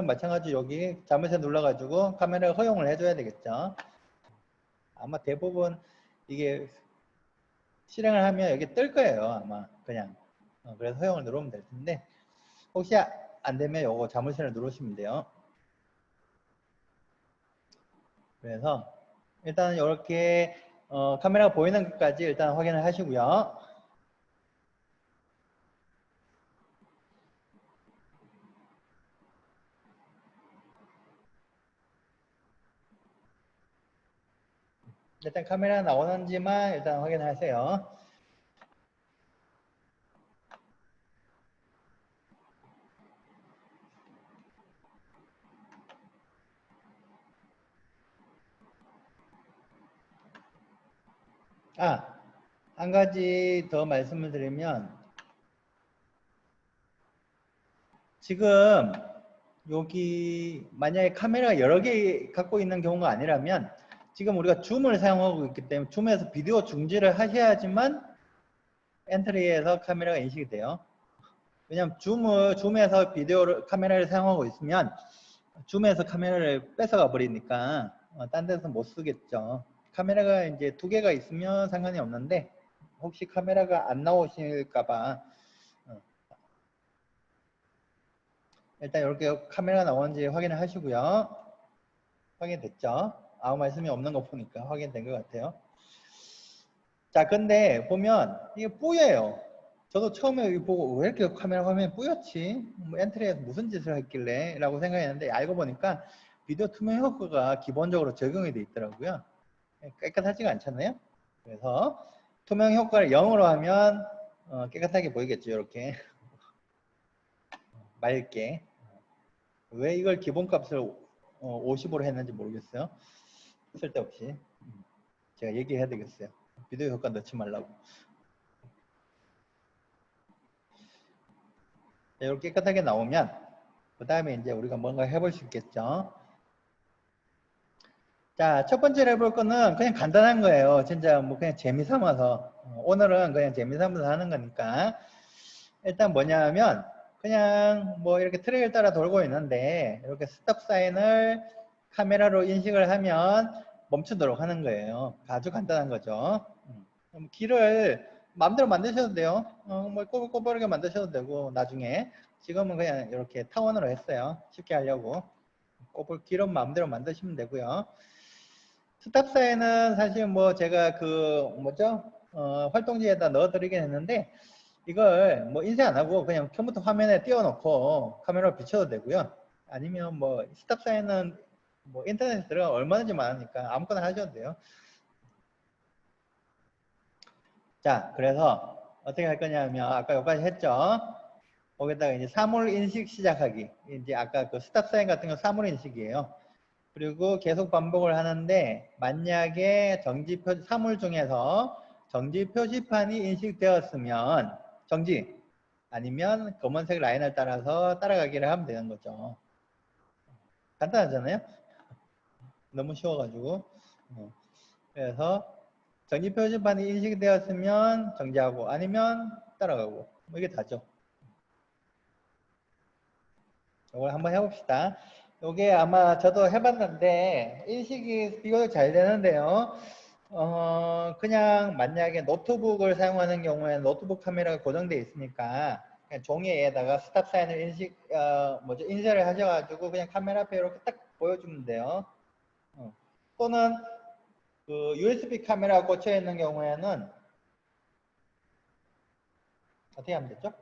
마찬가지 여기 자물쇠 눌러가지고 카메라 허용을 해줘야 되겠죠. 아마 대부분 이게 실행을 하면 여기 뜰 거예요. 아마 그냥 그래서 허용을 누르면 될 텐데 혹시 안 되면 요거 자물쇠를 누르시면 돼요. 그래서 일단 이렇게 카메라가 보이는 것까지 일단 확인을 하시고요. 일단 카메라 나오는지만 일단 확인하세요. 한 가지 더 말씀을 드리면 지금 여기 만약에 카메라가 여러 개 갖고 있는 경우가 아니라면 지금 우리가 줌을 사용하고 있기 때문에 줌에서 비디오 중지를 하셔야지만 엔트리에서 카메라가 인식이 돼요. 왜냐하면 줌에서 카메라를 사용하고 있으면 줌에서 카메라를 뺏어가 버리니까 딴 데서 못 쓰겠죠. 카메라가 이제 2개가 있으면 상관이 없는데 혹시 카메라가 안 나오실까봐 일단 이렇게 카메라가 나오는지 확인을 하시고요. 확인됐죠? 아무 말씀이 없는 거 보니까 확인된 것 같아요. 자, 근데 보면 이게 뿌예요. 저도 처음에 이거 보고 왜 이렇게 카메라 화면이 뿌옇지? 뭐 엔트리에서 무슨 짓을 했길래? 라고 생각했는데 알고 보니까 비디오 투명 효과가 기본적으로 적용이 돼 있더라고요. 깨끗하지가 않잖아요. 그래서 투명 효과를 0으로 하면 깨끗하게 보이겠죠. 이렇게 맑게. 왜 이걸 기본값을 50으로 했는지 모르겠어요. 쓸데없이. 제가 얘기해야 되겠어요. 비디오 효과 넣지 말라고. 이렇게 깨끗하게 나오면 그 다음에 이제 우리가 뭔가 해볼 수 있겠죠. 자, 첫 번째로 해볼 거는 그냥 간단한 거예요. 진짜 뭐 그냥 재미삼아서 오늘은 그냥 재미삼아서 하는 거니까 일단 뭐냐면 그냥 뭐 이렇게 트레일 따라 돌고 있는데 이렇게 스톱 사인을 카메라로 인식을 하면 멈추도록 하는 거예요. 아주 간단한 거죠. 길을 마음대로 만드셔도 돼요. 뭐 꼬불꼬불하게 만드셔도 되고 나중에 지금은 그냥 이렇게 타원으로 했어요. 쉽게 하려고. 길은 마음대로 만드시면 되고요. 스탑 사인은 사실 뭐 제가 활동지에다 넣어드리긴 했는데 이걸 뭐 인쇄 안 하고 그냥 컴퓨터 화면에 띄워놓고 카메라로 비춰도 되고요. 아니면 뭐 스탑 사인은 뭐 인터넷에 들어가 얼마든지 많으니까 아무거나 하셔도 돼요. 자, 그래서 어떻게 할 거냐면 아까 여기까지 했죠. 거기다가 이제 사물 인식 시작하기. 이제 아까 그 스탑 사인 같은 건 사물 인식이에요. 그리고 계속 반복을 하는데 만약에 사물 중에서 정지 표시판이 인식되었으면 정지, 아니면 검은색 라인을 따라서 따라가기를 하면 되는 거죠. 간단하잖아요. 너무 쉬워가지고. 그래서 정지 표시판이 인식되었으면 정지하고 아니면 따라가고 뭐 이게 다죠. 이걸 한번 해봅시다. 이게 아마 저도 해봤는데 인식이 비교적 잘 되는데요. 그냥 만약에 노트북을 사용하는 경우에는 노트북 카메라가 고정되어 있으니까 그냥 종이에다가 스탑 사인을 인쇄를 하셔가지고 그냥 카메라 앞에 이렇게 딱 보여주면 돼요. 또는 그 USB 카메라가 꽂혀 있는 경우에는 어떻게 하면 되죠?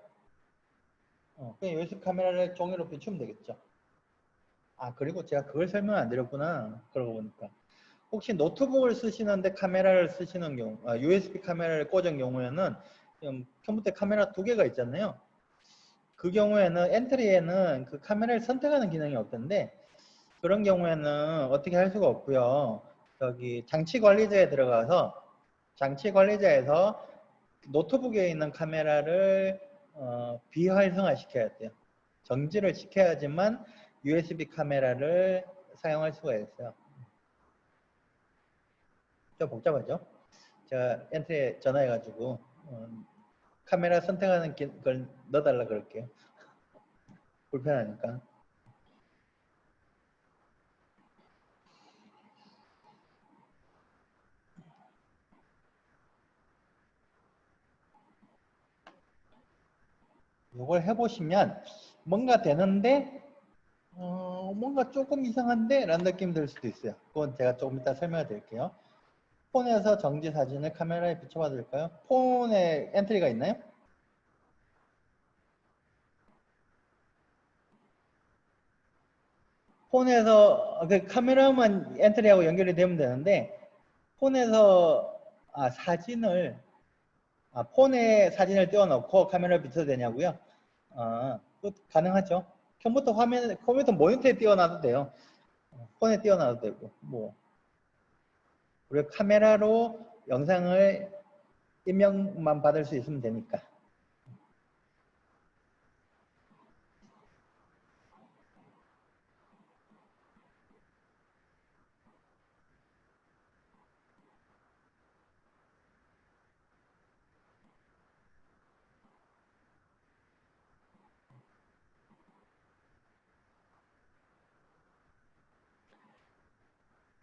그냥 USB 카메라를 종이로 비추면 되겠죠. 그리고 제가 그걸 설명 안 드렸구나. 그러고 보니까. 혹시 노트북을 쓰시는데 카메라를 쓰시는 경우, USB 카메라를 꽂은 경우에는 컴퓨터 카메라 2개가 있잖아요. 그 경우에는 엔트리에는 그 카메라를 선택하는 기능이 없던데 그런 경우에는 어떻게 할 수가 없고요. 여기 장치 관리자에 들어가서 장치 관리자에서 노트북에 있는 카메라를 비활성화 시켜야 돼요. 정지를 시켜야지만 USB 카메라를 사용할 수가 있어요. 좀 복잡하죠? 제가 엔트리에 전화해가지고 카메라 선택하는 걸 넣어달라 그럴게요. 불편하니까. 이걸 해보시면 뭔가 되는데 뭔가 조금 이상한데? 라는 느낌 들 수도 있어요. 그건 제가 조금 이따 설명을 드릴게요. 폰에서 정지 사진을 카메라에 비춰봐 드릴까요? 폰에 엔트리가 있나요? 폰에서 그 카메라만 엔트리하고 연결이 되면 되는데 폰에서 사진을 폰에 사진을 띄워놓고 카메라를 비춰도 되냐고요? 그 가능하죠. 컴퓨터 모니터에 띄워놔도 돼요. 폰에 띄워놔도 되고 뭐 우리가 카메라로 영상을 입력만 받을 수 있으면 되니까.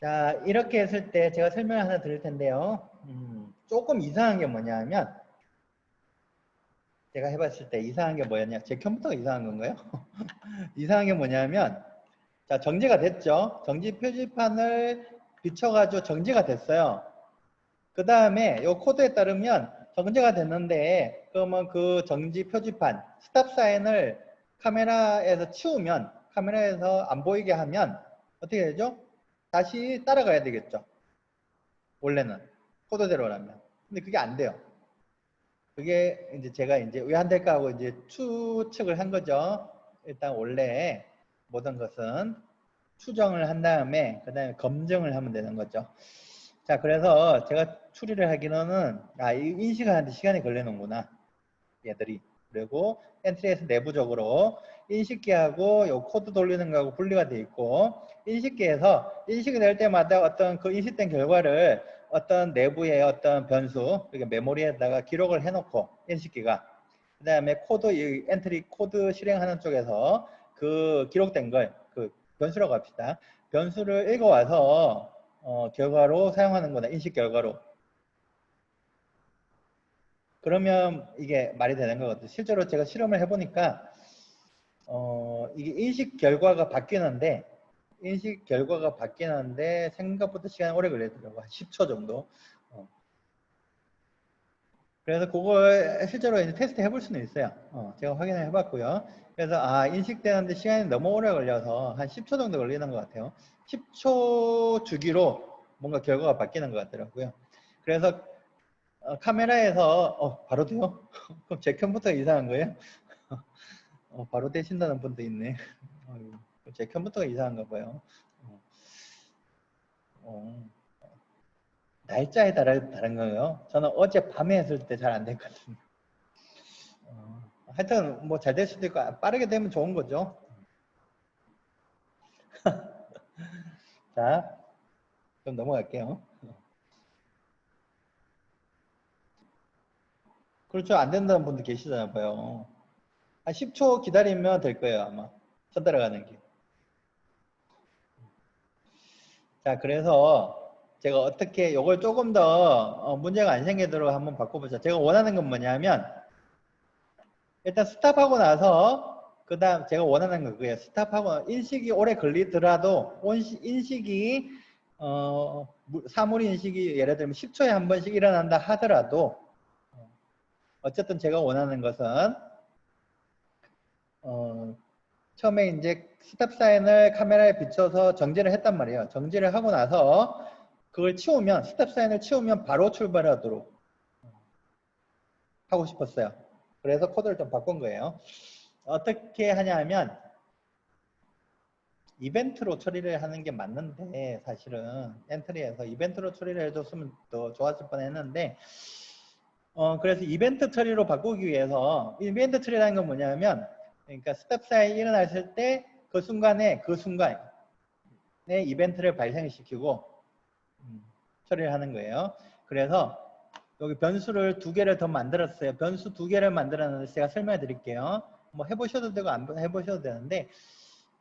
자, 이렇게 했을 때 제가 설명을 하나 드릴 텐데요. 조금 이상한 게 뭐냐면 제가 해봤을 때 이상한 게 뭐였냐? 제 컴퓨터가 이상한 건가요? 이상한 게 뭐냐면 자, 정지가 됐죠. 정지 표지판을 비춰가지고 정지가 됐어요. 그 다음에 이 코드에 따르면 정지가 됐는데 그러면 그 정지 표지판 스탑 사인을 카메라에서 치우면 카메라에서 안 보이게 하면 어떻게 되죠? 다시 따라가야 되겠죠. 원래는 코드대로라면. 근데 그게 안 돼요. 그게 이제 제가 이제 왜 안 될까 하고 이제 추측을 한 거죠. 일단 원래 모든 것은 추정을 한 다음에 그 다음에 검증을 하면 되는 거죠. 자, 그래서 제가 추리를 하기로는 이 인식하는데 시간이 걸리는구나 얘들이. 그리고 엔트리에서 내부적으로 인식기하고 요 코드 돌리는 거하고 분리가 돼 있고 인식기에서 인식이 될 때마다 어떤 그 인식된 결과를 어떤 내부의 어떤 변수 그러니까 메모리에다가 기록을 해놓고 인식기가 그 다음에 코드 이 엔트리 코드 실행하는 쪽에서 그 기록된 걸 그 변수라고 합시다. 변수를 읽어와서 결과로 사용하는 거다. 인식 결과로. 그러면 이게 말이 되는 거거든요. 실제로 제가 실험을 해보니까 이게 인식 결과가 바뀌는데 생각보다 시간이 오래 걸리더라고요. 한 10초 정도. 그래서 그걸 실제로 이제 테스트 해볼 수는 있어요. 제가 확인을 해봤고요. 그래서 인식되는데 시간이 너무 오래 걸려서 한 10초 정도 걸리는 것 같아요. 10초 주기로 뭔가 결과가 바뀌는 것 같더라고요. 그래서 카메라에서 바로 돼요? 그럼 제 컴퓨터가 이상한 거예요? 바로 되신다는 분도 있네. 제 컴퓨터가 이상한가 봐요. 어, 날짜에 다른 거예요. 저는 어제 밤에 했을 때 잘 안 됐거든요. 하여튼 뭐 잘 될 수도 있고 빠르게 되면 좋은 거죠. 자, 그럼 넘어갈게요. 그렇죠. 안 된다는 분도 계시잖아요. 봐요. 한 10초 기다리면 될 거예요. 아마. 선 따라가는 게. 자, 그래서 제가 어떻게 이걸 조금 더 문제가 안 생기도록 한번 바꿔보자. 제가 원하는 건 뭐냐면 일단 스탑하고 나서 그 다음 제가 원하는 건 그거예요. 스탑하고 인식이 오래 걸리더라도 인식이 사물 인식이 예를 들면 10초에 한 번씩 일어난다 하더라도 어쨌든 제가 원하는 것은 처음에 이제 스탑 사인을 카메라에 비춰서 정지를 했단 말이에요. 정지를 하고 나서 그걸 치우면 스탑 사인을 치우면 바로 출발하도록 하고 싶었어요. 그래서 코드를 좀 바꾼 거예요. 어떻게 하냐면 이벤트로 처리를 하는 게 맞는데 사실은 엔트리에서 이벤트로 처리를 해줬으면 더 좋았을 뻔했는데 그래서 이벤트 처리로 바꾸기 위해서 이벤트 처리라는 건 뭐냐면 그러니까 스텝 사인이 일어났을 때 그 순간에 이벤트를 발생시키고 처리를 하는 거예요. 그래서 여기 변수를 2개를 더 만들었어요. 변수 2개를 만들었는데 제가 설명해 드릴게요. 뭐 해보셔도 되고 안 해보셔도 되는데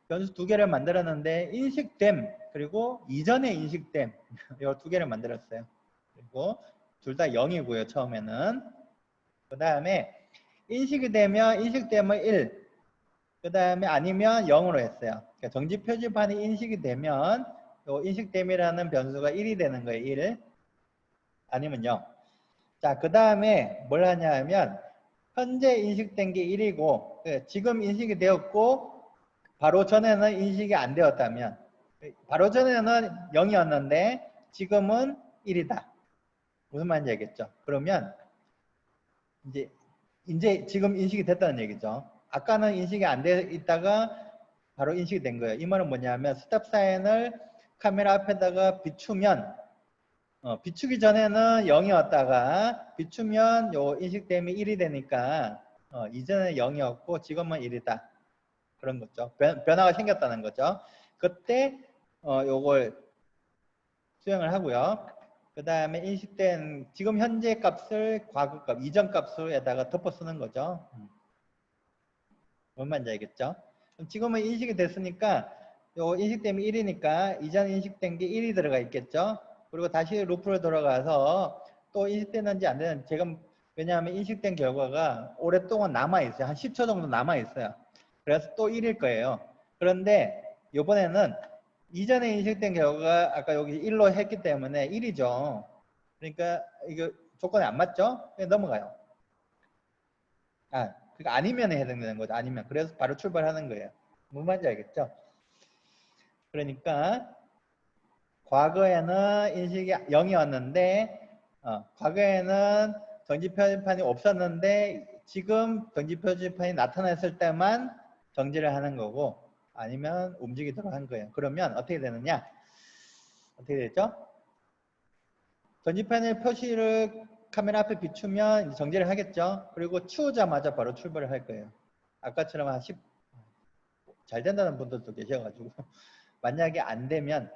변수 2개를 만들었는데 인식됨 그리고 이전에 인식됨 이 2개를 만들었어요. 그리고 둘 다 0이고요. 처음에는 그 다음에 인식되면 1, 그 다음에 아니면 0으로 했어요. 그러니까 정지 표지판이 인식이 되면 요 인식됨이라는 변수가 1이 되는 거예요. 1 아니면 0. 자, 그 다음에 뭘 하냐 하면 현재 인식된 게 1이고 지금 인식이 되었고 바로 전에는 인식이 안 되었다면 바로 전에는 0이었는데 지금은 1이다. 무슨 말인지 알겠죠? 그러면 이제 지금 인식이 됐다는 얘기죠. 아까는 인식이 안 돼 있다가 바로 인식이 된 거예요. 이 말은 뭐냐면 스탑 사인을 카메라 앞에다가 비추면 비추기 전에는 0이었다가 비추면 요 인식됨이 1이 되니까 이전에 0이었고 지금은 1이다. 그런 거죠. 변화가 생겼다는 거죠. 그때 요걸 수행을 하고요. 그 다음에 인식된 지금 현재 값을 과거 값, 이전 값에다가 덮어 쓰는 거죠. 뭔 말인지 알겠죠? 그럼 지금은 인식이 됐으니까 요 인식됨이 1이니까 이전 인식된 게 1이 들어가 있겠죠? 그리고 다시 루프를 돌아가서 또 인식됐는지 안 되는지 지금 왜냐하면 인식된 결과가 오랫동안 남아있어요. 한 10초 정도 남아있어요. 그래서 또 1일 거예요. 그런데 이번에는 이전에 인식된 결과가 아까 여기 1로 했기 때문에 1이죠. 그러니까 이거 조건이 안 맞죠? 그냥 넘어가요. 그러니까 아니면에 해당되는 거죠. 아니면. 그래서 바로 출발하는 거예요. 뭔 말인지 알겠죠? 그러니까 과거에는 인식이 0이었는데 과거에는 정지 표지판이 없었는데 지금 정지 표지판이 나타났을 때만 정지를 하는 거고 아니면 움직이도록 한 거예요. 그러면 어떻게 되느냐? 어떻게 되죠? 전지판의 표시를 카메라 앞에 비추면 정지를 하겠죠. 그리고 치우자마자 바로 출발을 할 거예요. 아까처럼 한 10, 잘 된다는 분들도 계셔가지고 만약에 안 되면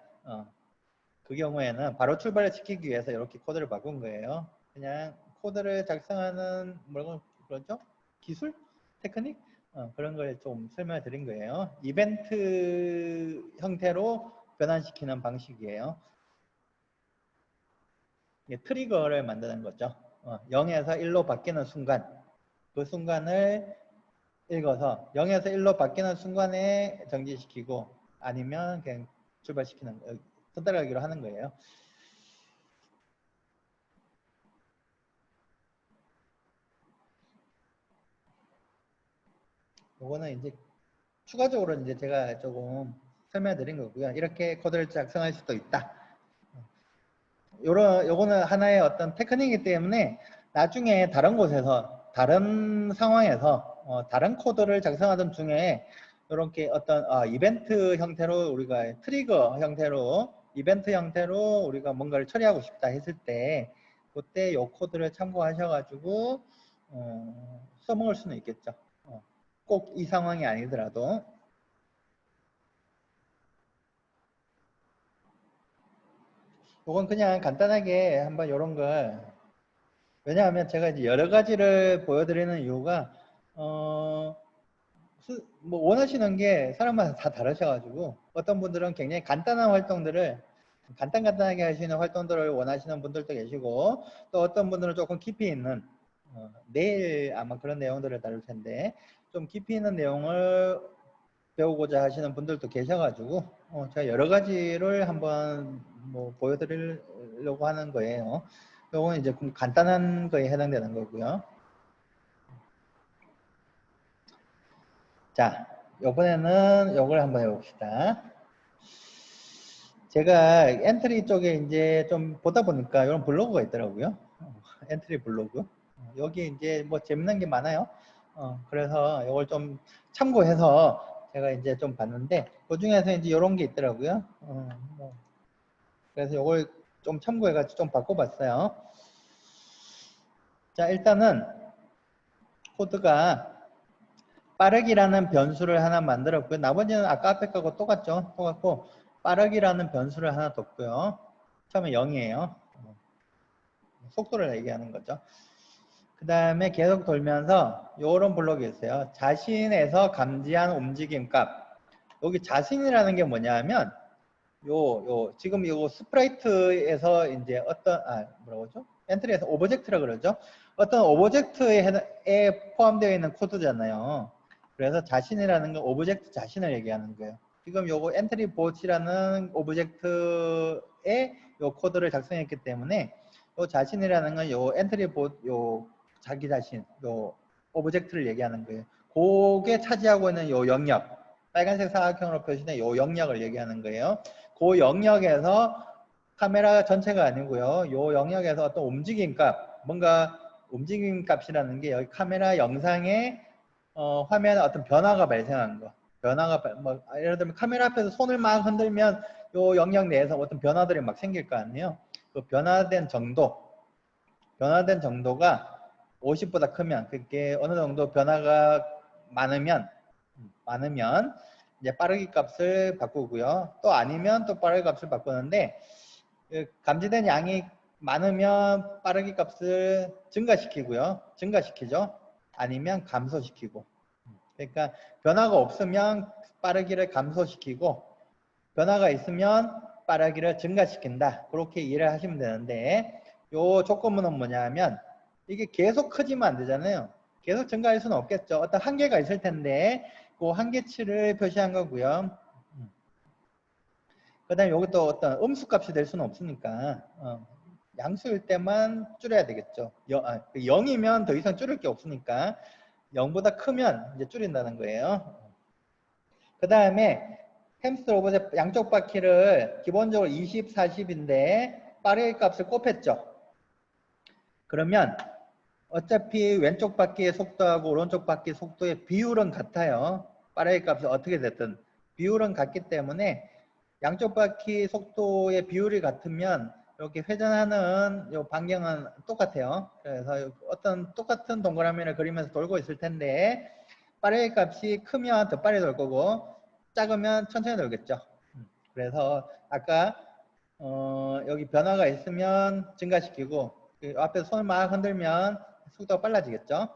그 경우에는 바로 출발을 시키기 위해서 이렇게 코드를 바꾼 거예요. 그냥 코드를 작성하는 뭐라고 그러죠? 기술? 테크닉? 그런 걸 좀 설명해 드린 거예요. 이벤트 형태로 변환시키는 방식이에요. 트리거를 만드는 거죠. 0에서 1로 바뀌는 순간 그 순간을 읽어서 0에서 1로 바뀌는 순간에 정지시키고 아니면 그냥 출발시키는 선택하기로 하는 거예요. 이거는 이제 추가적으로 이제 제가 조금 설명해 드린 거고요. 이렇게 코드를 작성할 수도 있다. 요거는 하나의 어떤 테크닉이기 때문에 나중에 다른 곳에서 다른 상황에서 다른 코드를 작성하던 중에 이렇게 어떤 이벤트 형태로 우리가 트리거 형태로 이벤트 형태로 우리가 뭔가를 처리하고 싶다 했을 때 그때 요 코드를 참고하셔가지고 써먹을 수는 있겠죠. 꼭 이 상황이 아니더라도. 이건 그냥 간단하게 한번 이런 걸 왜냐하면 제가 이제 여러 가지를 보여드리는 이유가 뭐 원하시는 게 사람마다 다 다르셔가지고 어떤 분들은 굉장히 간단한 활동들을 간단하게 하시는 활동들을 원하시는 분들도 계시고 또 어떤 분들은 조금 깊이 있는 내일 아마 그런 내용들을 다룰 텐데 좀 깊이 있는 내용을 배우고자 하시는 분들도 계셔가지고 제가 여러 가지를 한번 뭐 보여드리려고 하는 거예요. 요거는 이제 간단한 거에 해당되는 거고요. 자, 이번에는 요걸 한번 해봅시다. 제가 엔트리 쪽에 이제 좀 보다 보니까 이런 블로그가 있더라고요. 엔트리 블로그. 여기 이제 뭐 재밌는 게 많아요. 그래서 이걸 좀 참고해서 제가 이제 좀 봤는데 그 중에서 이제 이런 게 있더라고요. 그래서 이걸 좀 참고해가지고 좀 바꿔봤어요. 자, 일단은 코드가 빠르기라는 변수를 하나 만들었고요. 나머지는 아까 앞에 거하고 똑같죠. 똑같고 빠르기라는 변수를 하나 뒀고요. 처음에 0이에요. 속도를 얘기하는 거죠. 그 다음에 계속 돌면서 요런 블록이 있어요. 자신에서 감지한 움직임 값. 여기 자신이라는 게 뭐냐면 지금 요 스프라이트에서 이제 뭐라고 하죠? 엔트리에서 오브젝트라 그러죠. 어떤 오브젝트에 포함되어 있는 코드잖아요. 그래서 자신이라는 건 오브젝트 자신을 얘기하는 거예요. 지금 요거 엔트리 보치라는 오브젝트에 요 코드를 작성했기 때문에 요 자신이라는 건 요 엔트리 요 자기 자신 요 오브젝트를 얘기하는 거예요. 그게 차지하고 있는 요 영역, 빨간색 사각형으로 표시된 요 영역을 얘기하는 거예요. 그 영역에서 카메라 전체가 아니고요. 요 영역에서 어떤 움직임 값, 뭔가 움직임 값이라는 게 여기 카메라 영상에 화면에 어떤 변화가 발생한 거. 변화가 예를 들면 카메라 앞에서 손을 막 흔들면 요 영역 내에서 어떤 변화들이 막 생길 거 아니에요. 그 변화된 정도가 50보다 크면 그게 어느 정도 변화가 많으면 이제 빠르기 값을 바꾸고요. 또 아니면 또 빠르기 값을 바꾸는데 감지된 양이 많으면 빠르기 값을 증가시키죠. 아니면 감소시키고. 그러니까 변화가 없으면 빠르기를 감소시키고 변화가 있으면 빠르기를 증가시킨다. 그렇게 이해를 하시면 되는데 요 조건문은 뭐냐면 이게 계속 크지만 안 되잖아요. 계속 증가할 수는 없겠죠. 어떤 한계가 있을 텐데 그 한계치를 표시한 거고요. 그 다음에 이것도 어떤 음수값이 될 수는 없으니까 양수일 때만 줄여야 되겠죠. 0이면 더 이상 줄일 게 없으니까 0보다 크면 이제 줄인다는 거예요. 그 다음에 햄스터 오브젝트 양쪽 바퀴를 기본적으로 20, 40인데 빠르기 값을 곱했죠. 그러면 어차피 왼쪽 바퀴의 속도하고 오른쪽 바퀴 속도의 비율은 같아요. 빠르기 값이 어떻게 됐든 비율은 같기 때문에 양쪽 바퀴 속도의 비율이 같으면 이렇게 회전하는 요 반경은 똑같아요. 그래서 어떤 똑같은 동그라미를 그리면서 돌고 있을 텐데 빠르기 값이 크면 더 빨리 돌 거고 작으면 천천히 돌겠죠. 그래서 아까 여기 변화가 있으면 증가시키고 앞에서 손을 막 흔들면 속도가 빨라지겠죠.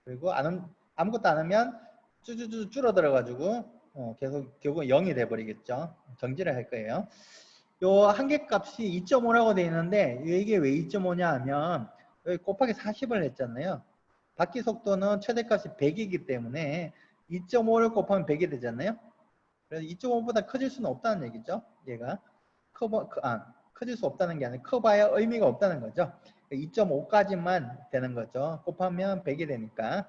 그리고 아무것도 안 하면 쭈쭈쭈 줄어들어 가지고 계속 결국 0이 돼 버리겠죠. 정지를 할 거예요. 요 한계값이 2.5라고 되어 있는데 이게 왜 2.5냐 하면 여기 곱하기 40을 했잖아요. 바퀴 속도는 최대값이 100이기 때문에 2.5를 곱하면 100이 되잖아요. 그래서 2.5보다 커질 수는 없다는 얘기죠. 얘가 커질 수 없다는 게 아니라 커봐야 의미가 없다는 거죠. 2.5까지만 되는 거죠. 곱하면 100이 되니까.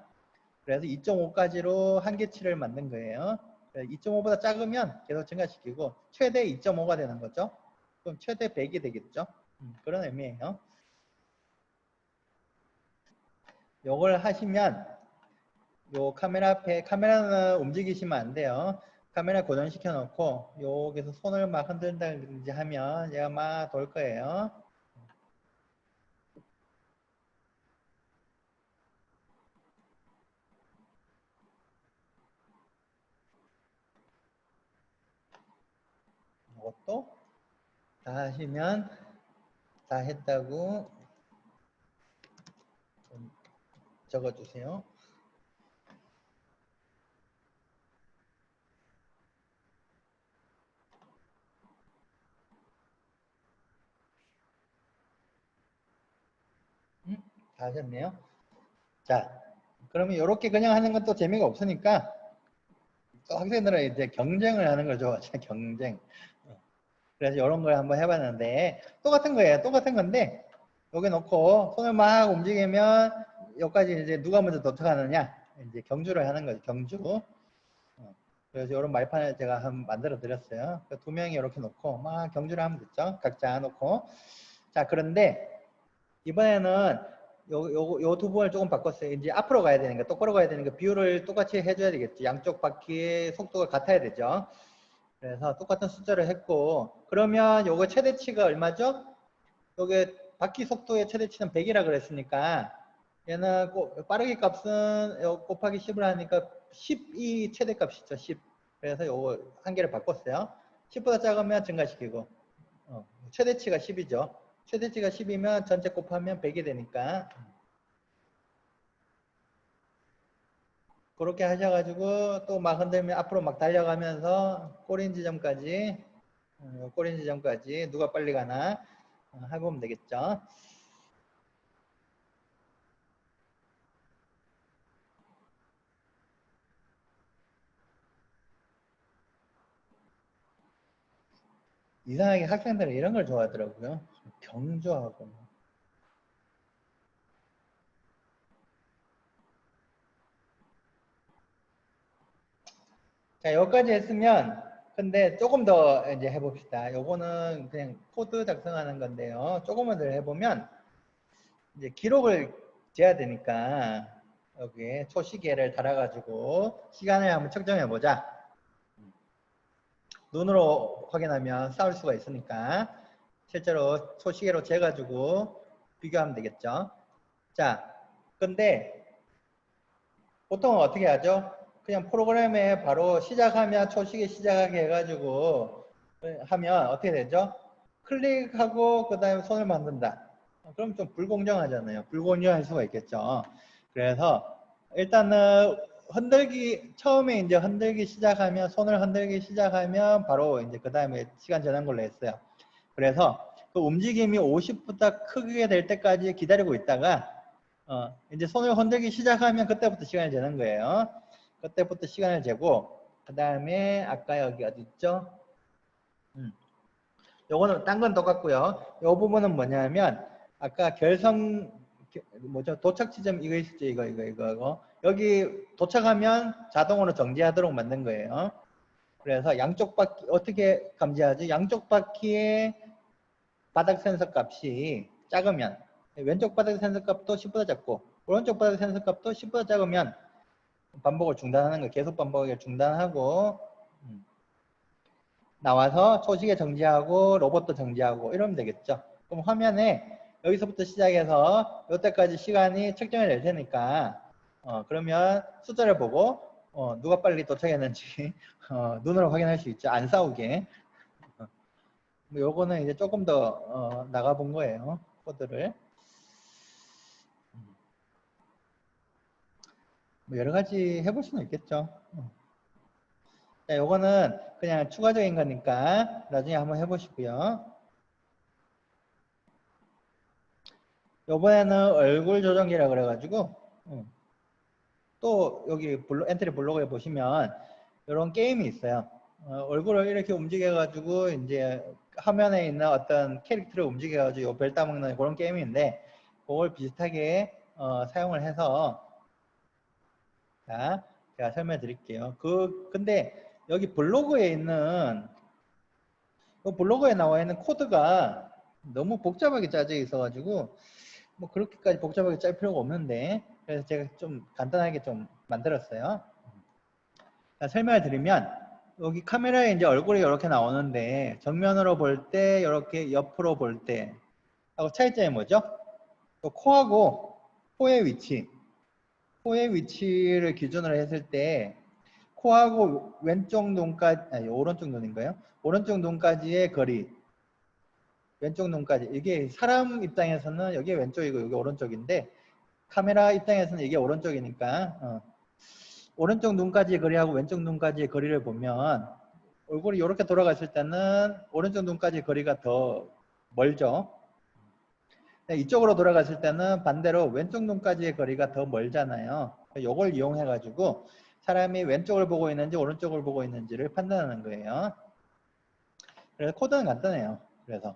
그래서 2.5까지로 한계치를 만든 거예요. 2.5보다 작으면 계속 증가시키고 최대 2.5가 되는 거죠. 그럼 최대 100이 되겠죠. 그런 의미예요. 요걸 하시면 요 카메라 앞에 카메라는 움직이시면 안 돼요. 카메라 고정시켜 놓고 여기서 손을 막 흔든다든지 하면 얘가 막 돌 거예요. 이것도 다 하시면 다 했다고 좀 적어주세요. 다 하셨네요. 자, 그러면 이렇게 그냥 하는 건 또 재미가 없으니까 또 학생들은 이제 경쟁을 하는 걸 좋아하잖아요. 경쟁. 그래서 이런 걸 한번 해봤는데 똑같은 거예요. 똑같은 건데 여기 놓고 손을 막 움직이면 여기까지 이제 누가 먼저 도착하느냐 이제 경주를 하는 거죠. 경주. 그래서 이런 말판을 제가 한번 만들어 드렸어요. 두 명이 이렇게 놓고 막 경주를 하면 됐죠. 각자 놓고. 자, 그런데 이번에는 요 두 번을 조금 바꿨어요. 이제 앞으로 가야 되니까 똑바로 가야 되니까 비율을 똑같이 해줘야 되겠죠. 양쪽 바퀴의 속도가 같아야 되죠. 그래서 똑같은 숫자를 했고 그러면 요거 최대치가 얼마죠? 요게 바퀴 속도의 최대치는 100이라 그랬으니까 얘는 빠르기 값은 요 곱하기 10을 하니까 10이 최대값이죠. 10. 그래서 요거 한 개를 바꿨어요. 10보다 작으면 증가시키고 최대치가 10이죠. 최대치가 10이면 전체 곱하면 100이 되니까 그렇게 하셔가지고 또 막 흔들면 앞으로 막 달려가면서 꼬린 지점까지 누가 빨리 가나 해보면 되겠죠. 이상하게 학생들은 이런 걸 좋아하더라고요. 경주하고. 자, 여기까지 했으면 근데 조금 더 이제 해봅시다. 요거는 그냥 코드 작성하는 건데요. 조금만 더 해보면 이제 기록을 재야 되니까 여기에 초시계를 달아가지고 시간을 한번 측정해 보자. 눈으로 확인하면 싸울 수가 있으니까 실제로 초시계로 재가지고 비교하면 되겠죠. 자, 근데 보통 어떻게 하죠? 그냥 프로그램에 바로 시작하면 초시계 시작하게 해가지고 하면 어떻게 되죠? 클릭하고 그 다음에 손을 만든다. 그럼 좀 불공정하잖아요. 불공정할 수가 있겠죠. 그래서 일단은 처음에 이제 흔들기 시작하면, 손을 흔들기 시작하면 바로 이제 그 다음에 시간 재는 걸로 했어요. 그래서 그 움직임이 50보다 크게 될 때까지 기다리고 있다가 이제 손을 흔들기 시작하면 그때부터 시간을 재는 거예요. 그때부터 시간을 재고 그 다음에 아까 여기 어디 있죠? 요거는 딴 건 똑같고요. 요 부분은 뭐냐면 아까 도착 지점 이거 있었죠? 이거. 여기 도착하면 자동으로 정지하도록 만든 거예요. 그래서 양쪽 바퀴 어떻게 감지하지? 양쪽 바퀴의 바닥 센서 값이 작으면 왼쪽 바닥 센서 값도 10보다 작고 오른쪽 바닥 센서 값도 10보다 작으면 반복을 중단하는 거, 계속 반복을 중단하고 나와서 초시계 정지하고 로봇도 정지하고 이러면 되겠죠. 그럼 화면에 여기서부터 시작해서 이때까지 시간이 측정이 될 테니까 그러면 숫자를 보고 누가 빨리 도착했는지 눈으로 확인할 수 있죠. 안 싸우게. 요거는 이제 조금 더 나가본 거예요. 코드를. 뭐 여러 가지 해볼 수는 있겠죠. 자, 요거는 그냥 추가적인 거니까 나중에 한번 해보시고요. 요번에는 얼굴 조정기라 그래가지고 또 여기 엔트리 블록에 보시면 이런 게임이 있어요. 얼굴을 이렇게 움직여가지고 이제 화면에 있는 어떤 캐릭터를 움직여가지고 요 별 따먹는 그런 게임인데 그걸 비슷하게 사용을 해서 자, 제가 설명해 드릴게요. 근데 여기 블로그에 나와 있는 코드가 너무 복잡하게 짜져 있어가지고 뭐 그렇게까지 복잡하게 짤 필요가 없는데 그래서 제가 좀 간단하게 좀 만들었어요. 자, 설명을 드리면 여기 카메라에 이제 얼굴이 이렇게 나오는데 정면으로 볼 때 이렇게 옆으로 볼 때 하고 차이점이 뭐죠? 또 코의 위치를 기준으로 했을 때 코하고 왼쪽 눈까지 아니 오른쪽 눈인가요? 오른쪽 눈까지의 거리 왼쪽 눈까지 이게 사람 입장에서는 여기 왼쪽이고 여기 오른쪽인데 카메라 입장에서는 이게 오른쪽이니까 오른쪽 눈까지의 거리하고 왼쪽 눈까지의 거리를 보면 얼굴이 이렇게 돌아갔을 때는 오른쪽 눈까지의 거리가 더 멀죠. 이쪽으로 돌아갔을 때는 반대로 왼쪽 눈까지의 거리가 더 멀잖아요. 이걸 이용해 가지고 사람이 왼쪽을 보고 있는지 오른쪽을 보고 있는지를 판단하는 거예요. 그래서 코드는 간단해요. 그래서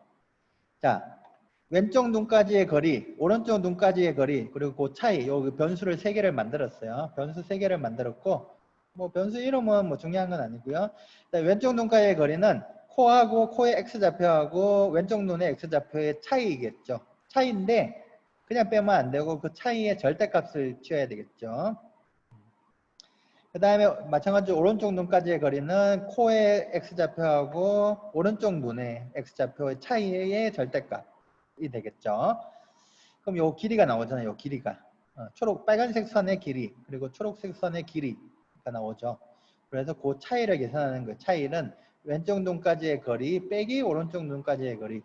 자, 왼쪽 눈까지의 거리, 오른쪽 눈까지의 거리, 그리고 그 차이, 요 변수를 3개를 만들었어요. 변수 3개를 만들었고, 뭐 변수 이름은 뭐 중요한 건 아니고요. 왼쪽 눈까지의 거리는 코하고 코의 X좌표하고 왼쪽 눈의 X좌표의 차이겠죠. 차이인데 그냥 빼면 안 되고 그 차이의 절대값을 취해야 되겠죠. 그 다음에 마찬가지로 오른쪽 눈까지의 거리는 코의 X좌표하고 오른쪽 눈의 X좌표의 차이의 절대값이 되겠죠. 그럼 요 길이가 나오잖아요. 요 길이가. 빨간색 선의 길이 그리고 초록색 선의 길이가 나오죠. 그래서 그 차이를 계산하는 거예요. 차이는 왼쪽 눈까지의 거리 빼기 오른쪽 눈까지의 거리.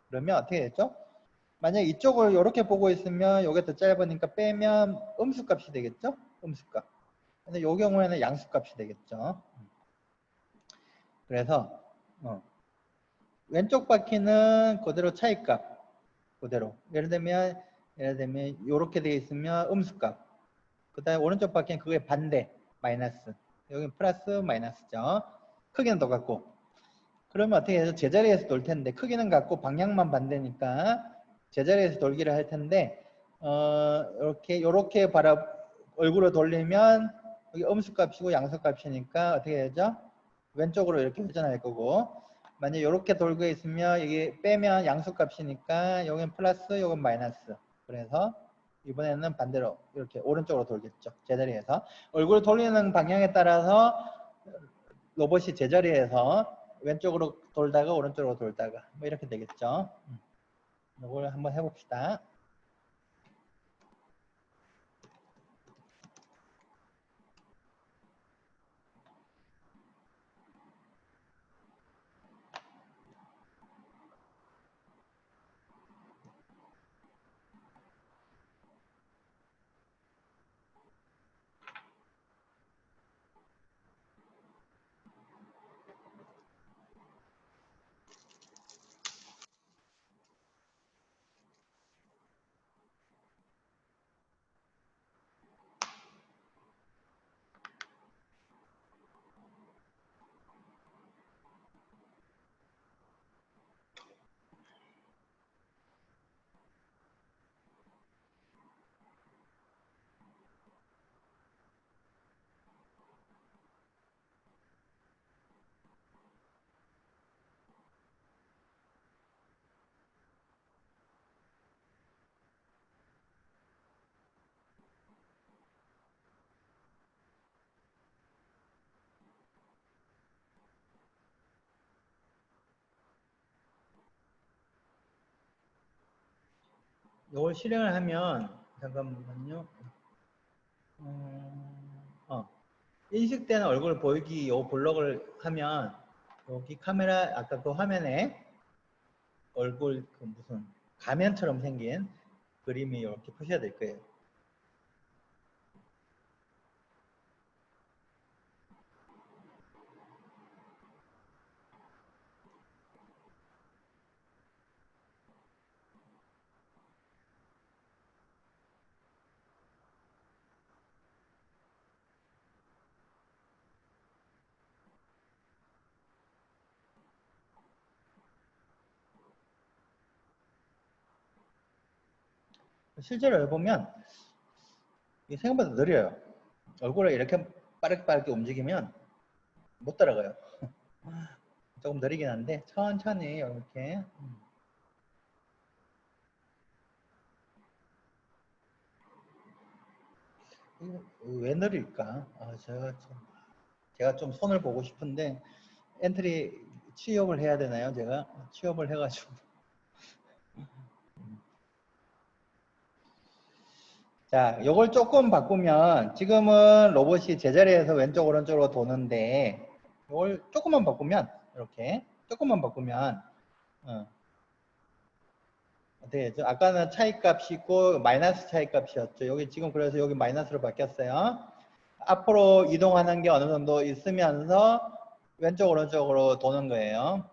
그러면 어떻게 되죠? 만약 이쪽을 이렇게 보고 있으면 이게 더 짧으니까 빼면 음수값이 되겠죠? 음수값. 근데 이 경우에는 양수값이 되겠죠. 그래서 왼쪽 바퀴는 그대로 차이값 그대로. 예를 들면 이렇게 되어 있으면 음수값. 그다음에 오른쪽 바퀴는 그게 반대 마이너스. 여기 플러스 마이너스죠. 크기는 똑같고. 그러면 어떻게 해서 제자리에서 돌 텐데 크기는 같고 방향만 반대니까 제자리에서 돌기를 할 텐데 요렇게 얼굴을 돌리면 여기 음수값이고 양수값이니까 어떻게 되죠? 왼쪽으로 이렇게 회전할 거고 만약 이렇게 돌고 있으면 이게 빼면 양수값이니까 여긴 플러스 여긴 마이너스. 그래서 이번에는 반대로 이렇게 오른쪽으로 돌겠죠. 제자리에서 얼굴 돌리는 방향에 따라서 로봇이 제자리에서 왼쪽으로 돌다가 오른쪽으로 돌다가 뭐 이렇게 되겠죠. 이걸 한번 해봅시다. 이걸 실행을 하면 잠깐만요. 인식되는 얼굴 보이기 요 블록을 하면 여기 카메라 아까 그 화면에 얼굴 그 무슨 가면처럼 생긴 그림이 이렇게 표시가 될 거예요. 실제로 해보면 이게 생각보다 느려요. 얼굴을 이렇게 빠르게 움직이면 못 따라가요. 조금 느리긴 한데 천천히 이렇게 왜 느릴까? 제가 좀 손을 보고 싶은데 엔트리 취업을 해야 되나요? 제가 취업을 해가지고 자, 요걸 조금 바꾸면 지금은 로봇이 제자리에서 왼쪽 오른쪽으로 도는데 요걸 조금만 바꾸면 이렇게 조금만 바꾸면 어떻게 되죠? 아까는 차이값이 있고 마이너스 차이값이었죠. 여기 지금 그래서 여기 마이너스로 바뀌었어요. 앞으로 이동하는 게 어느 정도 있으면서 왼쪽 오른쪽으로 도는 거예요.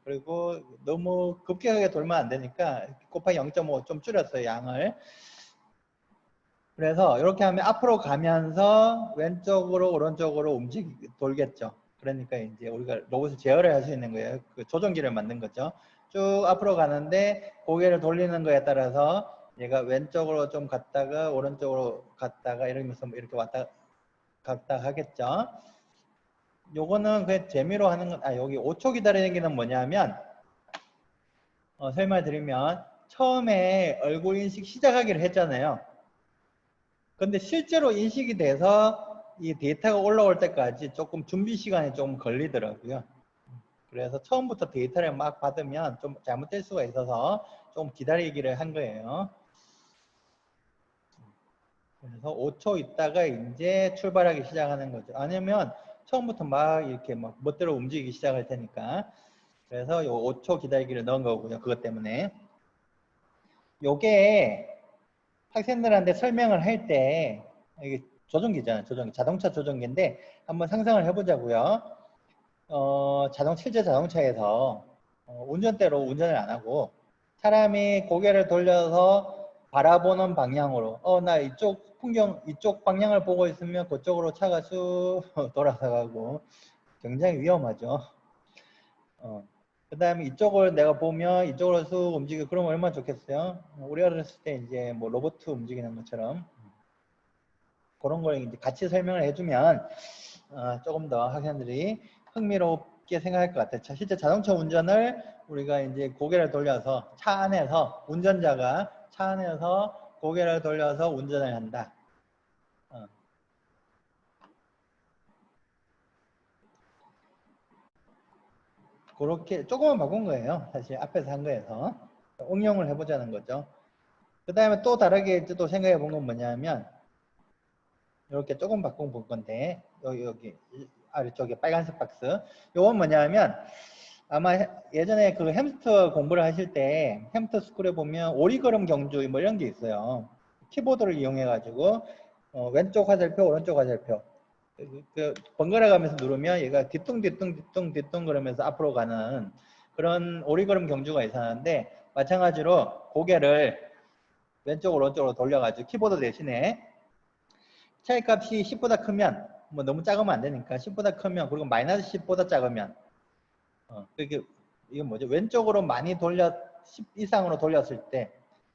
그리고 너무 급격하게 돌면 안 되니까 곱하기 0.5 좀 줄였어요, 양을. 그래서 이렇게 하면 앞으로 가면서 왼쪽으로 오른쪽으로 돌겠죠. 그러니까 이제 우리가 로봇을 제어를 할 수 있는 거예요. 그 조종기를 만든 거죠. 쭉 앞으로 가는데 고개를 돌리는 거에 따라서 얘가 왼쪽으로 좀 갔다가 오른쪽으로 갔다가 이러면서 이렇게 왔다 갔다 하겠죠. 요거는 그냥 재미로 하는 건, 여기 5초 기다리는 게는 뭐냐면, 설명드리면, 처음에 얼굴 인식 시작하기를 했잖아요. 근데 실제로 인식이 돼서 이 데이터가 올라올 때까지 조금 준비 시간이 좀 걸리더라고요. 그래서 처음부터 데이터를 막 받으면 좀 잘못될 수가 있어서 좀 기다리기를 한 거예요. 그래서 5초 있다가 이제 출발하기 시작하는 거죠. 아니면 처음부터 막 이렇게 막 멋대로 움직이기 시작할 테니까. 그래서 요 5초 기다리기를 넣은 거고요. 그것 때문에. 요게 학생들한테 설명을 할 때 이게 조종기잖아요. 조종기. 자동차 조종기인데 한번 상상을 해보자고요. 실제 자동차에서 운전대로 운전을 안 하고 사람이 고개를 돌려서 바라보는 방향으로 나 이쪽 풍경 이쪽 방향을 보고 있으면 그쪽으로 차가 쭉 돌아서 가고 굉장히 위험하죠. 그 다음에 이쪽을 내가 보면 이쪽으로 쑥 움직이고 그러면 얼마나 좋겠어요. 우리 어렸을 때 이제 뭐 로봇 움직이는 것처럼 그런 걸 이제 같이 설명을 해주면 조금 더 학생들이 흥미롭게 생각할 것 같아요. 실제 자동차 운전을 우리가 이제 고개를 돌려서 차 안에서 운전자가 차 안에서 고개를 돌려서 운전을 한다. 그렇게 조금만 바꾼 거예요. 사실 앞에서 한 거에서 응용을 해보자는 거죠. 그 다음에 또 다르게 또 생각해 본 건 뭐냐면 이렇게 조금 바꾼 볼 건데 여기 아래쪽에 빨간색 박스 요건 뭐냐면 아마 예전에 그 햄스터 공부를 하실 때 햄스터 스쿨에 보면 오리걸음 경주 뭐 이런 게 있어요. 키보드를 이용해 가지고 왼쪽 화살표 오른쪽 화살표 번갈아 가면서 누르면 얘가 뒤뚱 그러면서 앞으로 가는 그런 오리걸음 경주가 있었는데 마찬가지로 고개를 왼쪽 오른쪽으로 돌려가지고 키보드 대신에 차이 값이 10보다 크면 뭐 너무 작으면 안 되니까 10보다 크면 그리고 마이너스 10보다 작으면 그게 이건 뭐죠? 왼쪽으로 많이 10 이상으로 돌렸을 때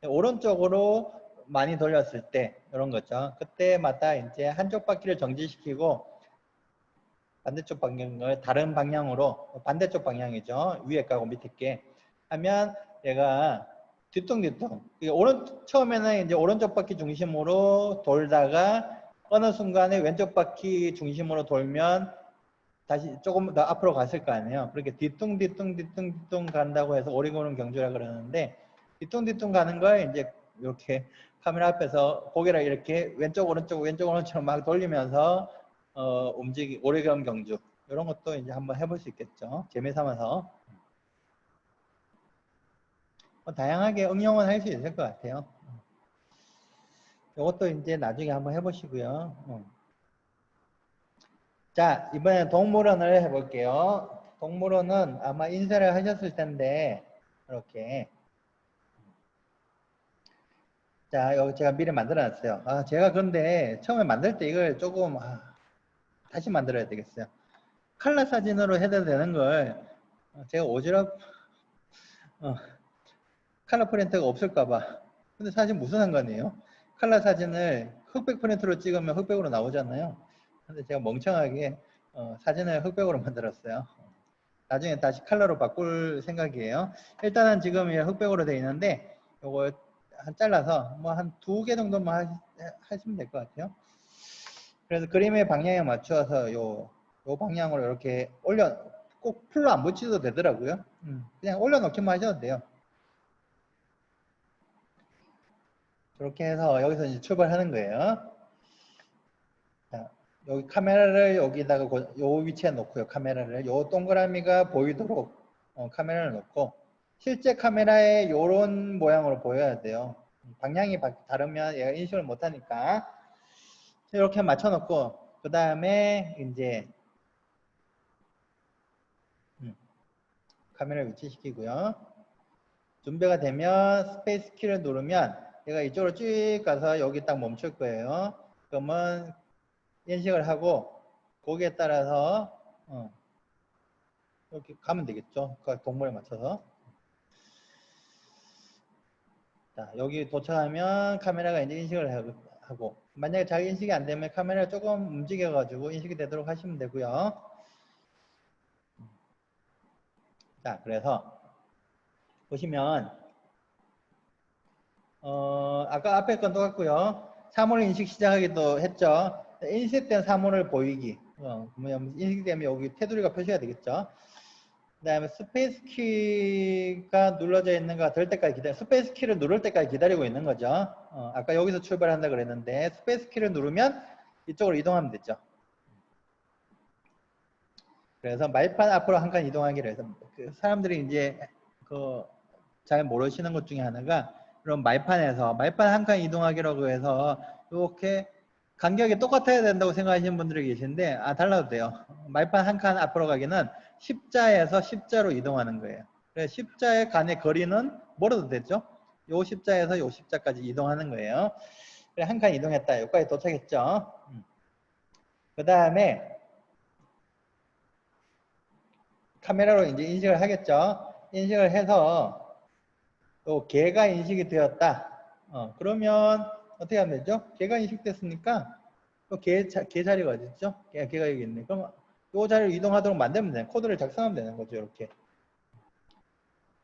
오른쪽으로 많이 돌렸을 때 이런 거죠. 그때마다 이제 한쪽 바퀴를 정지시키고 반대쪽 방향을 다른 방향으로 반대쪽 방향이죠. 위에 가고 밑에 게 하면 얘가 뒤뚱뒤뚱 처음에는 이제 오른쪽 바퀴 중심으로 돌다가 어느 순간에 왼쪽 바퀴 중심으로 돌면 다시 조금 더 앞으로 갔을 거 아니에요. 그렇게 뒤뚱 간다고 해서 오리걸음 경주라 그러는데 뒤뚱 가는 걸 이제 이렇게 카메라 앞에서 고개를 이렇게 왼쪽 오른쪽 막 돌리면서 오리걸음 경주 이런 것도 이제 한번 해볼 수 있겠죠. 재미삼아서 다양하게 응용은 할 수 있을 것 같아요. 이것도 이제 나중에 한번 해보시고요. 자, 이번에 동물원을 해볼게요. 동물원은 아마 인쇄를 하셨을 텐데 이렇게 자, 여기 제가 미리 만들어 놨어요. 제가 그런데 처음에 만들 때 이걸 조금 다시 만들어야 되겠어요. 칼라 사진으로 해도 되는 걸 제가 오지랖 칼라 프린터가 없을까봐. 근데 사실 무슨 상관이에요? 칼라 사진을 흑백 프린터로 찍으면 흑백으로 나오잖아요. 근데 제가 멍청하게 사진을 흑백으로 만들었어요. 나중에 다시 컬러로 바꿀 생각이에요. 일단은 지금 흑백으로 되어 있는데 요거 잘라서 뭐 한 2개 정도만 하시면 될 것 같아요. 그래서 그림의 방향에 맞춰서 요 방향으로 이렇게 꼭 풀로 안 붙여도 되더라고요. 그냥 올려놓기만 하셔도 돼요. 그렇게 해서 여기서 이제 출발하는 거예요. 자, 여기 카메라를 여기다가 요 위치에 놓고요. 카메라를 요 동그라미가 보이도록 카메라를 놓고 실제 카메라에 요런 모양으로 보여야 돼요. 방향이 다르면 얘가 인식을 못하니까 이렇게 맞춰 놓고 그 다음에 이제 카메라 위치시키고요. 준비가 되면 스페이스 키를 누르면 얘가 이쪽으로 쭉 가서 여기 딱 멈출 거예요. 그러면 인식을 하고 거기에 따라서 이렇게 가면 되겠죠. 그 동물에 맞춰서. 자, 여기 도착하면 카메라가 이제 인식을 하고 만약에 잘 인식이 안 되면 카메라 조금 움직여 가지고 인식이 되도록 하시면 되고요. 자, 그래서 보시면 아까 앞에 건 똑같고요. 사물 인식 시작하기도 했죠. 인식된 사물을 보이기. 인식되면 여기 테두리가 표시가 되겠죠. 그다음에 스페이스 키가 눌러져 있는가 될 때까지 스페이스 키를 누를 때까지 기다리고 있는 거죠. 아까 여기서 출발한다 그랬는데 스페이스 키를 누르면 이쪽으로 이동하면 되죠. 그래서 말판 앞으로 한 칸 이동하기로 해서 그 사람들이 이제 그 잘 모르시는 것 중에 하나가 그럼 말판 한 칸 이동하기라고 해서 이렇게 간격이 똑같아야 된다고 생각하시는 분들이 계신데 달라도 돼요. 말판 한 칸 앞으로 가기는 십자에서 십자로 이동하는 거예요. 그래서 십자의 간의 거리는 멀어도 되죠. 요 십자에서 요 십자까지 이동하는 거예요. 그래 한 칸 이동했다. 여기까지 도착했죠. 그 다음에 카메라로 이제 인식을 하겠죠. 인식을 해서 또 개가 인식이 되었다. 그러면 어떻게 하면 되죠? 개가 인식됐으니까 또 개 자리가 어디 있죠? 개가 여기 있네. 그럼 이 자리로 이동하도록 만들면 돼요. 코드를 작성하면 되는 거죠. 이렇게.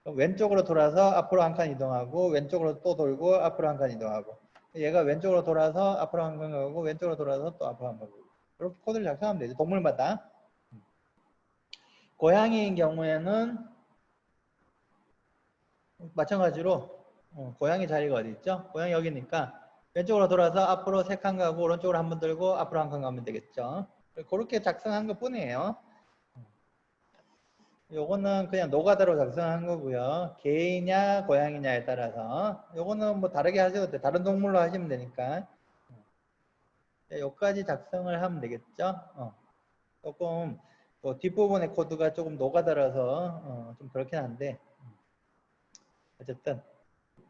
왼쪽으로 돌아서 앞으로 한 칸 이동하고 왼쪽으로 또 돌고 앞으로 한 칸 이동하고 얘가 왼쪽으로 돌아서 앞으로 한 칸 가고 왼쪽으로 돌아서 또 앞으로 한 칸 가고 이렇게 코드를 작성하면 되죠. 동물마다. 고양이인 경우에는 마찬가지로 고양이 자리가 어디 있죠? 고양이 여기니까 왼쪽으로 돌아서 앞으로 3칸 가고 오른쪽으로 한 번 들고 앞으로 한 칸 가면 되겠죠. 그렇게 작성한 것 뿐이에요. 요거는 그냥 노가다로 작성한 거고요. 개이냐 고양이냐에 따라서 요거는 뭐 다르게 하셔도 돼요. 다른 동물로 하시면 되니까 여기까지 작성을 하면 되겠죠. 조금 또 뒷부분의 코드가 조금 노가다라서 좀 그렇긴 한데 어쨌든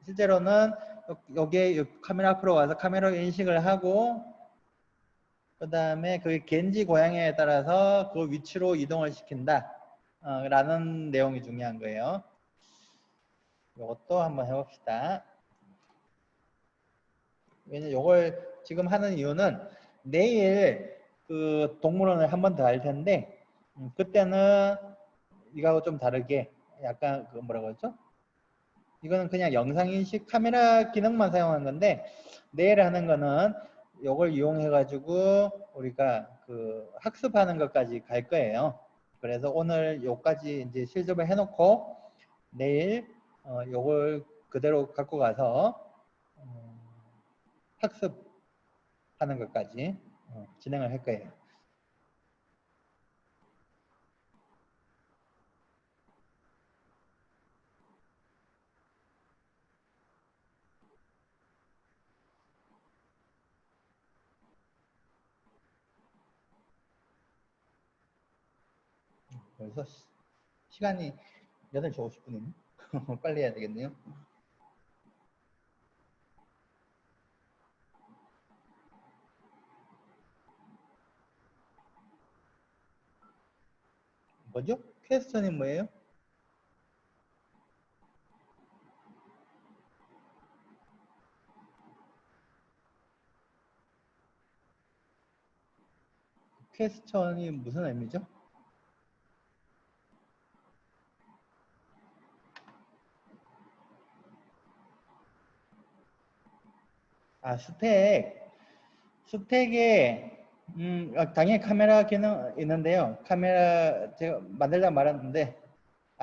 실제로는 여기에 카메라 앞으로 와서 카메라 인식을 하고 그 다음에 그 겐지 고양이에 따라서 그 위치로 이동을 시킨다 라는 내용이 중요한 거예요. 이것도 한번 해봅시다. 왜냐면 이걸 지금 하는 이유는 내일 그 동물원을 한 번 더 할 텐데 그때는 이거하고 좀 다르게 약간 그 뭐라고 했죠? 이거는 그냥 영상인식 카메라 기능만 사용한 건데 내일 하는 거는 이걸 이용해 가지고 우리가 그 학습하는 것까지 갈 거예요. 그래서 오늘 요까지 이제 실습을 해 놓고 내일 요걸 그대로 갖고 가서 학습하는 것까지 진행을 할 거예요. 그래서 시간이 8시 50분이네. 빨리 해야 되겠네요. 뭐죠? 퀘스천이 뭐예요? 퀘스천이 무슨 의미죠? 스택. 스택에 당연히 카메라 기능 있는데요. 카메라 제가 만들다 말았는데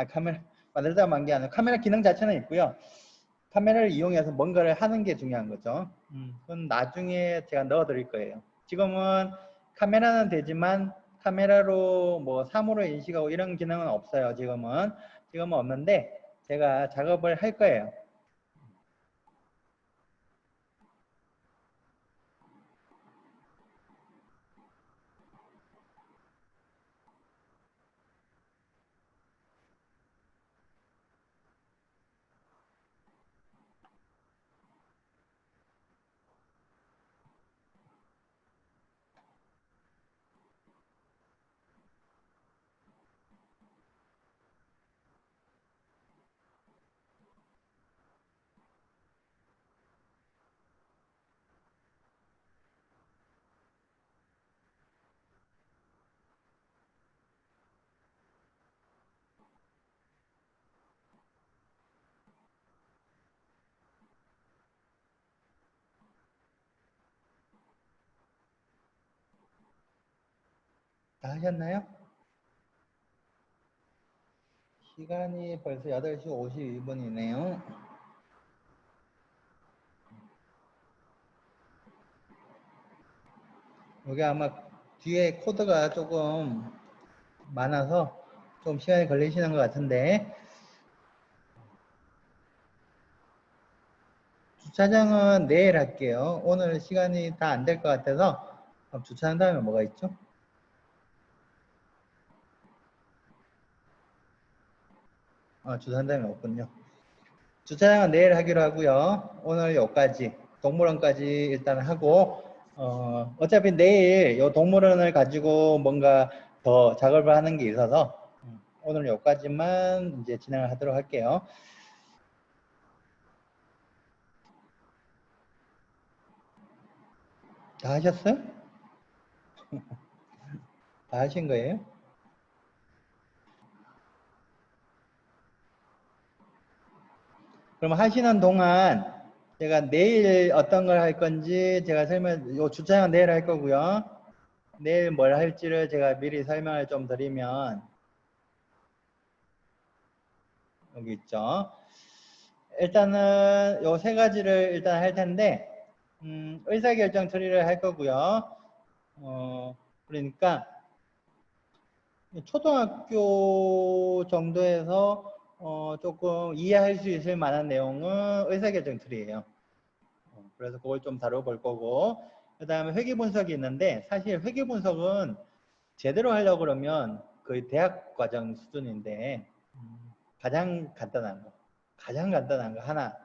카메라 만들다 만 게 아니라 카메라 기능 자체는 있고요. 카메라를 이용해서 뭔가를 하는 게 중요한 거죠. 그건 나중에 제가 넣어 드릴 거예요. 지금은 카메라는 되지만 카메라로 뭐 사물을 인식하고 이런 기능은 없어요. 지금은 없는데 제가 작업을 할 거예요. 다 하셨나요? 시간이 벌써 8시 52분이네요. 여기 아마 뒤에 코드가 조금 많아서 좀 시간이 걸리시는 것 같은데, 주차장은 내일 할게요. 오늘 시간이 다 안 될 것 같아서. 그럼 주차한 다음에 뭐가 있죠? 주차한 다음에 없군요. 주차장은 내일 하기로 하고요. 오늘 여기까지 동물원까지 일단 하고, 어차피 내일 이 동물원을 가지고 뭔가 더 작업을 하는 게 있어서 오늘 여기까지만 이제 진행을 하도록 할게요. 다 하셨어요? 다 하신 거예요? 그럼 하시는 동안 제가 내일 어떤 걸 할 건지 제가 요 주차장 내일 할 거고요. 내일 뭘 할지를 제가 미리 설명을 좀 드리면, 여기 있죠. 일단은 요 세 가지를 일단 할 텐데, 의사결정 처리를 할 거고요. 그러니까 초등학교 정도에서 조금 이해할 수 있을 만한 내용은 의사결정 처리예요. 그래서 그걸 좀 다뤄볼 거고, 그 다음에 회계분석이 있는데, 사실 회계분석은 제대로 하려고 그러면 거의 대학 과정 수준인데, 가장 간단한 거 하나,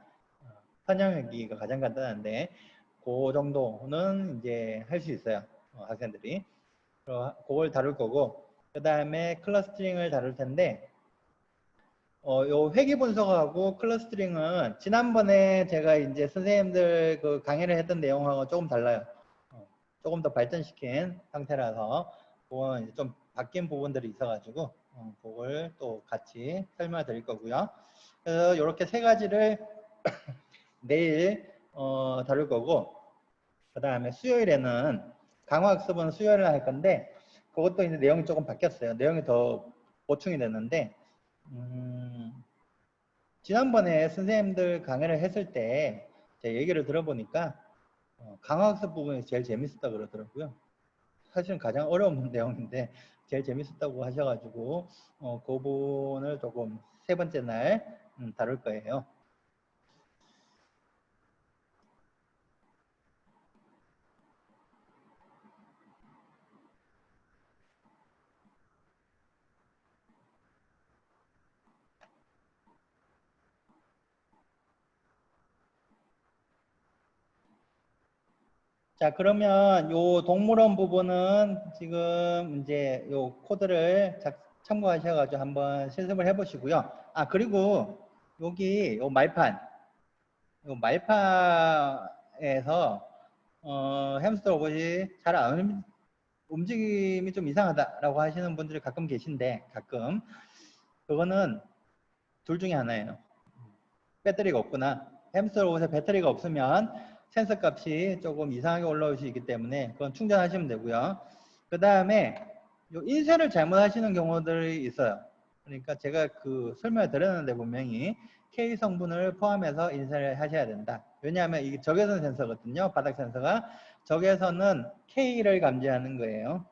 선형회계가 가장 간단한데, 그 정도는 이제 할 수 있어요. 학생들이. 그걸 다룰 거고, 그 다음에 클러스터링을 다룰 텐데, 요 회계 분석하고 클러스터링은 지난번에 제가 이제 선생님들 그 강의를 했던 내용하고 조금 달라요. 조금 더 발전시킨 상태라서 그건 이제 좀 바뀐 부분들이 있어가지고 그걸 또 같이 설명을 드릴 거고요. 그래서 이렇게 세 가지를 내일 다룰 거고, 그 다음에 수요일에는 강화학습은 수요일에 할 건데, 그것도 이제 내용이 조금 바뀌었어요. 내용이 더 보충이 됐는데, 지난번에 선생님들 강의를 했을 때 제 얘기를 들어보니까 강화학습 부분이 제일 재밌었다 그러더라고요. 사실은 가장 어려운 내용인데 제일 재밌었다고 하셔가지고 그 부분을 조금 세 번째 날 다룰 거예요. 자, 그러면 요 동물원 부분은 지금 이제 요 코드를 참고하셔가지고 한번 실습을 해보시고요. 그리고 여기 요 말판, 요 말판에서 햄스터 로봇이 잘 안 움직임이 좀 이상하다라고 하시는 분들이 가끔 계신데, 가끔 그거는 둘 중에 하나예요. 배터리가 없구나. 햄스터 로봇에 배터리가 없으면 센서 값이 조금 이상하게 올라올 수 있기 때문에 그건 충전하시면 되고요. 그 다음에 인쇄를 잘못하시는 경우들이 있어요. 그러니까 제가 그 설명을 드렸는데 분명히 K 성분을 포함해서 인쇄를 하셔야 된다. 왜냐하면 이게 적외선 센서거든요. 바닥 센서가. 적외선은 K를 감지하는 거예요.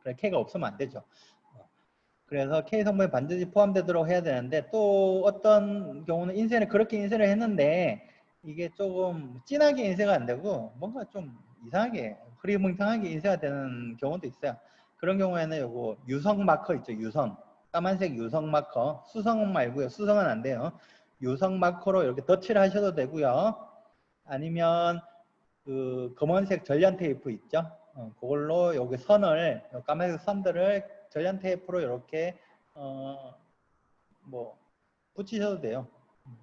그래, K가 없으면 안 되죠. 그래서 K 성분이 반드시 포함되도록 해야 되는데, 또 어떤 경우는 인쇄를 그렇게 인쇄를 했는데 이게 조금 진하게 인쇄가 안 되고 뭔가 좀 이상하게 흐리멍텅하게 인쇄가 되는 경우도 있어요. 그런 경우에는 요거 유성 마커 있죠. 유성, 까만색 유성 마커, 수성 말고요. 수성은 안 돼요. 유성 마커로 이렇게 덧칠을 하셔도 되고요. 아니면 그 검은색 전련 테이프 있죠. 그걸로 여기 선을, 까만색 선들을 전련 테이프로 이렇게 뭐 붙이셔도 돼요.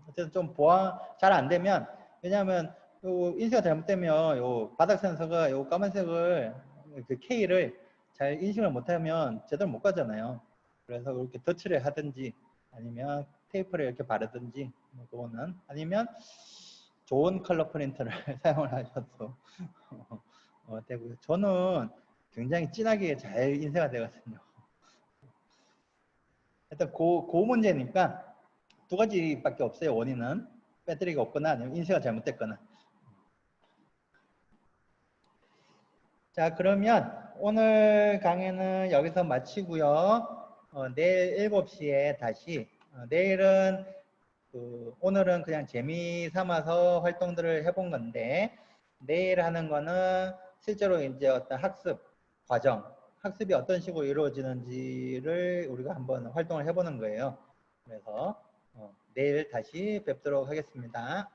어쨌든 좀 보완 잘 안 되면, 왜냐하면 요 인쇄가 잘못되면 요 바닥 센서가 요 까만색을 그 K를 잘 인식을 못하면 제대로 못 가잖아요. 그래서 이렇게 덧칠을 하든지 아니면 테이프를 이렇게 바르든지, 뭐 그거는 아니면 좋은 컬러 프린터를 사용을 하셔도 되고요. 저는 굉장히 진하게 잘 인쇄가 되거든요. 일단 그 문제니까 두 가지밖에 없어요. 원인은 배터리가 없거나 아니면 인쇄가 잘못됐거나. 자, 그러면 오늘 강의는 여기서 마치고요. 내일 7시에 다시 내일은 오늘은 그냥 재미 삼아서 활동들을 해본 건데 내일 하는 거는 실제로 이제 어떤 학습 과정, 학습이 어떤 식으로 이루어지는지를 우리가 한번 활동을 해보는 거예요. 그래서 내일 다시 뵙도록 하겠습니다.